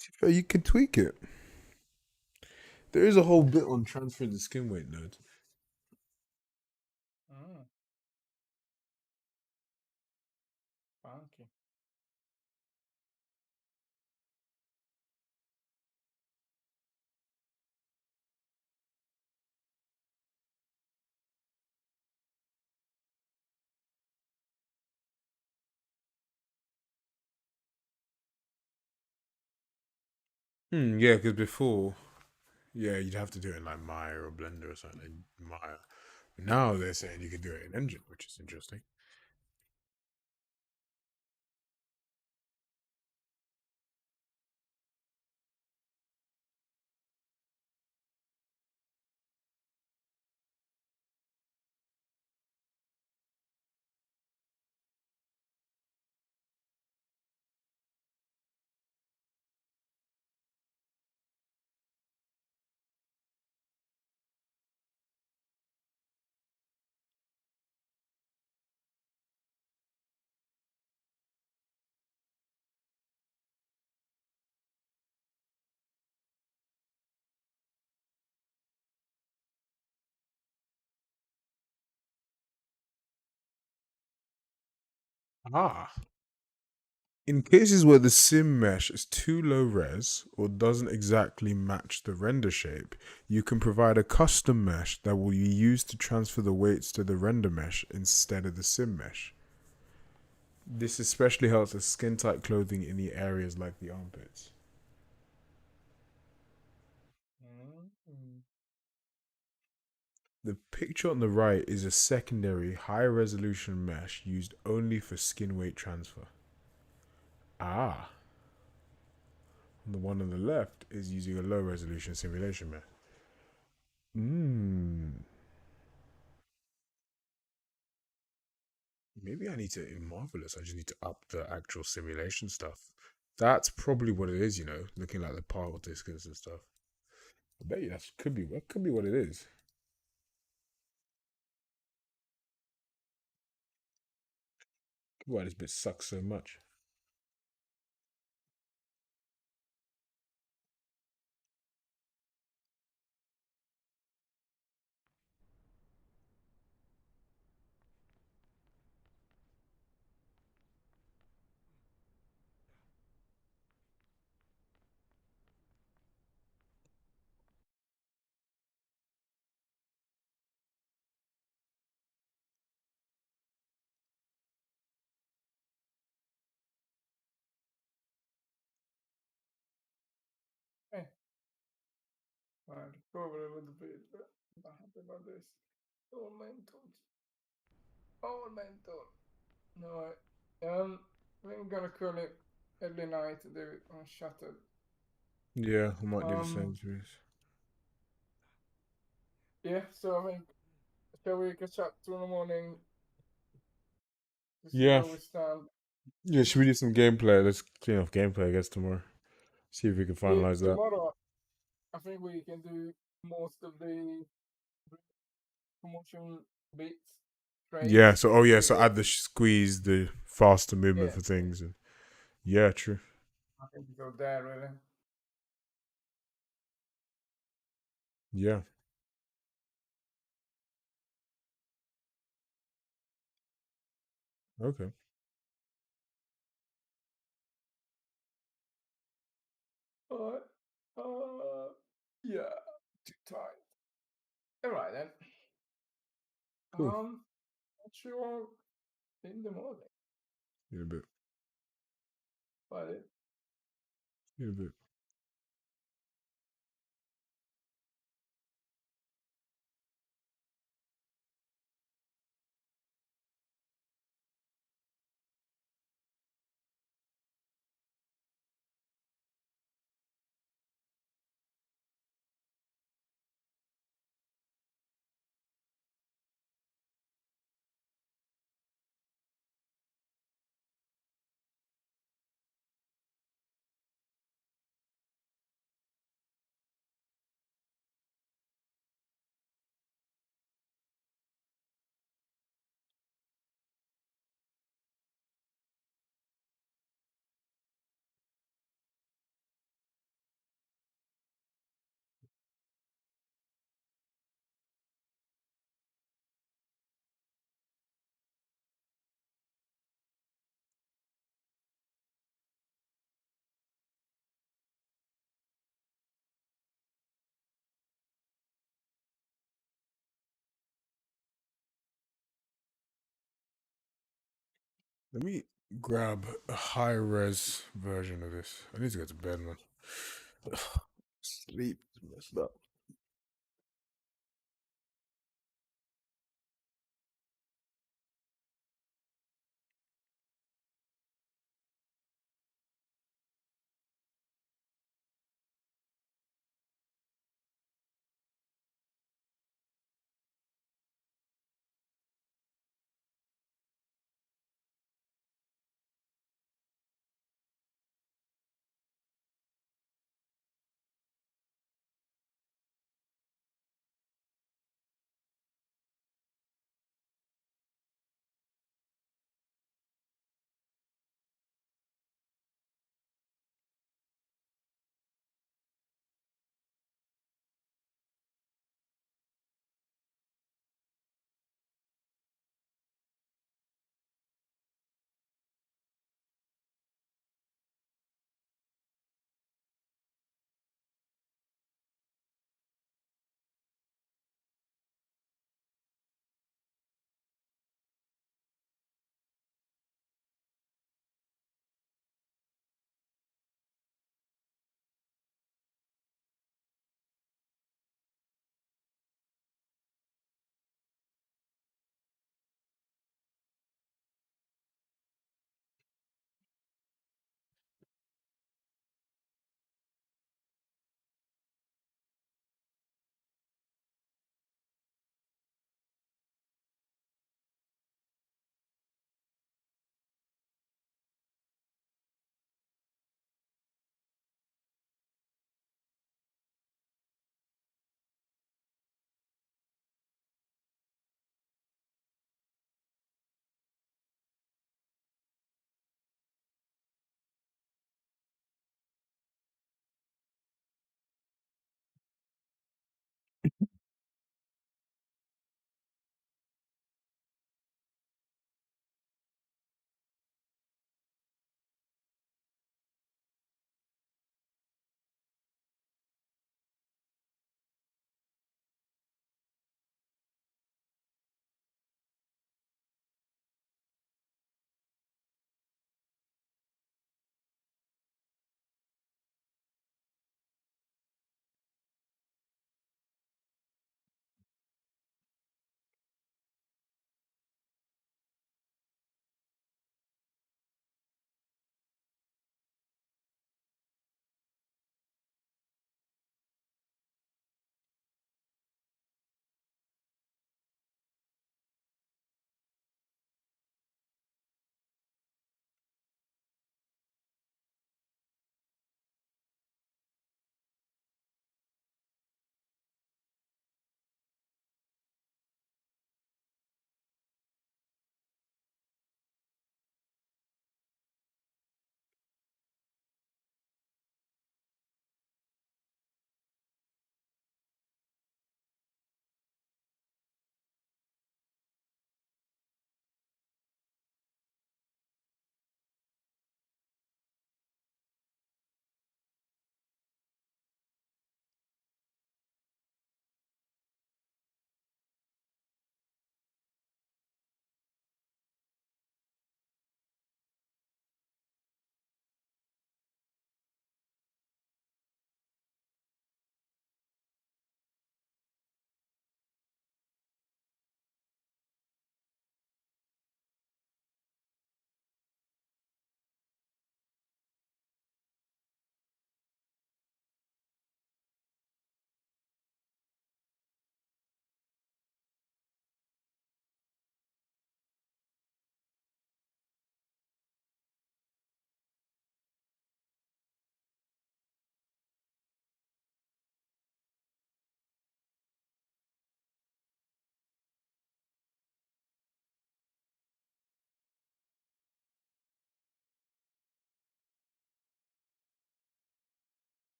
to be fair, you can tweak it. There is a whole bit on transferring the skin weight node.
Mm, funky.
Yeah, because before, yeah, you'd have to do it in like Maya or Blender or something. Maya. Now they're saying you can do it in Engine, which is interesting. Ah. In cases where the sim mesh is too low res or doesn't exactly match the render shape, you can provide a custom mesh that will be used to transfer the weights to the render mesh instead of the sim mesh. This especially helps with skin tight clothing in the areas like the armpits.
Mm.
The picture on the right is a secondary high resolution mesh used only for skin weight transfer. Ah, and the one on the left is using a low resolution simulation mesh. Mmm. Maybe I need to, in Marvelous, I just need to up the actual simulation stuff. That's probably what it is, looking like the particle distance and stuff. I bet you that could be what it is. Why this bit sucks so much.
Eh, I'll recover a little bit, but I'm not happy about this. All mental. All mental. No, I think I'm gonna call it early night, do it unshattered.
Yeah, I might do the same
Um,
to this.
yeah, so I think, shall we catch up tomorrow morning to see
Yeah,
where we stand?
yeah. Should we do some gameplay? Let's clean off gameplay, I guess, tomorrow. See if we can
Yeah,
finalize that.
tomorrow I think we can do most of the promotion bits,
Yeah.
trades,
So, oh yeah.
the
So add the squeeze, the faster movement
yeah,
for things, and yeah, true.
I think we go there really.
Yeah. Okay.
Alright. Yeah, too tight. All right then.
Cool.
Catch you all in the morning.
In a bit.
Bye.
In a bit. Let me grab a high res version of this. I need to go to bed, man. Sleep is messed up.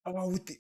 Oh, with the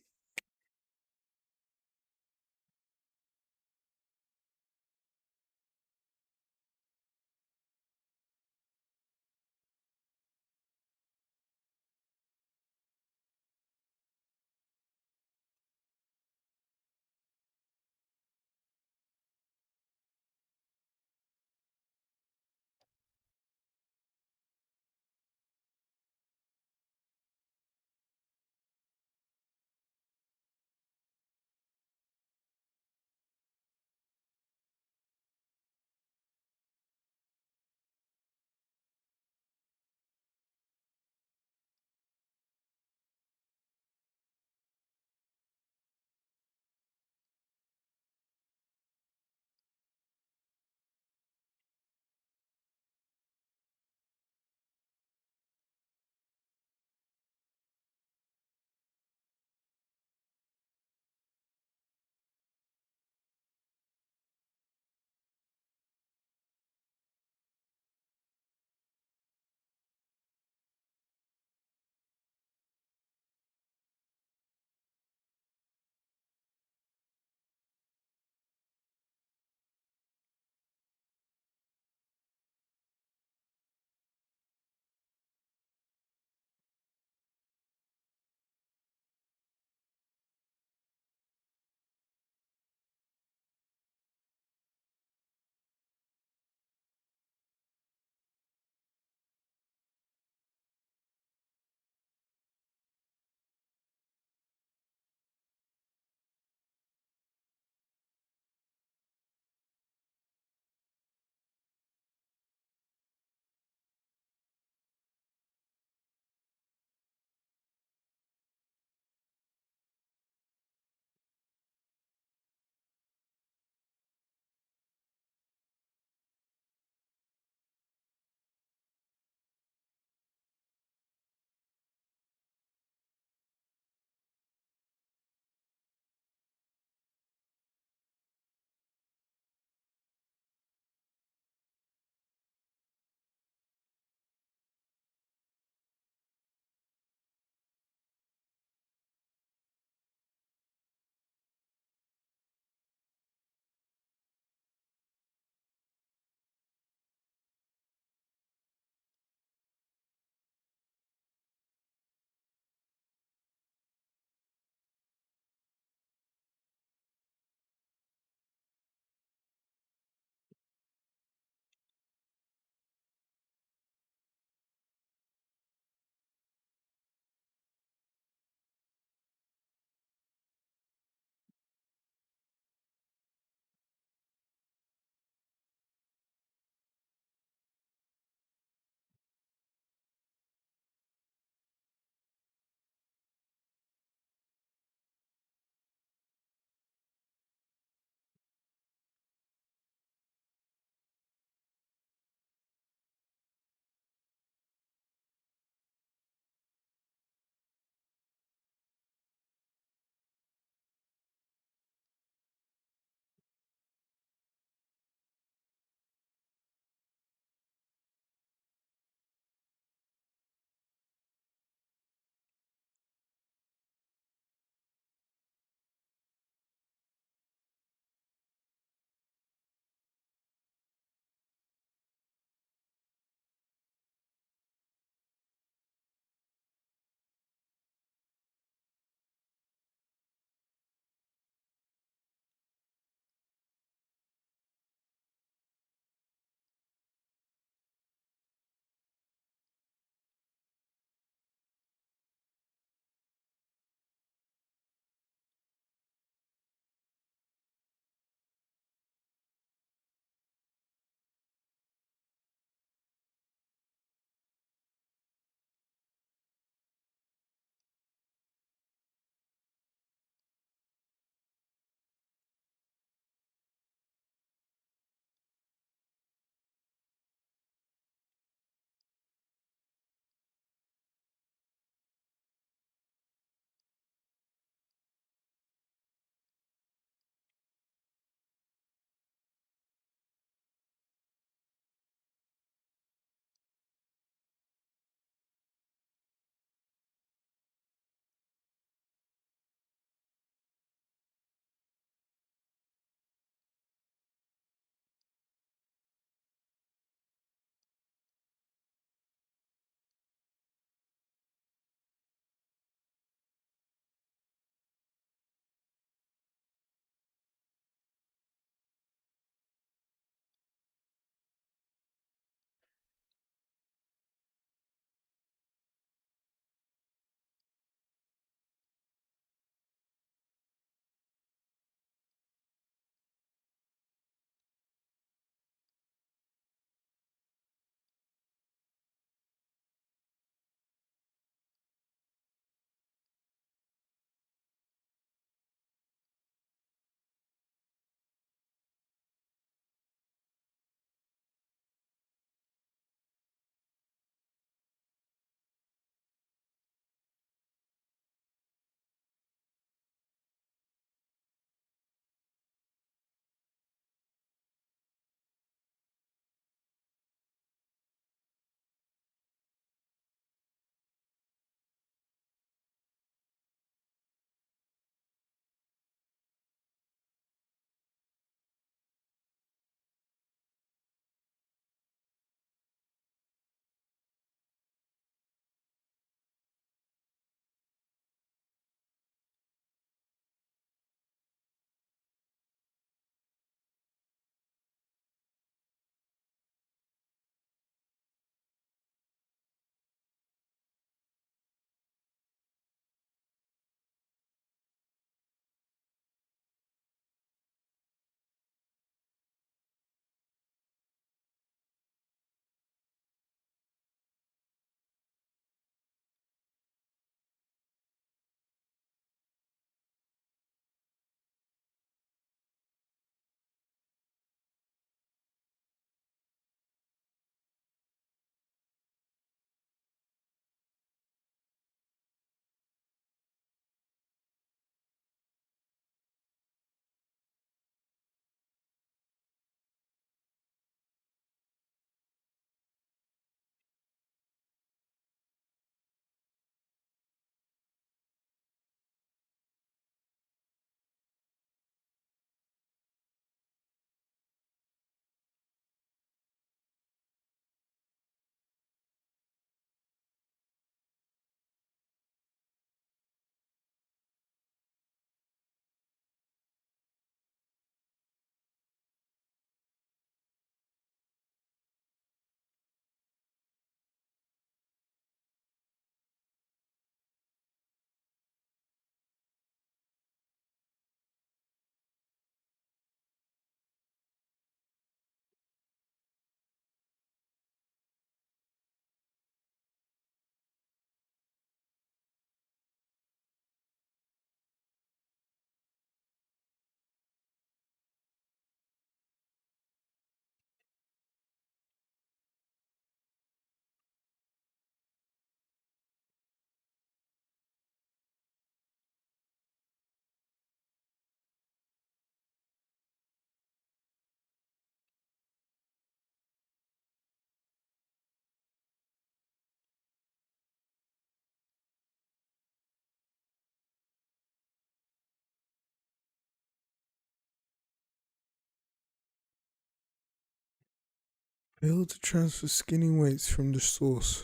Fail to transfer skinning weights from the source.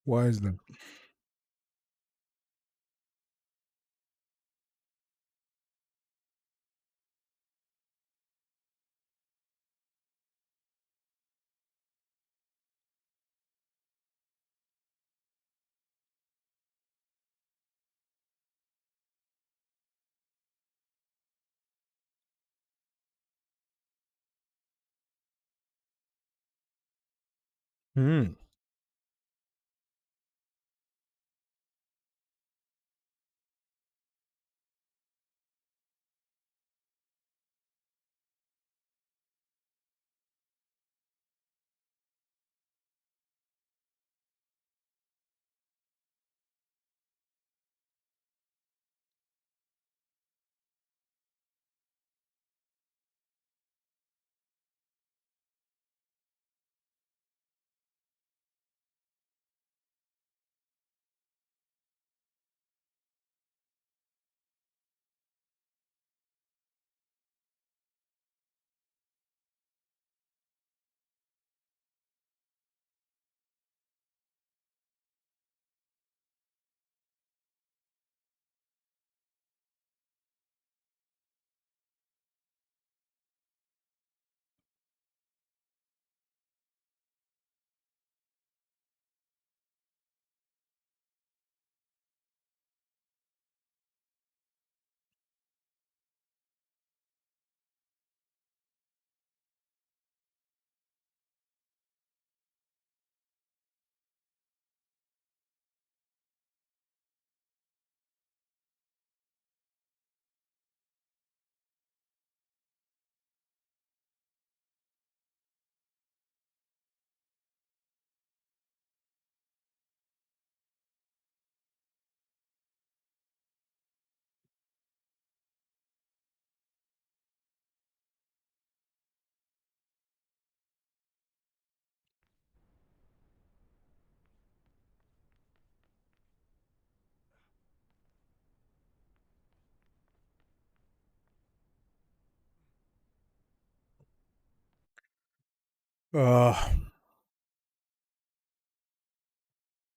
Why is that? Hmm.